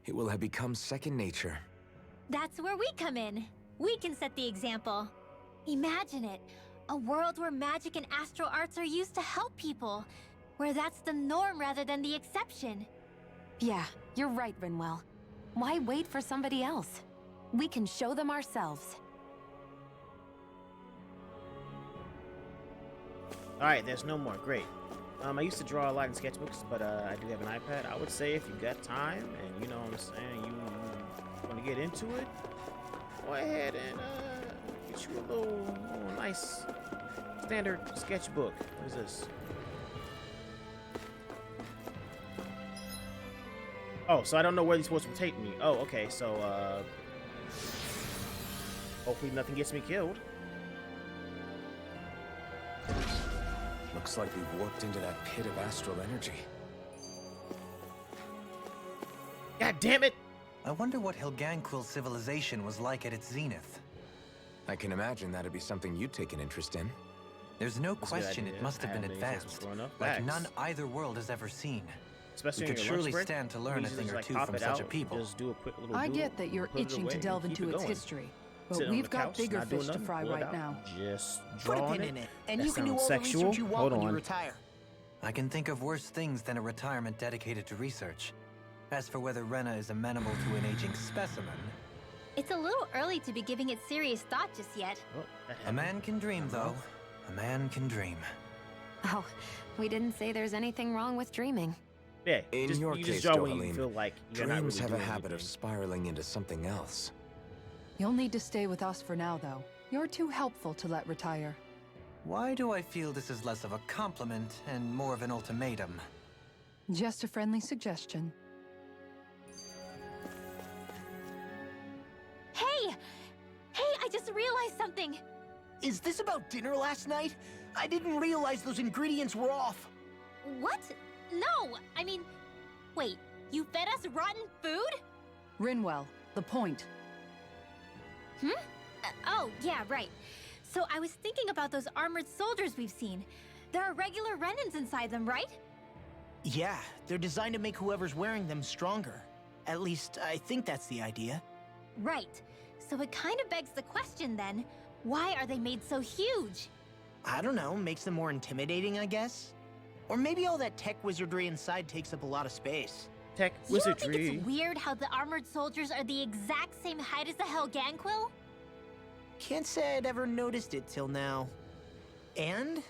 It will have become second nature. That's where we come in. We can set the example. Imagine it. A world where magic and astral arts are used to help people. Where that's the norm rather than the exception. Yeah, you're right, Rinwell. Why wait for somebody else? We can show them ourselves. Alright, there's no more. Great. I used to draw a lot in sketchbooks, but I do have an iPad. I would say if you got time and you know what I'm saying, you want to get into it, go ahead and get you a little nice standard sketchbook. What is this? Oh, so I don't know where these supposed to take me. Oh, okay, so hopefully nothing gets me killed. Looks like we've warped into that pit of astral energy. God damn it! I wonder what Helganquil civilization was like at its zenith. I can imagine that'd be something you'd take an interest in. There's no That's a good question idea. it must have I been haven't even advanced, grown up. like Facts. none either world has ever seen. Especially We on could your lunch surely break, stand to you learn a just, thing or like, two pop from it such a out, people. Just do a quick little I doodle, get that you're put it itching away, to delve and keep into it its going. history, but Sitting on we've the got couch, bigger not doing fish to nothing, fry pull it right out, now. Just Put a draw pin on in it, and That you can do all sounds the sexual. research you want Hold when you on. retire. I can think of worse things than a retirement dedicated to research. As for whether Rena is amenable to an aging specimen, It's a little early to be giving it serious thought just yet. a man can dream, though. A man can dream. Oh, we didn't say there's anything wrong with dreaming. Yeah, In just, your you case, just draw when you Dohalim, feel like you're not dreams really have a doing habit of anything. spiraling into something else. You'll need to stay with us for now, though. You're too helpful to let retire. Why do I feel this is less of a compliment and more of an ultimatum? Just a friendly suggestion. Hey! Hey, I just realized something! Is this about dinner last night? I didn't realize those ingredients were off. What? No! I mean, wait, you fed us rotten food? Rinwell, the point. Oh, yeah, right. So I was thinking about those armored soldiers we've seen. There are regular Renans inside them, right? Yeah, they're designed to make whoever's wearing them stronger. At least, I think that's the idea. Right. So it kind of begs the question then, why are they made so huge? I don't know, makes them more intimidating, I guess? Or maybe all that tech wizardry inside takes up a lot of space. Tech You don't think it's weird how the armored soldiers are the exact same height as the Helganquil? Can't say I'd ever noticed it till now. And?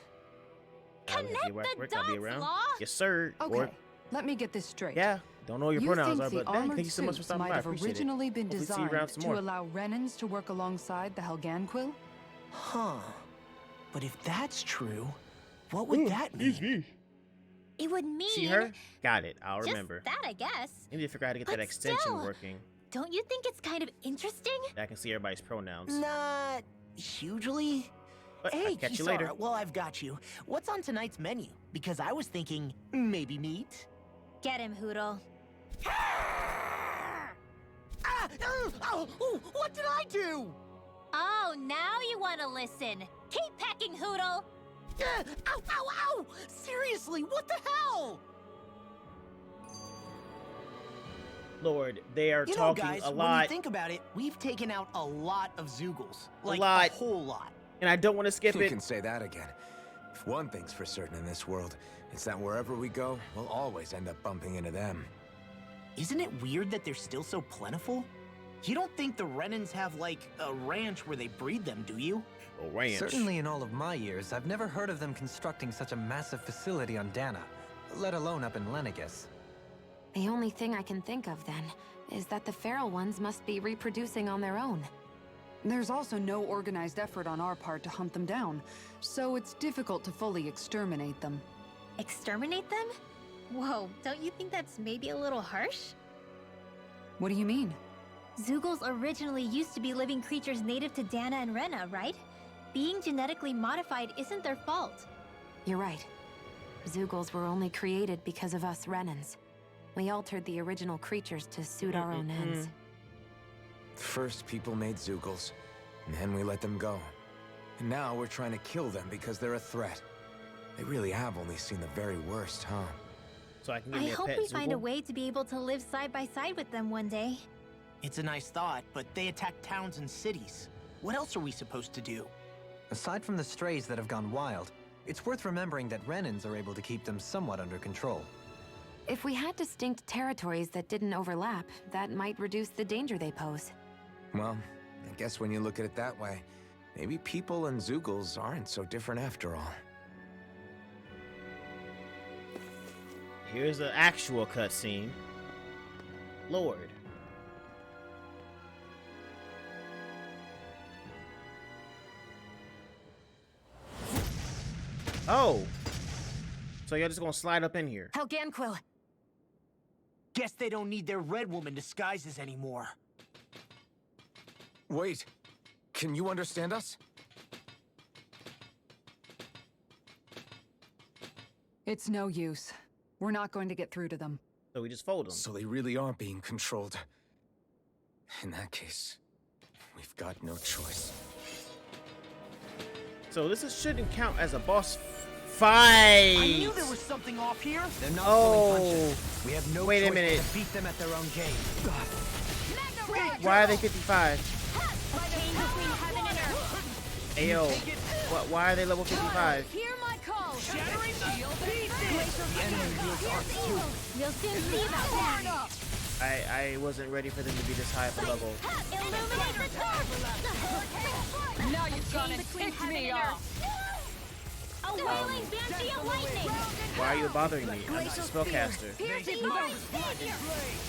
Connect the dots, Law! Yes, sir. Okay, Or, let me get this straight. yeah, don't know what your You pronouns think are, the but dang, armored thank you so much for suits stopping might by. I have appreciate originally it. been Hopefully see you around designed some to more. allow Renans to work alongside the Helganquil? Huh. But if that's true, what would that mean? It would mean... See her? Got it. I'll just remember. that, I guess. I need to figure out how to get But that extension still, working. Don't you think it's kind of interesting? I can see everybody's pronouns. Not hugely. But Hey, I'll catch you Kisara, later. well, I've got you. What's on tonight's menu? Because I was thinking, maybe meat? Get him, Hoodle. What did I do? Oh, now you want to listen. Keep pecking, Hoodle. Ow, ow, ow! Seriously, what the hell? Lord, they are You know, talking guys, a when lot. you think about it, we've taken out a lot of Zeugles. Like, lot. a whole lot. And I don't want to skip You it. can say that again. If one thing's for certain in this world, it's that wherever we go, we'll always end up bumping into them. Isn't it weird that they're still so plentiful? You don't think the Renans have, like, a ranch where they breed them, do you? A ranch. Certainly in all of my years, I've never heard of them constructing such a massive facility on Dahna, let alone up in Lenegis. The only thing I can think of, then, is that the feral ones must be reproducing on their own. There's also no organized effort on our part to hunt them down, so it's difficult to fully exterminate them. Exterminate them? Whoa, don't you think that's maybe a little harsh? What do you mean? Zeugles originally used to be living creatures native to Dahna and Rena, right? Being genetically modified isn't their fault. You're right. Zeugles were only created because of us Renans. We altered the original creatures to suit our own ends. First, people made Zeugles, and then we let them go. And now we're trying to kill them because they're a threat. They really have only seen the very worst, huh? So I can give I me a hope pet we find a Zeugle? way to be able to live side by side with them one day. It's a nice thought, but they attack towns and cities. What else are we supposed to do? Aside from the strays that have gone wild, it's worth remembering that Renans are able to keep them somewhat under control. If we had distinct territories that didn't overlap, that might reduce the danger they pose. Well, I guess when you look at it that way, maybe people and Zeugles aren't so different after all. Here's the actual cutscene. Lord. Oh. So you're just gonna slide up in here. Helganquil! Guess they don't need their Red Woman disguises anymore. Wait, can you understand us? It's no use. We're not going to get through to them. So we just fold them. So they really are being controlled. In that case, we've got no choice. So shouldn't count as a boss fight. I knew there was something off here. They're not Oh, pulling punches. We have no wait a choice but minute. to beat them at their own game. Why are they 55? Ayo, why are they level 55? Hear my call! Shattering the The enemy wields arcs too. We'll soon see about that. I wasn't ready for them to be this high of a level. Illuminate the dark! Now you've gone and ticked me off! A wailing banshee of lightning! Why are you bothering me? I'm just a spellcaster. Piercing light savior!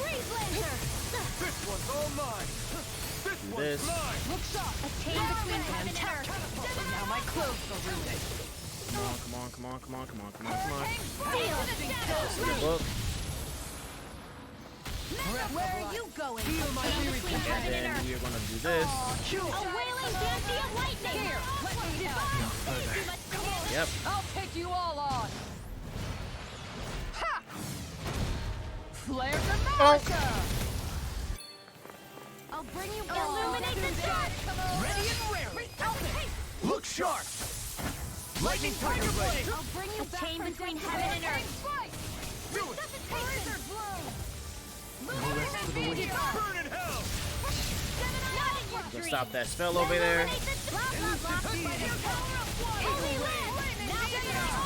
Freeze laser! This one's all mine! Do this. Look sharp! A chain between heaven and earth! Now my clothes are ruined. Come on, come on, come on, come on, come on, come on, come on. Seal the shadow! This is the book. Where are you going? And then we are gonna do this. A wailing banshee of lightning! Here, let me help! Yep. I'll take you all on! Ha! Flare Demolisher! I'll bring you illuminate the dark! Ready and wary. Look sharp. Lightning tiger blade. I'll bring you back chain between heaven and earth! Do it. Burn in hell. Gonna stop that spell over there.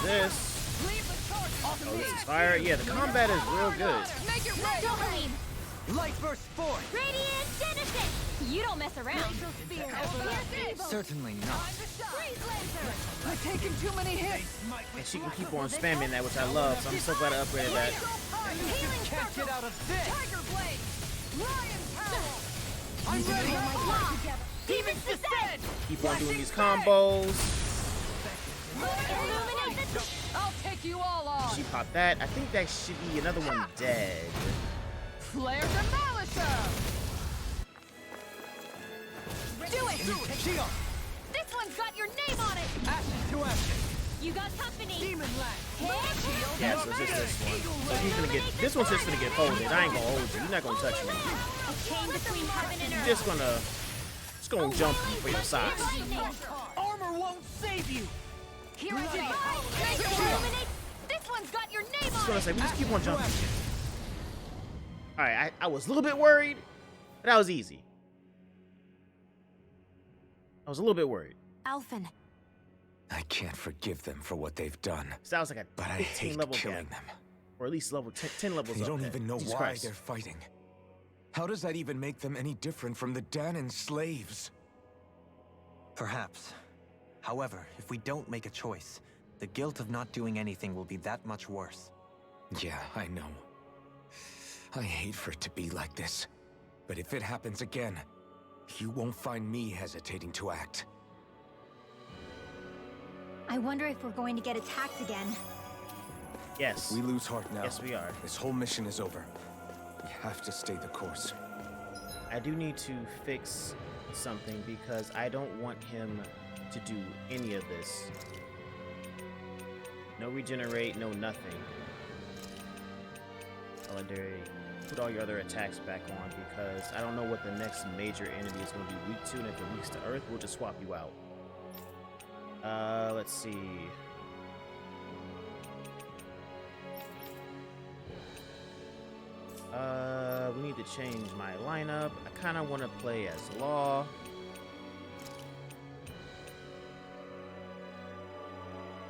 This. Oh, this is fire. Yeah, the combat is real good. Dohalim! Light burst forth. Radiant Genesis! You don't mess around. Certainly not. I've taken too many hits! And she can keep on spamming that, which I love, so I'm so glad I upgraded that. Can't get out of this. Tiger Blade! Lion Power! I'm ready! Demons descend. Keep on doing these combos. Illuminate the dark! I'll take you all on! She popped that. I think that should be another one dead. Flare Demolisher! Do it! Shionne. This one's got your name on it! Ashes to ashes. You got company! Demon Land. Yeah, so it's just this one. So he's gonna get, this one's just gonna get folded. I ain't gonna hold you. You're not gonna touch me. A chain between heaven and You're earth! just gonna jump for your size. Armor won't save you. Here I go! Illuminate! This one's got your name I was on gonna it! say, we just keep on jumping. Alright, I was a little bit worried, but that was easy. I was a little bit worried. Alphen. I can't forgive them for what they've done. Sounds like a but I 15 hate level killing gap. them. Or at least level 10 levels They up. don't even know Jesus why Christ. they're fighting. How does that even make them any different from the Dahnan slaves? Perhaps. However, if we don't make a choice, the guilt of not doing anything will be that much worse. Yeah, I know. I hate for it to be like this. But if it happens again, you won't find me hesitating to act. I wonder if we're going to get attacked again. Yes. We lose heart now. Yes, we are. This whole mission is over. We have to stay the course. I do need to fix something because I don't want him to do any of this. No regenerate, no nothing. Legendary. Put all your other attacks back on because I don't know what the next major enemy is going to be weak to, and if it weaks to Earth, we'll just swap you out. Let's see. We need to change my lineup. I kind of want to play as Law.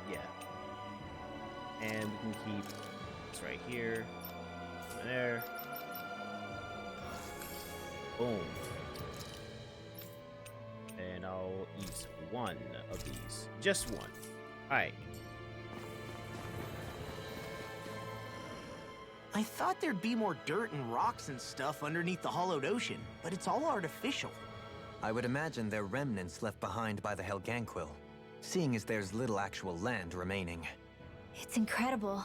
Yeah. And we can keep this right here. There. Boom. And I'll eat one of these. Just one. Alright. I thought there'd be more dirt and rocks and stuff underneath the hollowed ocean, but it's all artificial. I would imagine they're remnants left behind by the Helganquil, seeing as there's little actual land remaining. It's incredible.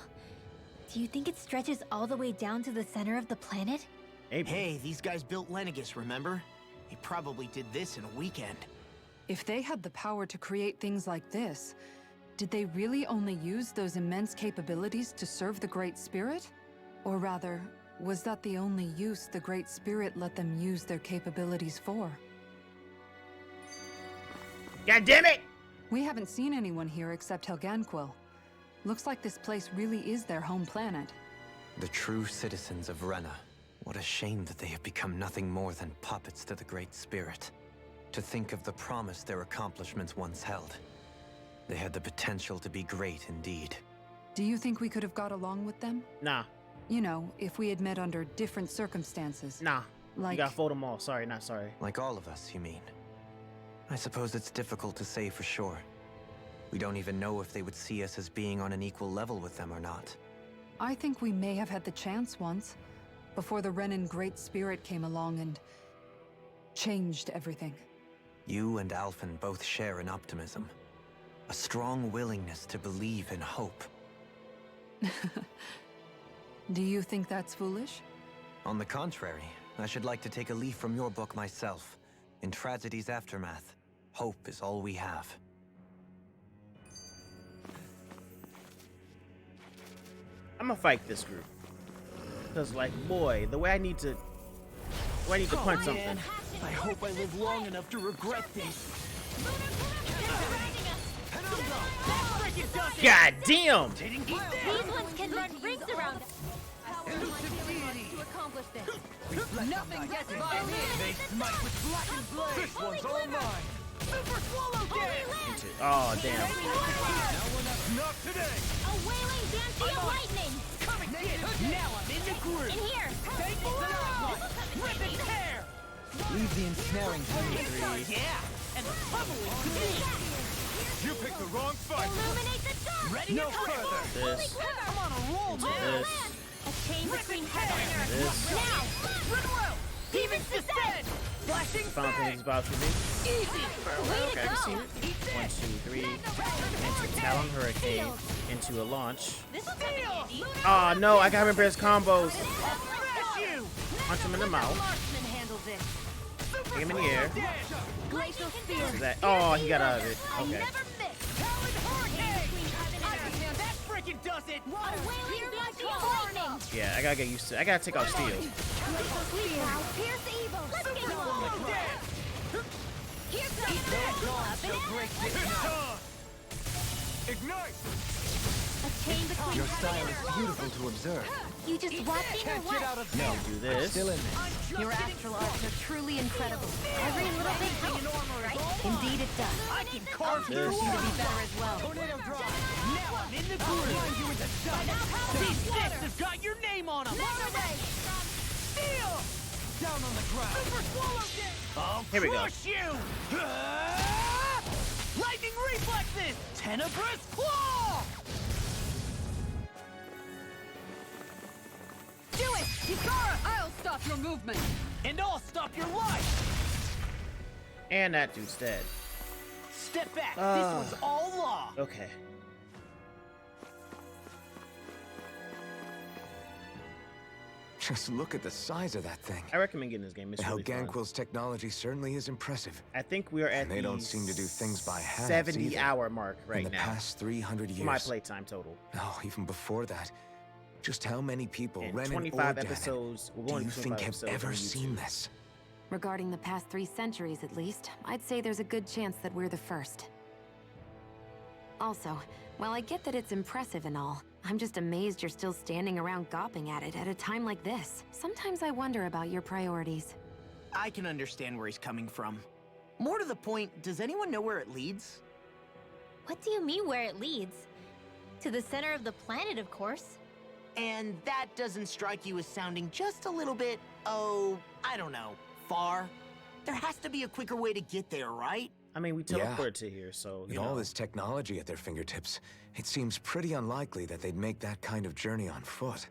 Do you think it stretches all the way down to the center of the planet? Hey, these guys built Lenegus, remember? They probably did this in a weekend. If they had the power to create things like this, did they really only use those immense capabilities to serve the Great Spirit? Or rather, was that the only use the Great Spirit let them use their capabilities for? God damn it! We haven't seen anyone here except Helganquil. Looks like this place really is their home planet. The true citizens of Rena. What a shame that they have become nothing more than puppets to the Great Spirit. To think of the promise their accomplishments once held. They had the potential to be great indeed. Do you think we could have got along with them? Nah. You know, if we had met under different circumstances. Nah. Like... You gotta fold them all. Sorry, not sorry. Like all of us, you mean? I suppose it's difficult to say for sure. We don't even know if they would see us as being on an equal level with them or not. I think we may have had the chance once, before the Renan Great Spirit came along and changed everything. You and Alphen both share an optimism. A strong willingness to believe in hope. Do you think that's foolish? On the contrary, I should like to take a leaf from your book myself. In tragedy's aftermath, hope is all we have. I'm gonna fight this group. Because, like, boy, the way I need to punch something. I hope I live long enough to regret this. God damn! These ones can run rings around us. To accomplish this. Nothing gets by me. They smite with blackened blade. This one's all mine. Super swallow dance. Oh, damn. Not today. A wailing dancing of lightning. Come and get it. Now I'm in the groove. In here. Take it alive. Rip and tear. Leave the ensnaring to me, three. Yeah. And the bubble is to me. You picked the wrong fight. Illuminate the dark. Ready no further. This. I'm on a roll, man. This. A chain between heaven and earth. This. Now. Rinwell. Demons descend. Flashing Final Fantasy about to me. Easy. Okay, I can see it. 1, 2, 3. Into Talon Hurricane. Into a launch. Oh no, I gotta remember his combos. Punch him in the mouth. Hit him in the air. That, oh, he got out of it. Okay. Yeah, I gotta get used to it. I gotta take out steel. Ignite! Your style is beautiful to observe. You just watch it or what? Now do this. Still in this. Your astral arts are truly incredible. Every little bit counts, right? Indeed it does. can carve This through seems all to be better as well. Tornado drop. Now I'm in the groove. You with the dust. These sticks have got your name on them. Steel. Down on the ground. Super swallow dick. I'll Here we go. crush you. Lightning reflexes. Tenebrous claw. Do it! Kisara! I'll stop your movement! And I'll stop your life. And that dude's dead. Step back. This was all law. Okay. Just look at the size of that thing. I recommend getting this game. It's really fun. Helganquil's technology certainly is impressive. I think we are at And they the don't seem to do things by halves 70-hour mark right in the now. past 300 years. My playtime total. Oh, even before that. Just how many people, And Renan 25 or Dahnan, episodes. We're do going you to think 25 have episodes ever on seen YouTube. this? Regarding the past 3 centuries, at least, I'd say there's a good chance that we're the first. Also, while I get that it's impressive and all, I'm just amazed you're still standing around gawping at it at a time like this. Sometimes I wonder about your priorities. I can understand where he's coming from. More to the point, does anyone know where it leads? What do you mean where it leads? To the center of the planet, of course. And that doesn't strike you as sounding just a little bit, oh, I don't know, far? There has to be a quicker way to get there, right? I mean, we teleported to here, so, With you all know. this technology at their fingertips, it seems pretty unlikely that they'd make that kind of journey on foot.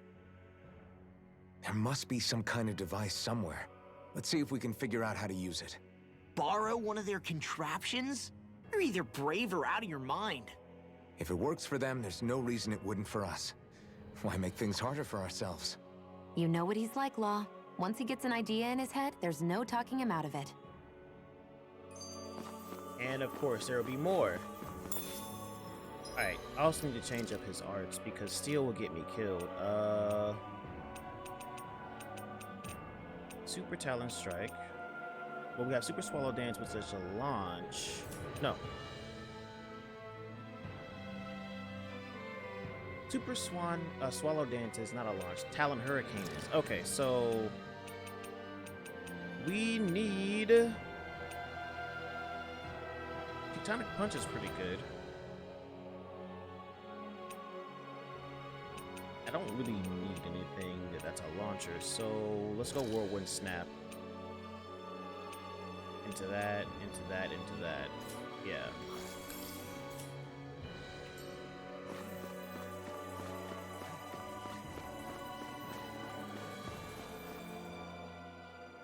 There must be some kind of device somewhere. Let's see if we can figure out how to use it. Borrow one of their contraptions? You're either brave or out of your mind. If it works for them, there's no reason it wouldn't for us. Why make things harder for ourselves? You know what he's like, Law. Once he gets an idea in his head, there's no talking him out of it. And of course, there will be more. Alright, I also need to change up his arts because steel will get me killed. Super Talon Strike. Well, we have Super Swallow Dance, which is a launch. No. Super Swallow Dance is not a launch. Talon Hurricane is. Okay, so we need Tectonic Punch is pretty good. I don't really need anything that's a launcher, so let's go Whirlwind Snap. Into that, into that, into that. Yeah.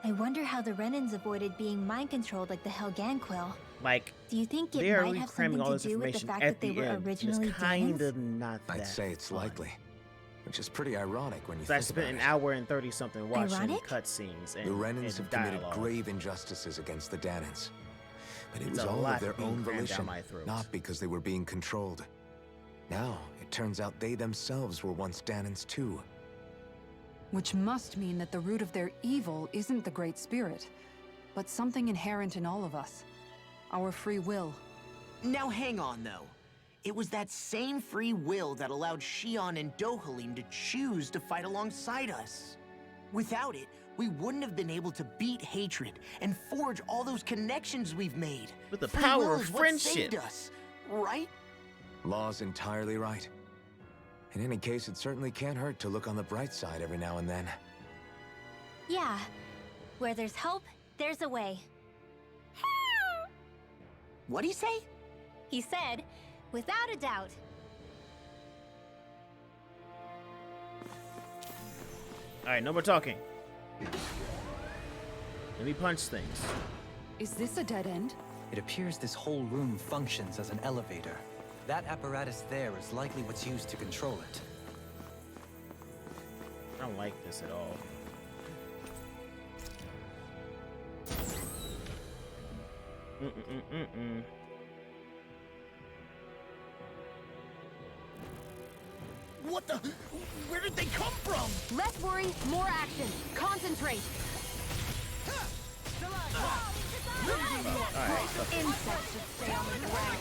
I wonder how the Renans avoided being mind-controlled like the Helganquil. Like, Do you think they it are might really have cramming something all to this do with the information fact at that they the were end. originally It's kind Dahnans? of not that I'd say it's fun. likely, which is pretty ironic when you So I think spent about an it. hour and 30-something watching Ironic? cutscenes and The Renans and have committed dialogue. grave injustices against the Dahnans. But it It's was a all lot of their being own crammed down volition, my throat. not because they were being controlled. Now, it turns out they themselves were once Dahnans too. Which must mean that the root of their evil isn't the Great Spirit, but something inherent in all of us. Our free will. Now hang on, though. It was that same free will that allowed Shionne and Dohalim to choose to fight alongside us. Without it, we wouldn't have been able to beat hatred and forge all those connections we've made. With the Free power will of is what friendship. saved us, right? Law's entirely right. In any case, it certainly can't hurt to look on the bright side every now and then. Yeah. Where there's hope, there's a way. What'd he say? He said, without a doubt. Alright, no more talking. Let me punch things. Is this a dead end? It appears this whole room functions as an elevator. That apparatus there is likely what's used to control it. I don't like this at all. What the? Where did they come from? Less worry, more action. Concentrate. Alright, Insects should stay on the ground.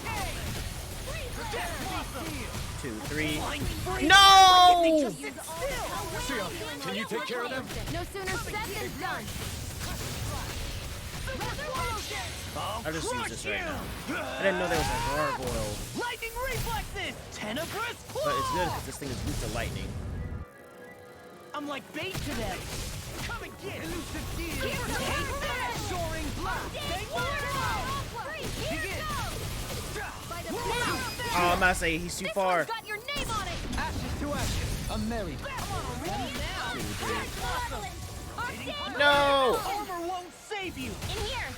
2, 3. No! Shionne, can you take care of them? No sooner said than done. I'll just use this right now. I didn't know there was a gargoyle. Lightning reflexes! Tenebrous claw! But it's good because this thing is weak to lightning. I'm like bait to them. Come and get elusive deal. Take that! Soaring blast! Oh, I'm not saying he's too far. Got your name on it. Ashes to ashes. I'm married. No! Armor won't save you. In here.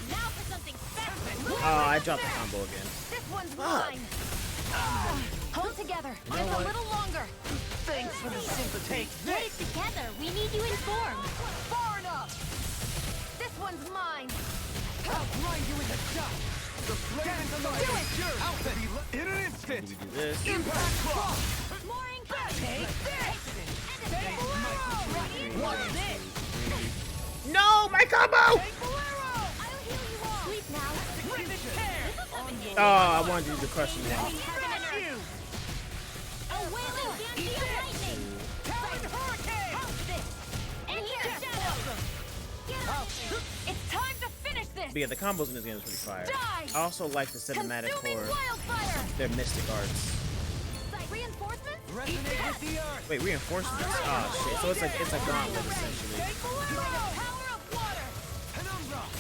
Now for something special. Oh, I dropped the combo again. This one's mine. Hold together. You know Just what? a little longer. Thanks for the sympathy. Get it together. We need you informed. Far enough. This one's mine. I'll grind you in the dust. The flames of the Alphen in an instant. We do this. Impact claw. More incoming. Take this. What's this? No, my combo! Sleep now. Oh, I wanted to do the crushing one. A wailing Ganath lightning. How's this? And here's shadow. It's time to finish this. But yeah, the combos in this game is pretty fire. Die. I also like the cinematic for Wildfire. their mystic arts. Reinforcements? Resonate with the earth. Wait, reinforcements? Oh shit! So it's a gauntlet essentially. Power of water.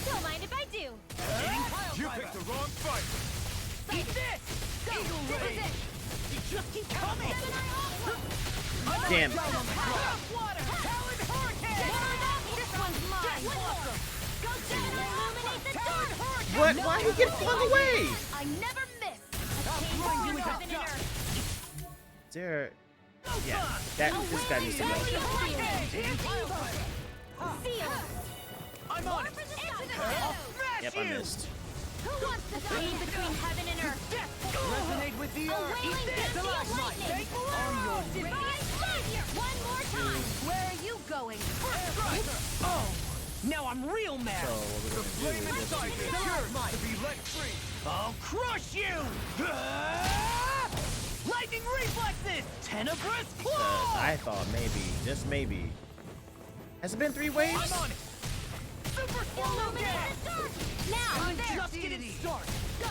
Don't mind if I do. You picked the wrong fight. Eat this. Eagle Ray. You just keep coming. Damn. Power of water. Talon hurricane. This one's mine. Go down and illuminate the dark. What? Why he get flung away? I never miss. Heaven and earth. Is there? Yeah, this guy needs to go. I'm on it. Yep, I missed. Who wants to die between heaven and earth? Resonate with the earth. Eat this. Lightning. Divine Savior. One more time. Where are you going? Oh, now I'm real mad. So what we're gonna Flame do is inside is yours to be let free. I'll crush you. Lightning reflexes. Tenebrous claw. I thought maybe, just maybe. Has it been 3 waves? I'm on it. Super swallow down. Now, I'm just getting started. Go.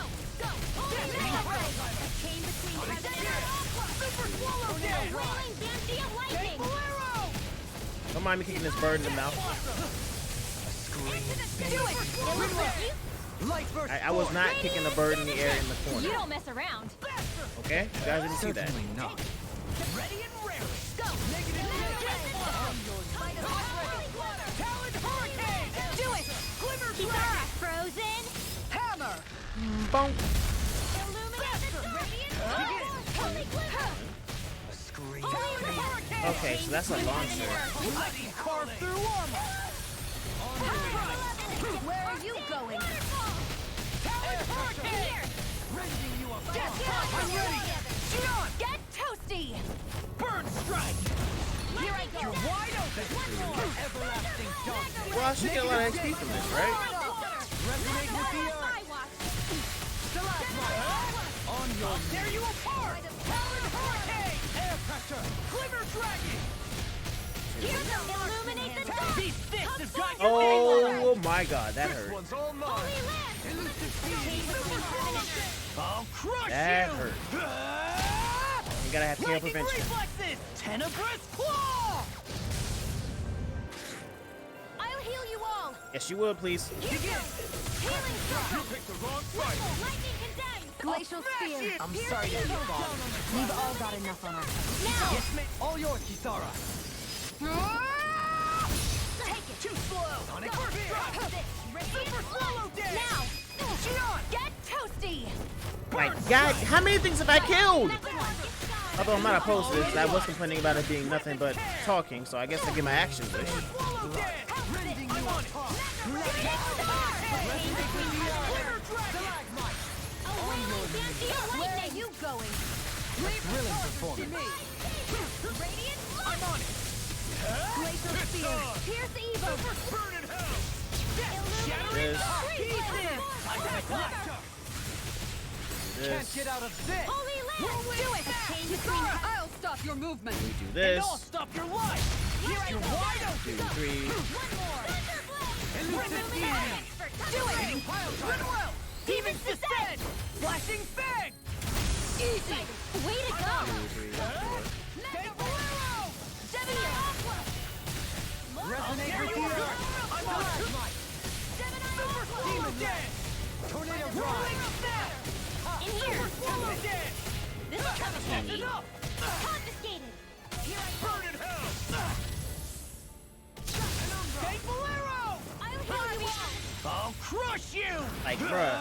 Came between heaven and earth. Super swallow down. Wailing Ganath lightning. Don't mind me kicking this bird in the mouth. Do it. Rinwell. I was not kicking the bird in the air in the You corner. don't mess around. Okay, you guys didn't see that. Certainly not. Ready and rare. Go. Talon hurricane. Do it. Glimmer Kisara. Frozen. hammer. Bonk. Illuminate the radiant. Holy glimmer. Okay, so that's a launcher. I can carve through armor. Where are you going? Talon hurricane. Rending you apart. I'm ready. Shionne. Get toasty. Bird strike. Here I go. You're wide open. Everlasting darkness. Well, I should get a lot of XP from this, right? Resonate with the earth. On your tear you apart. Talon hurricane. Air pressure. Glimmer dragon. Illuminate the dark. These fists have got your Oh my god, that hurt. one's all mine. I'll crush That you. hurt. You gotta have tail prevention. Reflexes. Tenebrous claw. I'll heal you all. Yes, you will, please. Healing You picked the wrong fight. lightning condemned. Glacial spear. I'm sorry that you fall. We've all got enough on our hands. Now. Yes, ma'am. All yours, Kisara. Take it. Too slow. Sonic first strike. Super swallow down. Now. Shionne. Get toasty. My god, how many things have I killed? Although I'm not opposed to this, I was complaining about it being nothing but talking, so I guess I get my actions wish. Swallow down. Rending you on top. Where are you going? Thrilling performance. Radiant. I'm on it. Glacial spear. Here's the Evo. Burn in hell. This, Pieces. I got blaster. Can't this, get out of this. Holy land. Do it. Change between. I'll stop your movement. we do And this. I'll stop your life. You're wide open. 2, 3. Elusive deity. Do it. Rinwell. Demon's descent. Flashing fang. Easy. Way to go. 2, 3, 4. Resonate with the earth. I'm on Super Swallow Dance. Tornado Rolling Snap. In here. Swallow Dance. This is coming That's handy. enough. Confiscated. Here I Burn in hell. Take Bolero. I'll heal you out. I'll crush you. Like, bruh.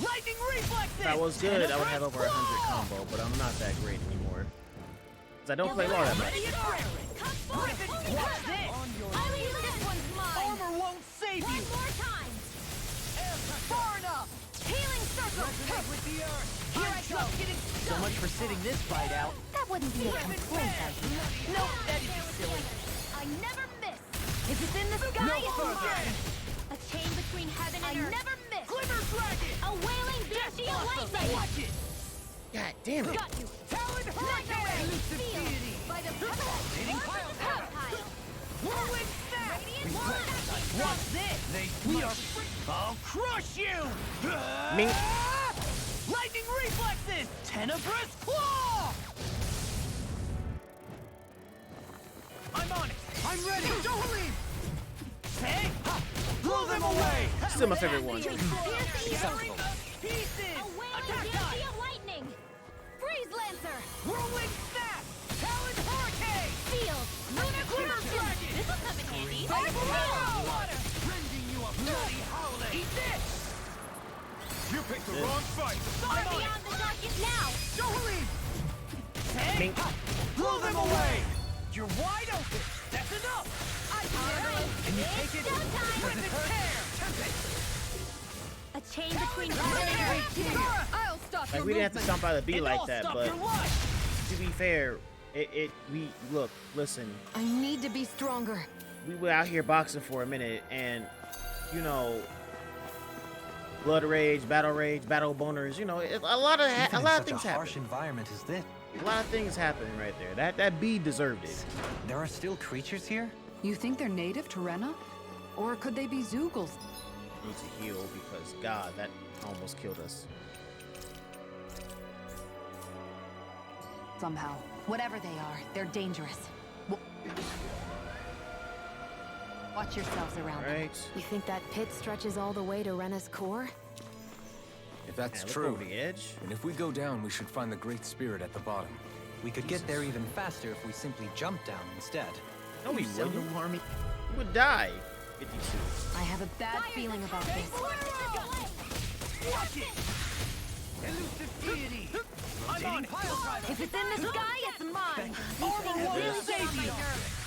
Lightning reflexes. If I was good, I would have over 100 combo, but I'm not that great anymore. Because I don't play LoL that much. Watch this. I'll use this one's mine. Armor won't save you. One more time. Far enough. Healing circle. Resonate with the earth. Here I go. So much for sitting this fight out. That wouldn't be a complaint, I think. Nope, that'd be silly. I never miss. If it's in the sky, No it's further. mine. A chain between heaven and earth. I never miss. Glimmer Dragon. A wailing banshee of lightning. Watch it. God damn it. Got you. Talon Hurricane. Elusive Sealed deity. by the Hitting pile pile. Whirling snap. Radiant Watch this. We are. I'll crush you. Me. Lightning reflexes. Tenebrous claw. I'm on it. I'm ready. Dohalim. Hey. Blow them away. Still my favorite one. Pieces. A wailing banshee of lightning. Freeze Lancer. Whirling snap. Talon Hurricane. Sealed. Lunar Glimmer Dragon. This will come in handy. Water. Rending you a bloody howling. Eat this. You picked the wrong fight. Far beyond the darkest now. Dohalim. Hey. Mink. Blow them away. You're wide open. That's enough. I can handle it. Can you take it? Rip and tear. A chain between heaven and earth. Kisara, I'll stop Like, we didn't have to stomp out of the B like that, but to be fair, we look, listen. I need to be stronger. We were out here boxing for a minute, and you know, blood rage, battle boners. You know, a lot of Even in things such a harsh happen. environment as this. A lot of things happening right there. That bee deserved it. There are still creatures here? You think they're native to Rena? Or could they be Zoogles? Need to heal because God, that almost killed us. Somehow. Whatever they are, they're dangerous. Watch yourselves around them. Right. You think that pit stretches all the way to Rena's core? If that's Man, look true, over the edge. and if we go down, we should find the Great Spirit at the bottom. We could get there even faster if we simply jump down instead. No, we wouldn't. Army. We would die. 52. I have a bad feeling about this. Watch it. Elusive deity. I'm on it. If it's in the sky, it's mine. Armor won't save you.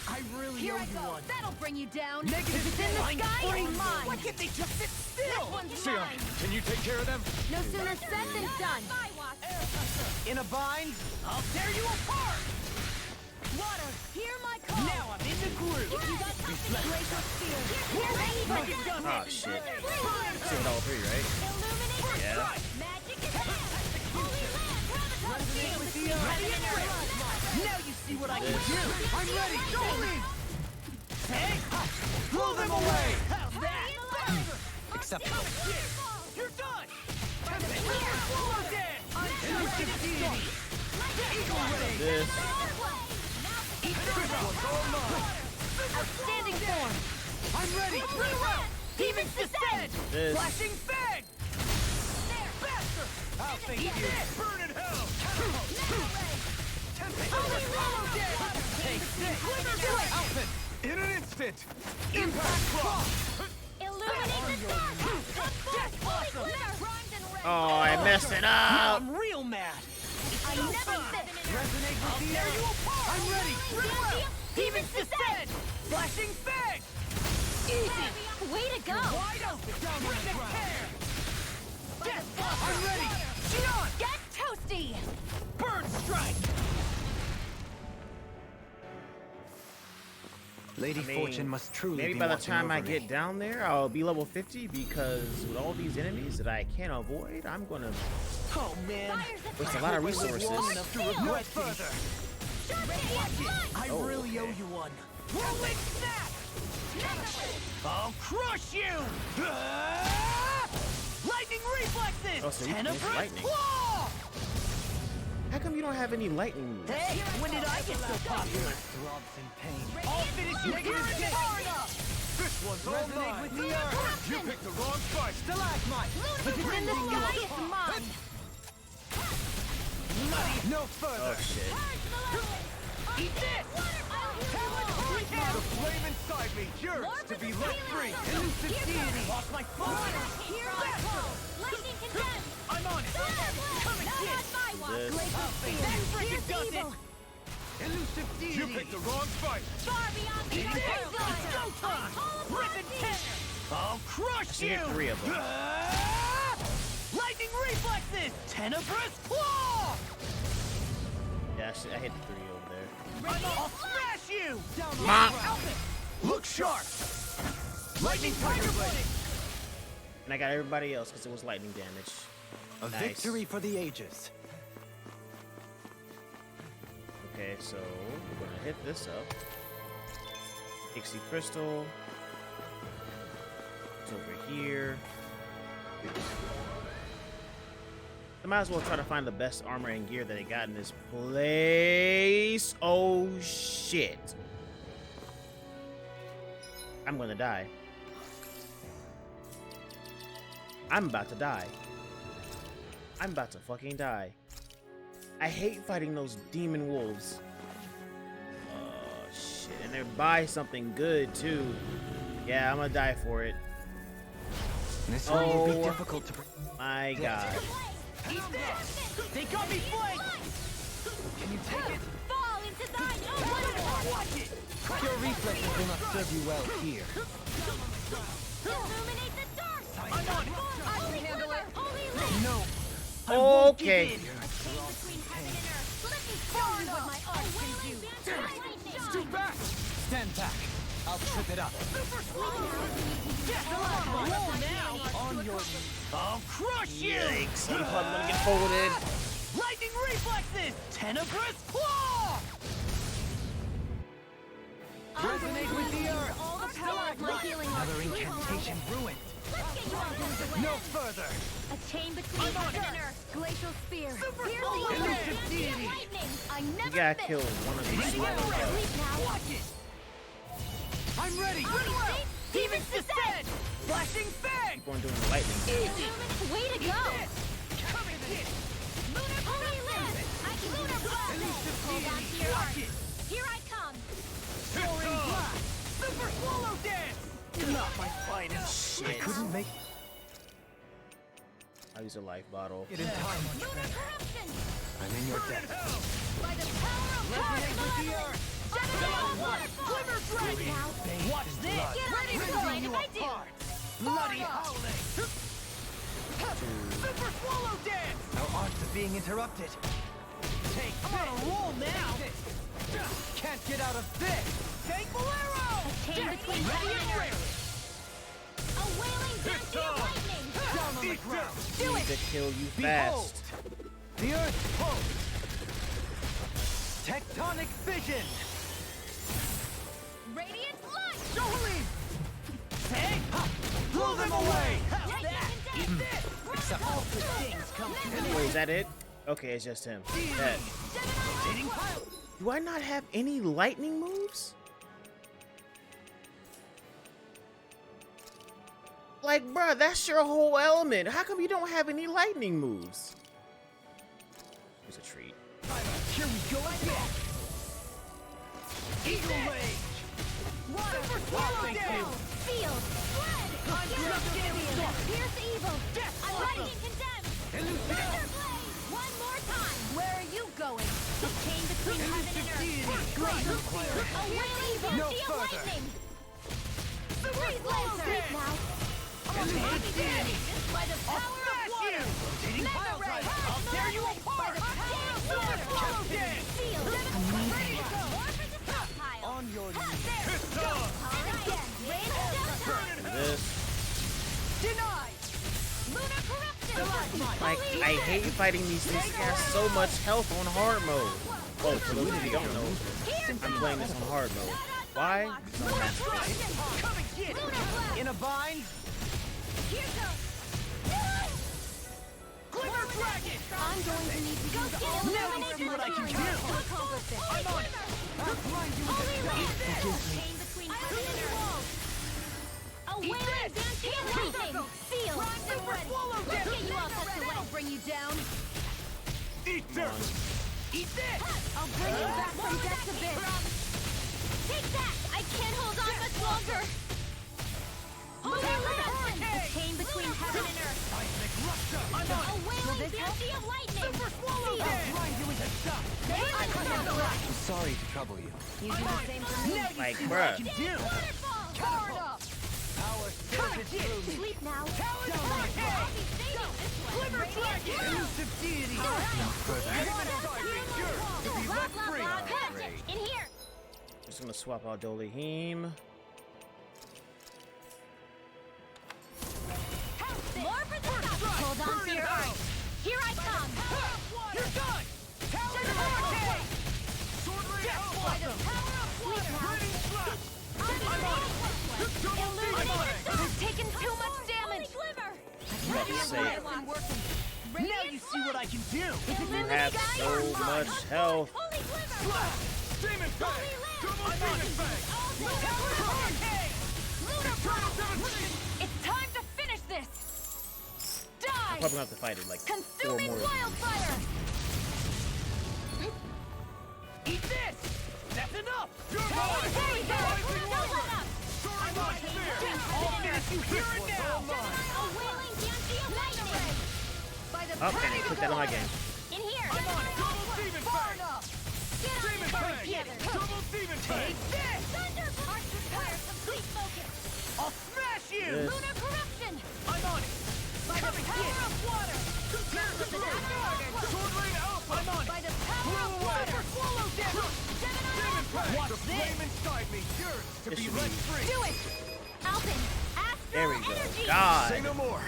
I really Here owe I you go. one. That'll bring you down. Negative If it's in the line sky, free. it's mine. Why can't they just sit This still? one's mine. Can you take care of them? No sooner said than done. In a bind, I'll tear you apart. Water, hear my call. Now I'm in the groove. If you got something to break or fear, Make it done. Oh shit. Saved all three, right? Illuminate. Yeah. Magic is Holy land, Resonate with the earth. Now you see what I can do. I'm ready. Dohalim. Hey, blow them away. How's that? Acceptable. You're done. Swallow dead. Elusive deity. Eagle ray. This. outstanding form. I'm ready. Demon's descent. This. Flashing fang. Faster. I'll thank you. Burn in hell. Swallow dead. Take this. Alphen. In an instant. Impact cross. Illuminate the sun. Come forth, fully clear. Primed and ready. Oh, I messed it Now up. I'm real mad. I never miss. Resonate with the air. I'm ready. Rinwell. Demon's descent. Flashing fang. Easy. Way to go. Wide open. Down on the ground. Death. I'm ready. Shionne. Get toasty. Bird strike. Lady I mean, Fortune must truly maybe be by the watching time I over get me. down there, I'll be level 50 because with all these enemies that I can't avoid, I'm gonna Oh man. waste a lot of resources. Long enough to regret further. Watch it. I I really owe you one. Whirlwind snap! I'll crush you! Lightning reflexes! Oh, so you can use Tenebrous lightning. claw! How come you don't have any lightning moves? Hey, when did I get so popular? I'll finish you here and far enough! This one's all Resonate mine. with the earth! You picked the wrong fight. Stalagmite! If it's in the sky, it's mine. No further! Oh shit. Eat this! The flame inside me yearns to be let free. Elusive deity! Lost my focus! Lightning condemned. I'm on it! Come and get! This. That freaking does it! Elusive deity! You picked the wrong fight. Far beyond the It's go time! Rip and tear! I'll crush I you! get 3 of them. Lightning reflexes! Tenebrous claw! Yeah, I hit the 3 over there. I'll smash you! Down the Ma. Alphen! Look sharp! Lightning tiger blade! And I got everybody else because it was lightning damage. A Nice. victory for the ages. Okay, so we're gonna hit this up. Pixie crystal. It's over here. I might as well try to find the best armor and gear that they got in this place. Oh shit. I'm gonna die. I'm about to die. I'm about to fucking die. I hate fighting those demon wolves. Oh shit. And they're by something good too. Yeah, I'm gonna die for it. This one will be difficult to. My god. Eat this! They got me flanked! Can you take it? Fall into thine own Watch it! Your reflexes will not serve you well here. Illuminate the dark. I'm on it! I can handle it. Holy light. No! Okay. Between heaven and earth. Let me show you what my art can do. Scoot back! Stand back. I'll trip it up. Super slow! Get the roll now! On your knees. I'll crush you! Yikes. I'm gonna get folded. Lightning reflexes! Tenebrous claw! Resonate with the earth! All the power of my healing art. Another incantation ruined. Let's get you on the No further! A chain between heaven and earth. Glacial spear. Pierce the elusive deity. lightning. I You never gotta miss. kill one of these Sleep now. Watch it! I'm ready! Rinwell! Demons descend! Flashing fang! Keep on doing the lightning. Illuminate. Way to go. Come and get! Lunar holy lift. I can lunar blood. Hold on to your Watch heart. it! Here I come. Soaring blast! Super swallow dance! Not my finest. Shit. I couldn't make I'll use a life bottle. it in time. Lunar corruption. I'm in your debt. By the power of Resonate with the earth! Glimmer dragon! Watch this! Get on it, Ripping you if I do. apart! Bloody howling! Super swallow dance! Our arts are being interrupted. Take I'm on a roll now! Can't get out of this. Take Bolero! A chain between heaven and earth. A wailing dancing of lightning. Down on the ground! Do Need it. to kill you Behold, fast. the earth pulse. Tectonic fission. Radiant light. Dohalim! Hey! Blow them away! How's Lightning that? condemned. Eat this! Except all good things come to an Wait, is that it? Okay, it's just him. That. Do I not have any lightning moves? Like, bruh, that's your whole element. How come you don't have any lightning moves? Here's a treat. Here we go again! Eagle Rage! Water. Super Swallow swallow down. down! Field. Flood. I'm just getting started! Pierce evil. Death I'm blossom. lightning condemned. Elusive! Thunder blade. One more time. Where are you going? The chain between heaven and deity. earth. Glacial spear. A wailing No dancing of further. lightning. Super Breathe swallow lancer. dance! Now. Elusive deity! By the I'll power of smash water. you! Rotating Mega pile ray. driver! I'll tear you By apart! the power of Super water. swallow dance! Field. Ready to go. More for the stockpile. On your There. knees! Do this. Denied! Lunar corruption. Like, I hate fighting these things. They have so much health on hard mode. Oh, for those of you who don't know, Here I'm playing this on hard mode. Why? No, Come and get it! In a bind? Glimmer Dragon! I'm going to need to use all Now you see what I can do! to accomplish this. I'm on it! Holy Land! Chain between heaven and earth. A wailing dancing and lightning! Seal! Super swallow! Let's get you all tucked away! I'll bring you down! Eat dirt! Eat this! I'll bring you back from death's abyss! Take that! I can't hold on much longer! Holy Land! A chain between heaven and earth! Seismic Rupture! I'm on A it! wailing dancing of lightning! Super swallow! Seal! I'll grind you into dust! I'm sorry to trouble you. You do the same for me. Now you Like, see what I bruh. can do! Waterfall! Powered up! Power surges through me! Sleep now. Talon Hurricane! Glimmer Dragon! Elusive deity! No further. To be left free! In here! Just gonna swap out Dohalim. More for the top! Hold on to your heart! Here I come! You're done! Talon Hurricane! Sword Ring Outblossom! Burning Thrust! I'm on it! Illuminator has taken too much damage! That's safe. Now you see what I can do! You have so much health. Holy Glimmer! Demon Fang! Double Demon Fang! Talon Hurricane! It's time to finish this! I'm Die! probably gonna have to fight it like 4 Consuming more. wildfire! Eat this! That's enough! You're There you go! Don't let up! I'm on fear! I'll finish you here and now! A wailing dancing of lightning! By the Oh, and I clicked that on my game. In here! I'm on it! Double Demon Fang! Get on Demon it, Fang! together! Double Demon Fang! Take this! Thunderbolt requires complete focus! I'll smash you! Yes. Lunar corruption! I'm on it! By the power of water! Here's the Sword Ring Alpha! I'm on it! By the power of water! Swallow damage! Demon Fang! Watch the flame inside me! Yours to This be should let be- free! Do it! Alphen! Astral There we go. energy! God. Say no more!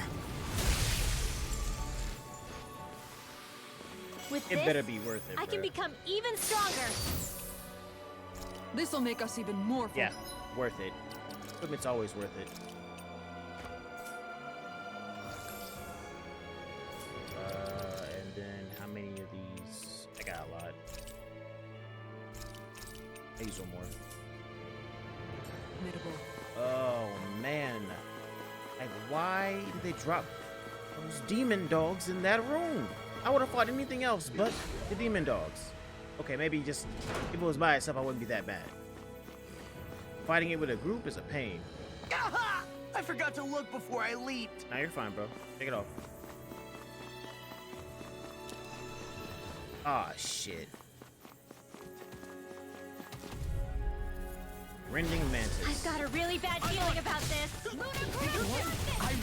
With It this, better be worth it, I can bruh. become even stronger! This'll make us even more Yeah, worth it. Equipment's always worth it. And then how many of these? I got a lot. I use one more. Oh man, like why did they drop those demon dogs in that room? I would have fought anything else but the demon dogs. Okay, maybe just if it was by itself, I wouldn't be that bad. Fighting it with a group is a pain. Aha! I forgot to look before I leaped. Now you're fine, bro. Take it off. Ah, shit. Rending Mantis. I've got a really bad feeling about this! I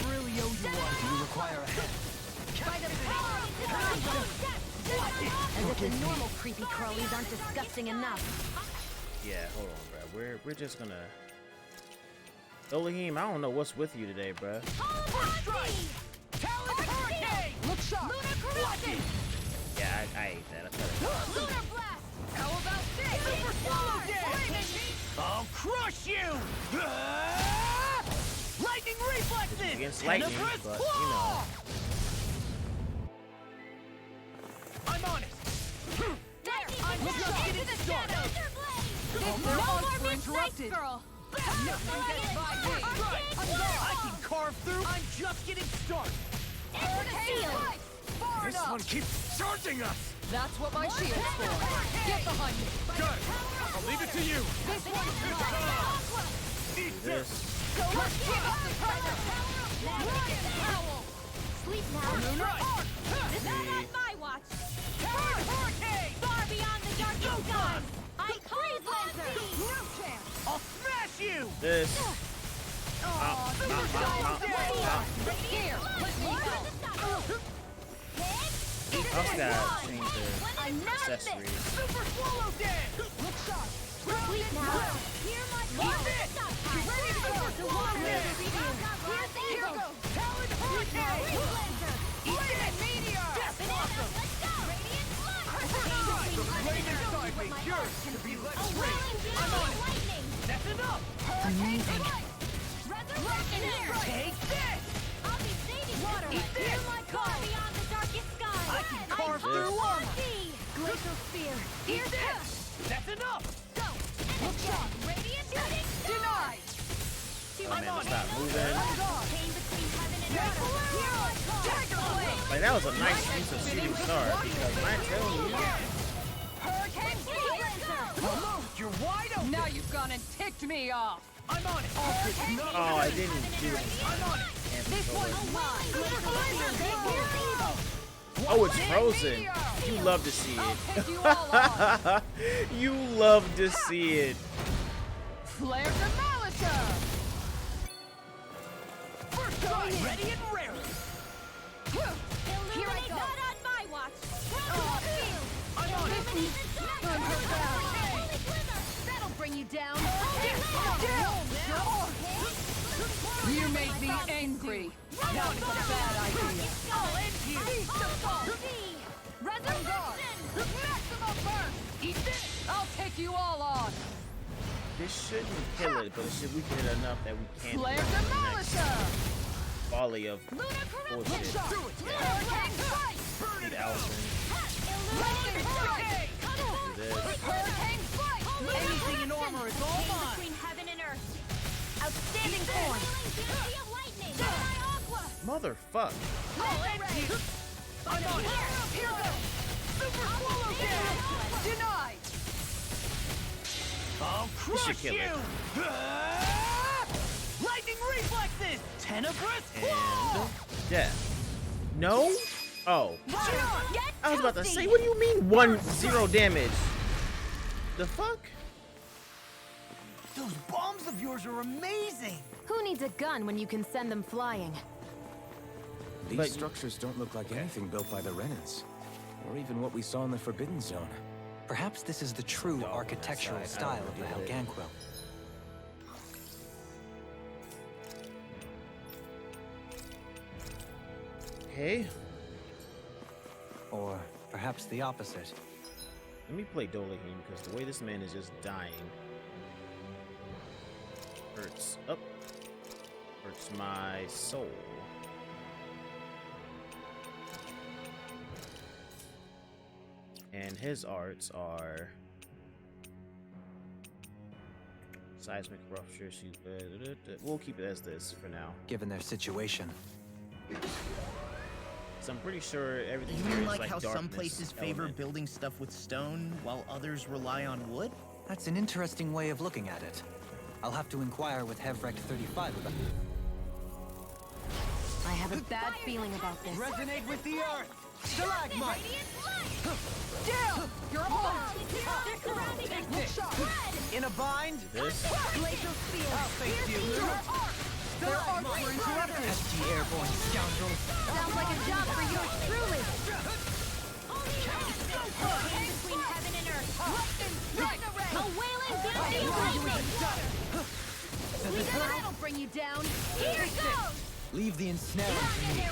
really owe you one. Do you require a head? By the power of as if the normal creepy crawlies aren't disgusting enough. Yeah, hold on, bro. We're just gonna. Dohalim, I don't know what's with you today, bro. Talon Hurricane! Look sharp! Lunar corruption! Yeah, I ate that. I thought Lunar blast! How about this? Super Swallow Damage! I'll crush you! Lightning reflexes! against lightning, Tenebrous but claw! you know. I'm on it! I'm just getting started! No more mid-size girl! Nothing gets by me! I can carve through! I'm just getting started! This one keeps charging us! That's what my shield's for. Get behind me. Good! I'll leave it to you! This one's Eat This. Go let's give us the pressure! Sleep now! This is on my watch! Hurricane! Far beyond the darkest skies! I freeze laser! I'll smash you! This. Here, let me go! I also gotta change the accessories. Super Swallow Dance! Look sharp! Sleep now! Hear my voice! Ready to go! The water will be here! Here goes! Talon Hurricane! Eat it! Meteor! Death Blossom! Let's go! Radiant The flame inside me! yours to be let free. I'm on it. That's enough. Amazing. Take this. I'll be saving water. Eat this. Hear my call beyond the darkest sky. I can carve through armor. Glacial spear. Eat this. That's enough. Go. Look shot. Radiant shooting. Denied. Oh man, stop moving. Pain between heaven and earth. Hear my call. Like that was a nice use of shooting star because I'm telling you. Hurricane Blazer. You're wide open. Now you've gone and ticked me off. I'm on it. Oh, I didn't do it. I'm on it. This one's mine. Oh, it's frozen. You love to see it. You love to see it. Flare Demolisher! First try, ready and raring. Illuminate not on my watch. I'm on it. That'll bring you down. You make me angry. That was a bad idea. I'll end you. Resurrection! Maximum burst! Eat this. I'll take you all on. This shouldn't kill it, but it should weaken it enough that we can't Flare do the next Demolisher! volley of bullshit. Need Alphen. Do this. Anything in armor is all mine. Between heaven and earth. Outstanding form. Motherfuck. I'll end you. I'm on it. Here goes. Super swallow down. Denied. I'll This crush should kill you. it. Lightning reflexes. Tenebrous And claw. death. No? Oh. Shionne, I was about to say, what do you mean 1-0 damage? The fuck? Those bombs of yours are amazing. Who needs a gun when you can send them flying? These structures don't look like anything built by the Renans, or even what we saw in the Forbidden Zone. Perhaps this is the true architectural style of the Helganquil. Okay. Or perhaps the opposite. Let me play Dohalim because the way this man is just dying hurts up. Hurts my soul. And his arts are seismic rupture. We'll keep it as this for now. Given their situation. So I'm pretty sure everything You here mean is like how some darkness places favor element. building stuff with stone while others rely on wood? That's an interesting way of looking at it. I'll have to inquire with Hevrect 35 about it. I have a bad feeling about this. Resonate with the earth! Stalagmite! Down! You're on! They're surrounding us. In a bind? This? Glacial spear. I'll face you, loser! Stalagmite! SG airborne scoundrels. Sounds like a job for yours truly. Pain between heaven and earth. A wailing bounty of lightning. That'll bring you down. Here goes. Leave the ensnaring to me.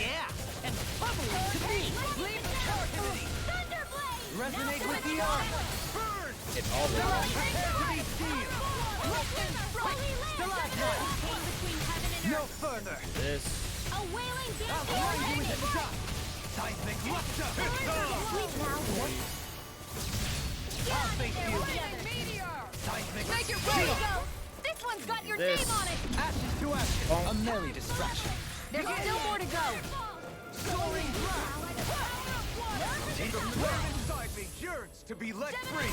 Yeah! And bubble it to me! Leave the carcasity! Thunderblade. Resonate with the earth! Burn! It all Prepare to be sealed! Stalagmite! Pain between heaven and No earth. further! This. A wailing I'll bounty of blind you with lightning. the shot! Seismic rupture! Sweet now. I'll face you! Meteor! Seismic Make it shield! rain! This one's got your This. name on it. Ashes to ashes! A merry distraction. There's still more to go. Soaring ground! The world inside me yearns to be let free!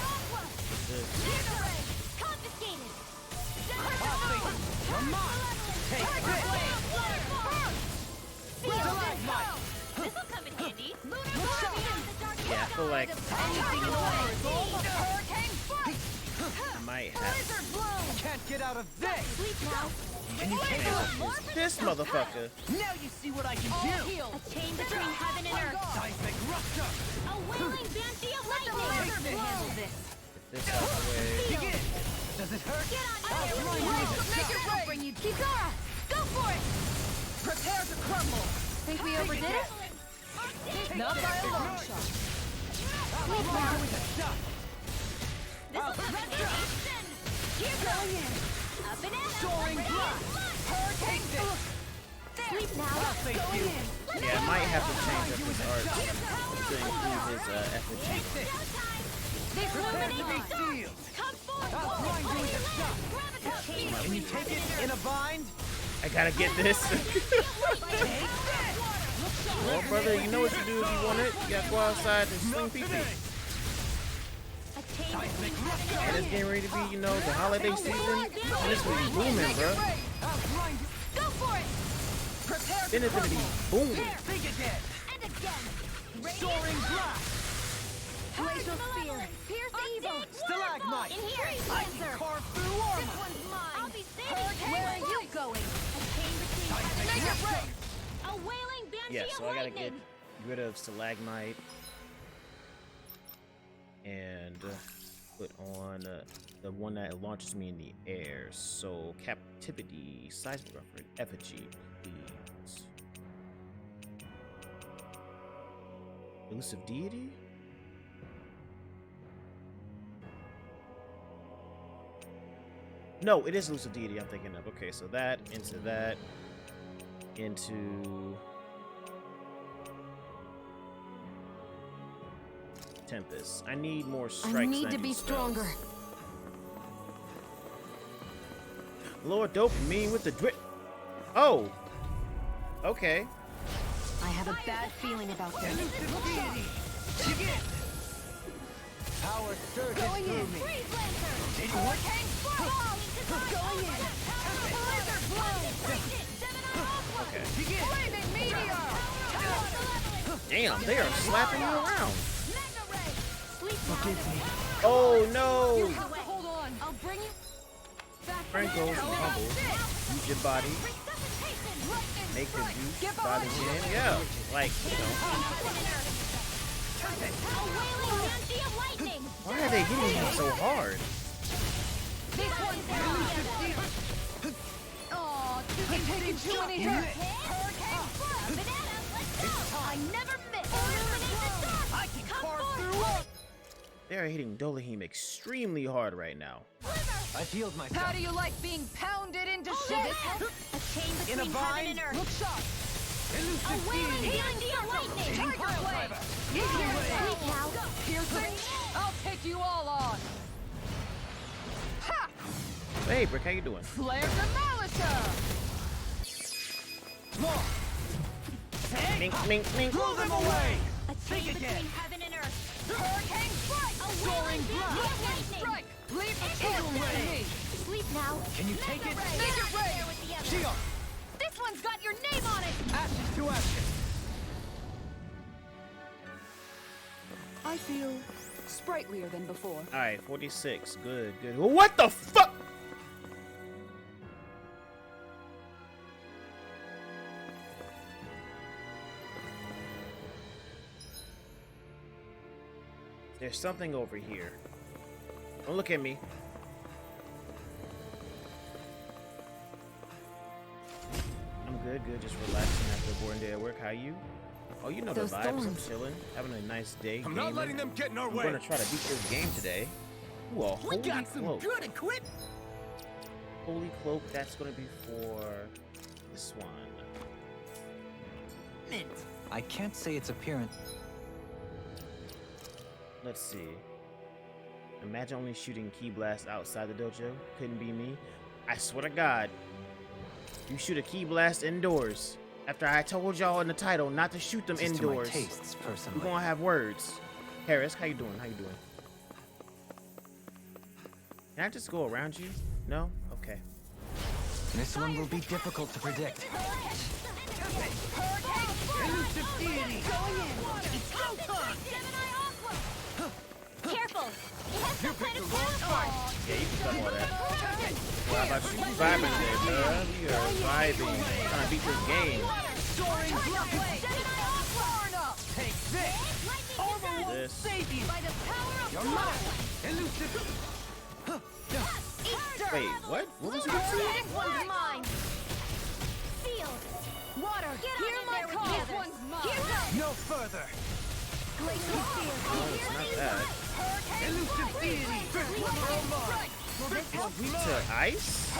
Confiscated. I'll face you! You're mine! Take this! Stalagmite! This'll come in handy. Yeah, I feel like Anything in order is all mine! Hurricane strike! I might have Can't get out of this! Sleep now. And you can't help this mother-fucker. Now you see what I can All do! heal! A chain between heaven and earth. Seismic rupture! A wailing banshee of lightning. Handle this! This out the way. Begin! Does it hurt? Get on I'll fire. blind you with a Make it shot! rain. Bring you Kisara. Go for it. Prepare to crumble! Think we overdid it? Not by a long shot. I'll blind you with a shot! Yeah, I might have to change up his art to include his effigy. Can you take it in a bind? I gotta get this. Well, brother, you know what you do if you want it. You gotta go outside and swing people. And it's getting ready to be, you know, the holiday season. And it's gonna be booming, bro. Then it's gonna be booming. Soaring blast! Glacial spear! Pierce evil! Stalagmite! In here! I can carve through armor! This one's mine! I'll be saving. Where are you going? A chain between Make it break! a wailing banshee Yeah, of so I gotta lightning! get rid of Stalagmite. And put on the one that launches me in the air. So, Captivity, Seismic Reference, Effigy, please. Elusive Deity? No, it is Elusive Deity I'm thinking of. Okay, so that, into Tempest. I need more strikes. I need to be stronger. Lord Dopamine with the drip. Oh! Okay. I have a bad feeling about this. Power surges through me. Damn, they are slapping you around. Oh no! Hold on! I'll bring you Frank goes and humble. Use your body. Make the use body again. Yeah, like, you know. Why are they hitting him so hard? Oh, taking too many hits. I never miss. I can carve through. They are hitting Dohalim extremely hard right now. I healed myself. How do you like being pounded into shit? A chain In a between heaven bind? and earth. Look sharp. A wailing banshee of lightning. Tiger blade. Sleep now. I'll take you all on. Ha! Hey, Brick, how you doing? Flare Demolisher! Mink, mink, mink. Blow them away. A chain Think between again. heaven and earth. Hurricane Strike! A wailing banshee of lightning. Strike! Leave the Eagle chance to ray. me! Sleep now. Can you take it? Make it rain! There with the others. Shionne. This one's got your name on it. Ashes to ashes. I feel sprightlier than before. Alright, 46. Good, good. What the fuck? There's something over here. Don't look at me. I'm good, just relaxing after a boring day at work. How you? Oh, you know Those the vibes. I'm thorns. chilling, having a nice day. I'm not gaming. letting them get in our I'm way. gonna try to beat this game today. Ooh, a We holy got some cloak. good equipment. Holy cloak. That's gonna be for this one. Mint. I can't say its appearance. Let's see. Imagine only shooting key blasts outside the dojo. Couldn't be me. I swear to God. You shoot a key blast indoors. After I told y'all in the title not to shoot them This is to my indoors. tastes, personally. We're gonna have words. Haros, how you doing? How you doing? Can I just go around you? No? Okay. This one will be difficult to predict. Elusive deity. It's go time. Careful. It has some kind of Yeah, you can stop all that. Well, how about you vibing there, bro? We are vibing. Trying to beat this game. Soaring blade. Take this. Armor will This. save you. by the power of You're mine. Elusive. Wait, what? What was you This saying? one's mine. Sealed. Water. Get Hear on in my there with call. the This others. one's mine. Here goes. No further. it's not that. To ice?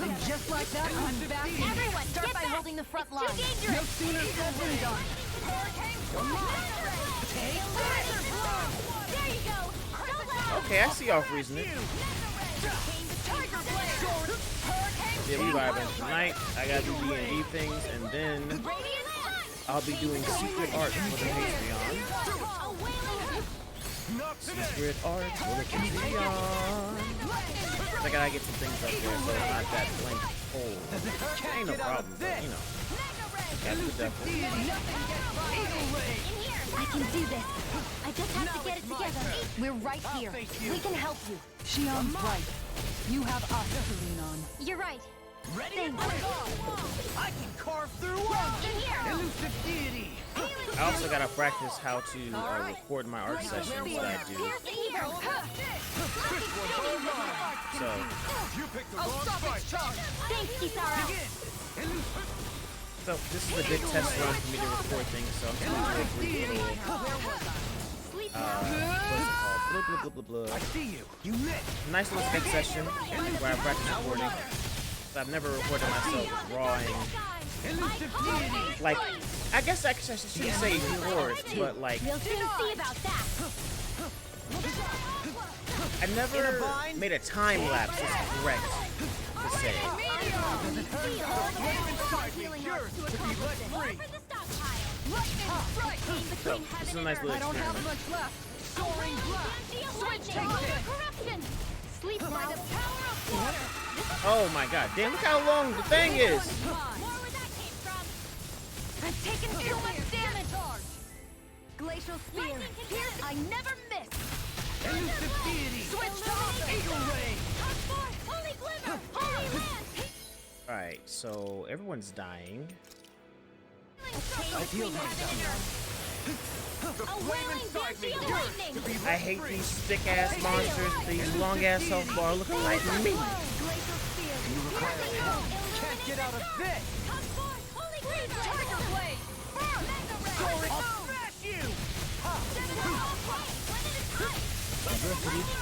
And just like that, I'm back in. Everyone, Start get by back. holding the front It's line. too dangerous. No sooner said than done. There you go. Okay, I see y'all freezing it. Yeah, we vibing tonight. I gotta do D&D things, and then I'll be doing secret art for the Patreon. Secret art for the Patreon. I gotta get some things up there, so it's not that blank hole. Ain't no problem, but, you know. Gotta do that. I can do this. I just have to get it together. We're right here. We can help you. Shionne's right. You have us to lean on. You're right. Ready? Thanks. I can carve through walls. In here. Elusive deity. I also gotta practice how to record my art sessions that I do. So, Thanks, Kisara. so this is a good test run for me to record things. So I'm gonna do a brief little, what's it called? Blah, blah, blah, blah, blah. I see you. You missed. Nice little sketch session where I practice recording. So I've never recorded myself drawing. Like, I guess I shouldn't say chords, but like, We'll soon see about that. I never made a time lapse. It's correct to say. So this is a nice little experiment. Much left. Soaring blast. Switch takes it. Sleep by the power of water. Oh my god, damn, look how long the thing is. I'm taking too much damage. Glacial spear. Pierce, I never miss. Elusive deity. Switch to Eagle ray. Holy glimmer. Holy land. Alright, so everyone's dying. I feel a wailing banshee of lightning. I hate these thick ass monsters, these long ass health bar looking like me. You require help. Can't get out of this. Holy Tiger blade. Soaring. I'll smash you.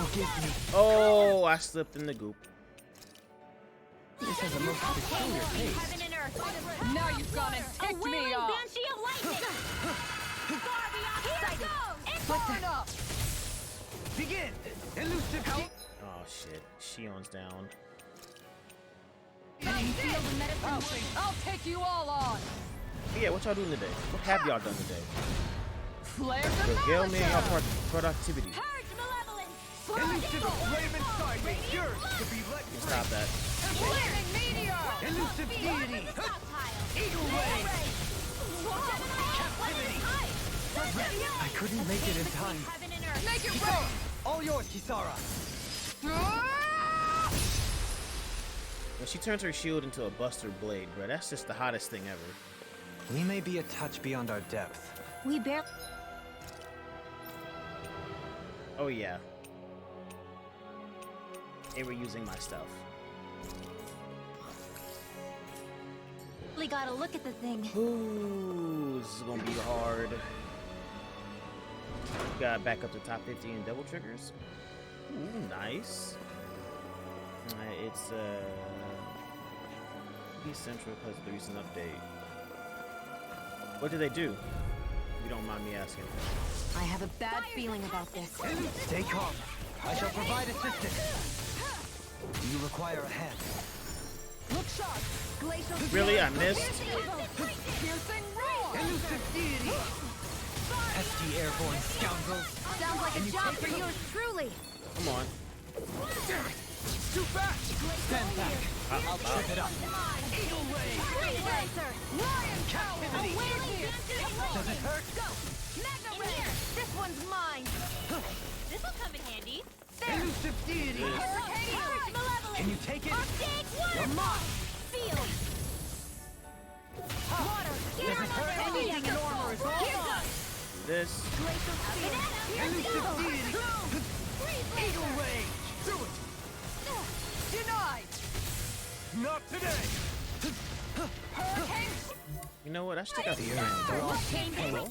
Forgive me. Oh, I slipped in the goop. This has a most peculiar taste. Heaven and earth. Now you've gone and ticked me wailing off. banshee of lightning. Far beyond sight. Burn up. Begin. Elusive. Oh shit, Shionne's down. I'll take you all on. Yeah, what y'all doing today? What have y'all done today? Flare the Regale me your productivity. Purge malevolence. Elusive flaming sideways. Yours to be let free. Stop that. flaming meteor. Elusive deity. Eagle ray. Captivity. I couldn't make it in time. Make it rain. All yours, Kisara. When she turns her shield into a buster blade, bro, that's just the hottest thing ever. We may be a touch beyond our depth. We barely Oh yeah. They were using my stuff. gotta look at the thing. Ooh, this is gonna be hard. Got back up to top 50 in double triggers. Ooh, nice. It's be central because of the recent update. What did they do? If you don't mind me asking. I have a bad feeling about this. Stay calm. I shall provide assistance. Do you require a hand? Look sharp. Glacial. Really? I missed? Piercing roar. Pesky airborne scoundrels. Sounds like a job for yours truly. Come on. Damn it! Too fast! Stand back. I'll trip it up. Eagle Ray! Lion Captivity! Does it hurt? Go! Mega Ray! This one's mine. This'll come in handy. Elusive deity! Can you take it? You're mine! Field! Water! Does it hurt? Anything in armor is all mine. This. Elusive deity! Eagle Ray! Do it! Denied! Not today! You know what? I should take out the earring. Hello?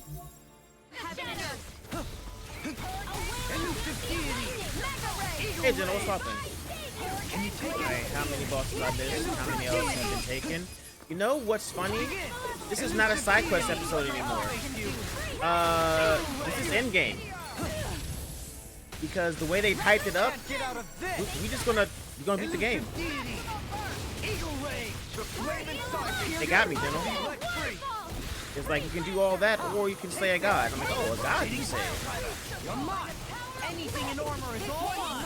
Hey, Jenna, what's poppin'? Alright, how many bosses I missed? How many others have been taken? You know what's funny? This is not a side quest episode anymore. This is endgame. Because the way they typed it up, we're gonna beat the game. They got me, Jenna. It's like you can do all that, or you can slay a god. I'm like, oh, a god you say. Anything in armor is all mine.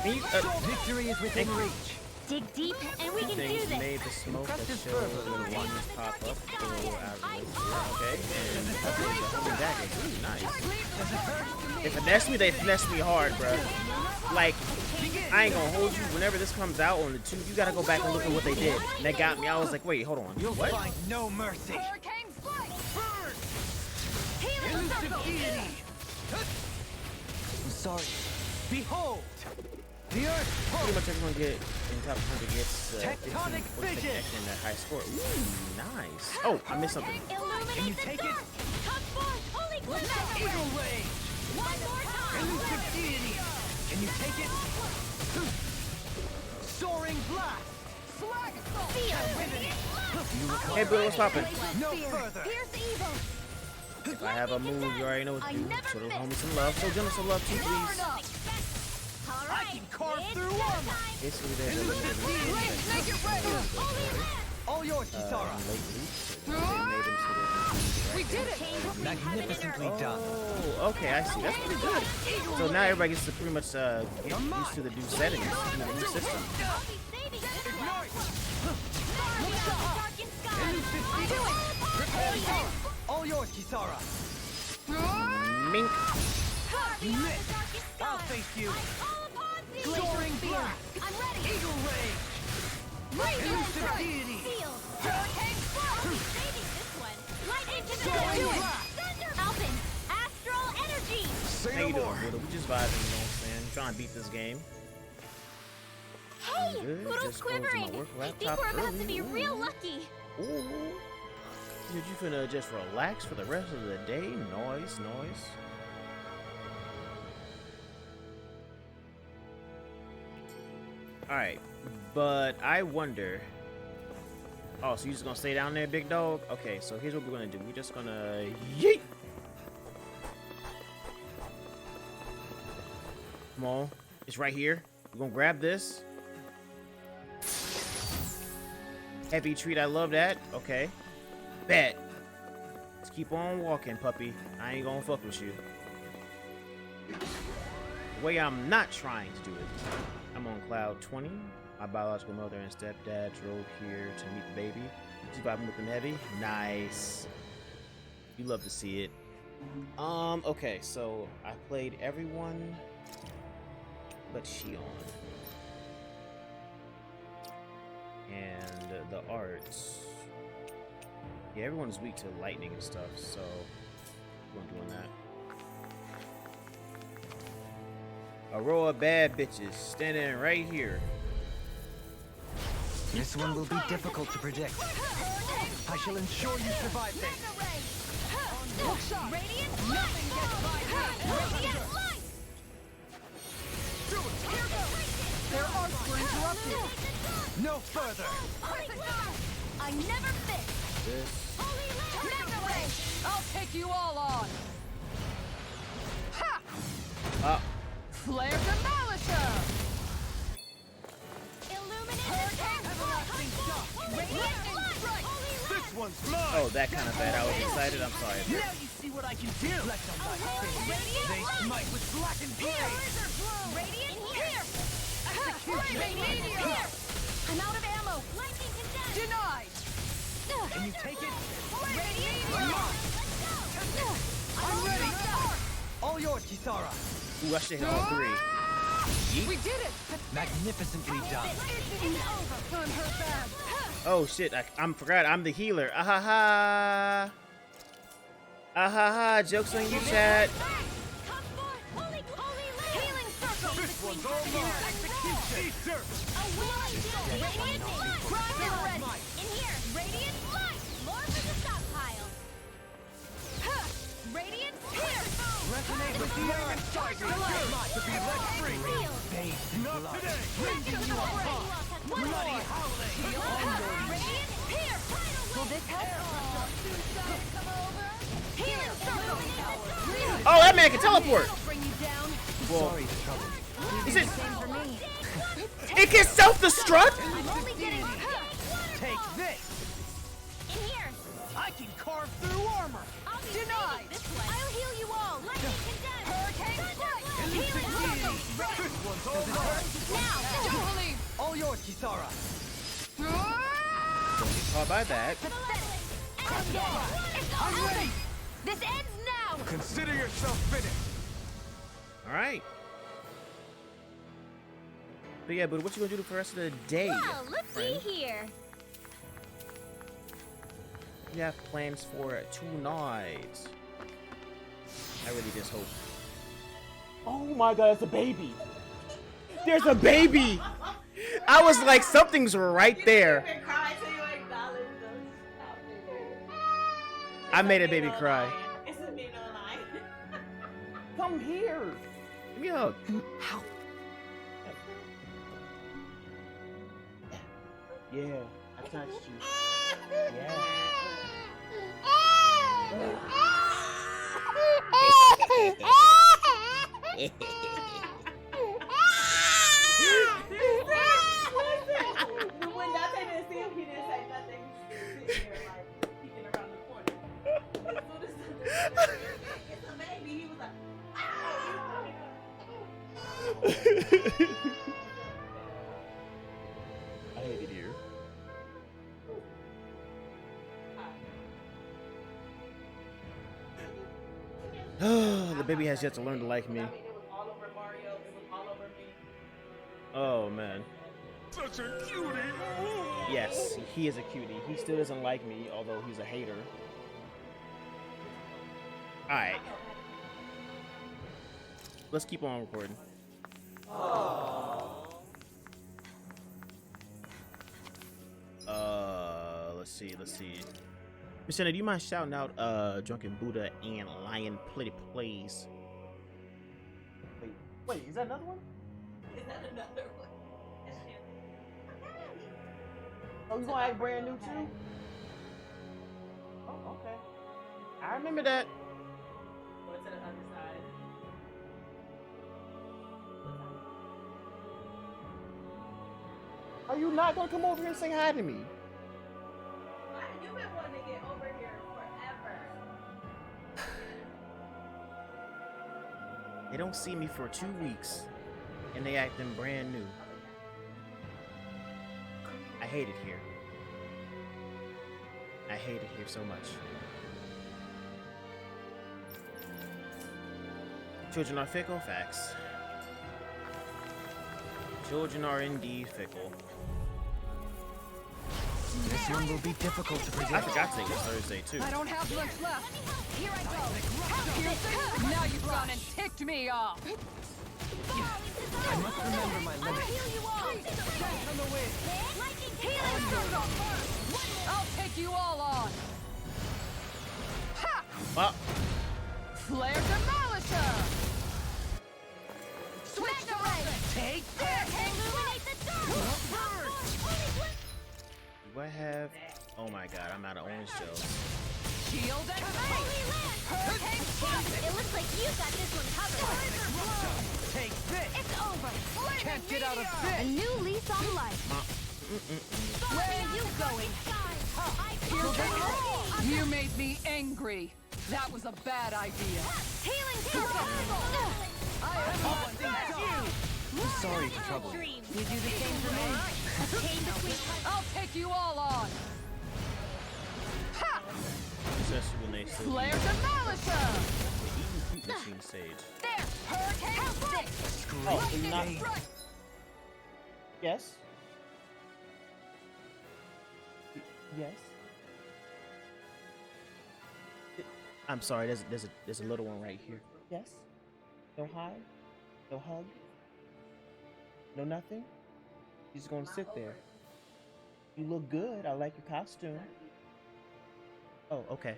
Victory is within reach. Dig deep, and we can do Things this. made the smoke that show when ones pop up go out of the okay, and the homing daggers. Ooh, nice. If finesse me, they finesse me hard, bro. Like, I ain't gonna hold you. Whenever this comes out on the 2, you gotta go back and look at what they did. And that got me. I was like, wait, hold on. You'll what? find no mercy. I'm sorry. Behold, the earth. Pretty much everyone in top 100 gets Tectonic 15 vision and a high score. Ooh, nice. Oh, I missed something. Can you take it? Come forth, holy Eagle rage. One more time. Elusive deity. Can you take it? Soaring blast. Slag assault. Hey, Bill, what's poppin'? No further. Fierce evil. If I have a move, you already know what to do. So don't hold me some love. So give me some love too, please. I can carve through armor. Basically, there's All yours, Kisara. We did it! Magnificently done. Oh, okay, I see. That's pretty good. So now everybody gets to pretty much get used to the new settings, the new system. All yours, Kisara. Mink. I'll face you. Soaring blast. I'm ready. Eagle rage. Elusive deity. Soaring blast. Alphen, astral energy. How you doing, brother? We just vibing, you know what I'm saying? Trying to beat this game. Hey, Good. little Just closing my quivering. work I think laptop we're about to early. be real lucky. Ooh. Dude, you finna just relax for the rest of the day? Noise. Alright, but I wonder... Oh, so you just gonna stay down there, big dog? Okay, so here's what we're gonna do. We're just gonna... Yeet! Come on. It's right here. We're gonna grab this. Heavy treat, I love that. Okay. Bet. Let's keep on walking, puppy. I ain't gonna fuck with you. The way I'm not trying to do it. I'm on cloud 20. My biological mother and stepdad drove here to meet the baby. She's vibing with them heavy. Nice. You love to see it. Okay, so I played everyone but Shionne. And the arts. Yeah, everyone's weak to lightning and stuff, so we're doing that. A row of bad bitches standing right here. This one will be difficult to predict. I shall ensure you survive this. Radiant light! Radiant light! Their arts were interrupted. No further. I never fit. This. Mega ray! I'll take you all on! Ha! Flare Demolisher! This one's mine. Oh, that kind of bad. I was excited. I'm sorry. Now you see what I can do. Let the light finish. They smite with blackened blades. Radiant pierce! Radiant pierce! I'm out of ammo. Lightning condemned! Denied! Can you take it? Radiant I'm ready. All yours, Kisara. Ooh, I should hit all 3. Yeet. We did it! Magnificently done. I'm hurt bad. Oh shit! I forgot. I'm the healer. Ahaha! Ahaha! Jokes on you, chat. one's all mine. Execution. Radiant light. Ready. In here. Radiant light. More for the stockpile. Radiant here. Resonate with the air inside me. Not to be let free. Not today. Raising you up high. Bloody howling. Radiant here. Will this help? Healing circle. Oh, that man can teleport. Bring you down. Well, Sorry to trouble you. is it? Same for me. It can self-destruct? I'm only getting Take this. in here. I can carve through armor. I'll be denied. I'll heal you all. Lightning condemned. Hurricane strike. Healing circle. This one's all mine. Now. Dohalim. All yours, Kisara. Don't get caught by that. I'm ready. This ends now. Consider yourself finished. All right. But yeah, but what you gonna do for the rest of the day, Well, let's friend? see here. We have plans for tonight. I really just hope. Oh my god, it's a baby. There's a baby. I was like, something's right there. I made a baby cry. It's a me, no lie. Come here. Give me a hug. Ow. Yeah, I touched you. Yeah. When Dante didn't see him, he didn't say nothing. He was sitting there like peeking around the corner. As soon as it's a baby, he was like, I hate it here. The baby has yet to learn to like me. it was all over Mario, it was all over me. Oh man. Such a cutie. Yes, he is a cutie. He still doesn't like me, although he's a hater. Alright. Let's keep on recording. Let's see. Miss Jenna, do you mind shouting out Drunken Buddha and Lion Plitty Plays? Wait, is that another one? Is that another one? Oh, you gonna act brand new too? Oh, okay. I remember that. Go to the other side. Are you not gonna come over here and say hi to me? You've been wanting to get over here forever. They don't see me for 2 weeks, and they acting brand new. I hate it here. I hate it here so much. Children are fickle, facts. Children are indeed fickle. This one will be difficult to predict. I forgot today was Thursday too. I don't have much left. Here I go. Now you've gone and ticked me off. I must remember my limits. I'll take you all on. Ha! Well, Flare Demolisher. Switch the right. Take Illuminate the dark. do I have? Oh my god, I'm out of orange gels. Shield and Holy Land. Hurricane strike. It looks like you got this one covered. Take this. It's over. Can't get out of A this. new lease on life. Where are you going? You made me angry. That was a bad idea. Healing circle. Sorry to trouble you. You do the same for me. I'll take you all on. Ha! Especially when they still Flare use Demolisher. the machine stage. There. Hurricane stick. Oh, so you're not. Yes. Yes. I'm sorry. There's a little one right here. Yes. No hide. No hug. No, nothing? You're just gonna sit there. You look good. I like your costume. Oh, okay.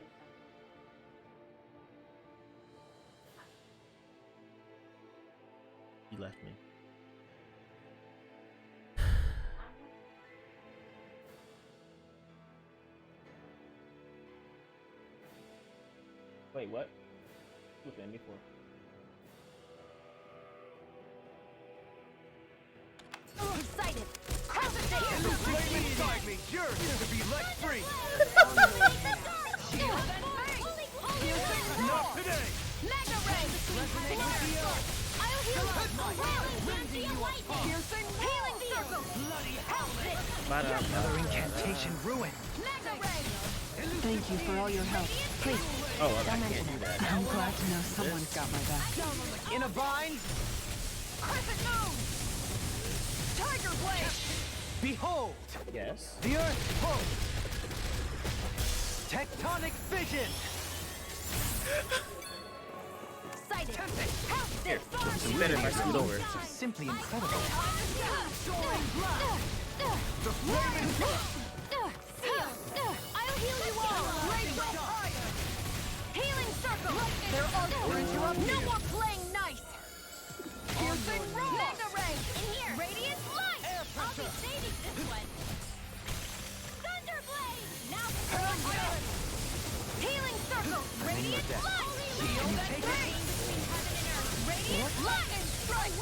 He left me. Wait, what? What's at me for? Excited! The flame inside me yearns to be let free! Not today! Mega Ray! Resonate with the earth! I'll heal you! Piercing healing circle! Bloody hell! Another incantation ruined. Mega Ray! Thank you for all your help. Please, Oh, well, I don't can't mention do it. that. I'm glad to know someone's got my back. In a bind? Crescent moon! Tiger blade! Behold! Yes. The Earth's pull! Tectonic vision! Excited! Here, this is better if I scoot over. Simply incredible. Soaring blood! The flaming I'll heal you all! Raise up higher! Healing circle! There are no more playing nice! Piercing Mega Ray! In here! Radiant light! I'll be saving this one! Thunderblade! Now healing circle! Radiant light! Shield and grace! Radiant light and strike!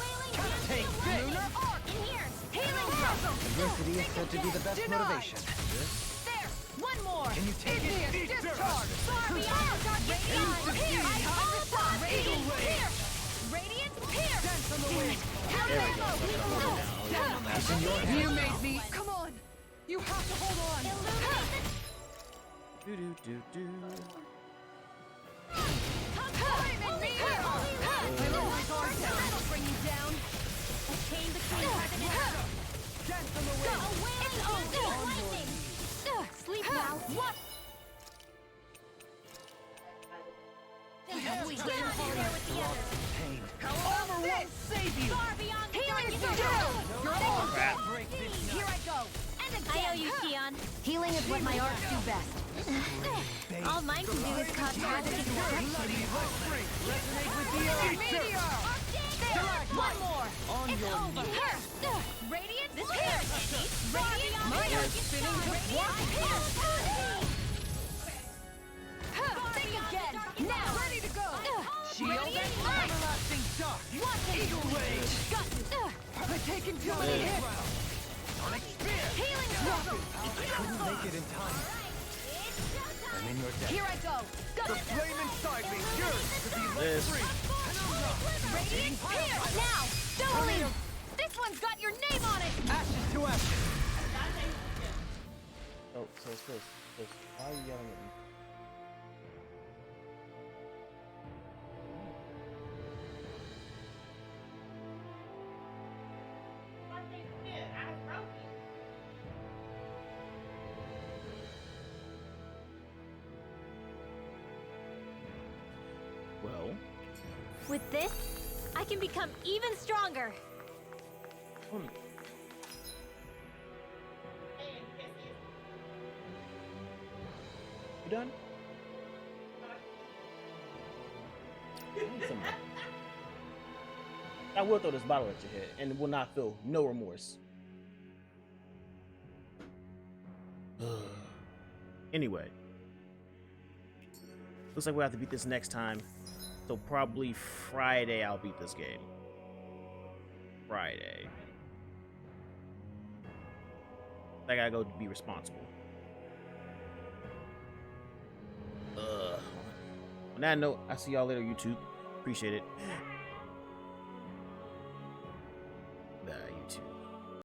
Take this! Lunar arc! In here! Healing circle! Adversity is said to be the best motivation. There! One more! Can you take it? Discharge! Far beyond! Radiant Pierce! Radiant Pierce! Radiant Pierce! Dance on the wind! It's in your hands. You made me. Come on. You have to hold on. Do do do do. That'll bring you down. A chain between heaven and earth. Dance on the wind! Sleep now. What? We can't hold there with the others. Pain. Armor won't save you! Far beyond the darkness. Here I go. And again. I owe you, Shionne. Healing is what my arts do best. All mine can do is cause havoc and Bloody let free! Resonate with the earth! Meteor! One more! On It's your over! knees. Here! Radiant Spear! Radiant My earth spinning to Think again! Now! Ready to go! Shield and everlasting dark! Eagle rage! I've taken too many hits! Sonic spear! Healing circle! Couldn't make it in time. I'm in your debt. Here I go! The flame inside me yearns to be let This. free! Radiant Spear! Now! Dohalim! This one's got your name on it! Ashes to ashes! Oh, so it's this. Why are you yelling at me? Well, With this, I can become even stronger. you done? I will throw this bottle at your head and will not feel no remorse. Anyway, looks like we have to beat this next time. So probably Friday I'll beat this game. Friday. I gotta go be responsible. On that note, I'll see y'all later, YouTube. Appreciate it.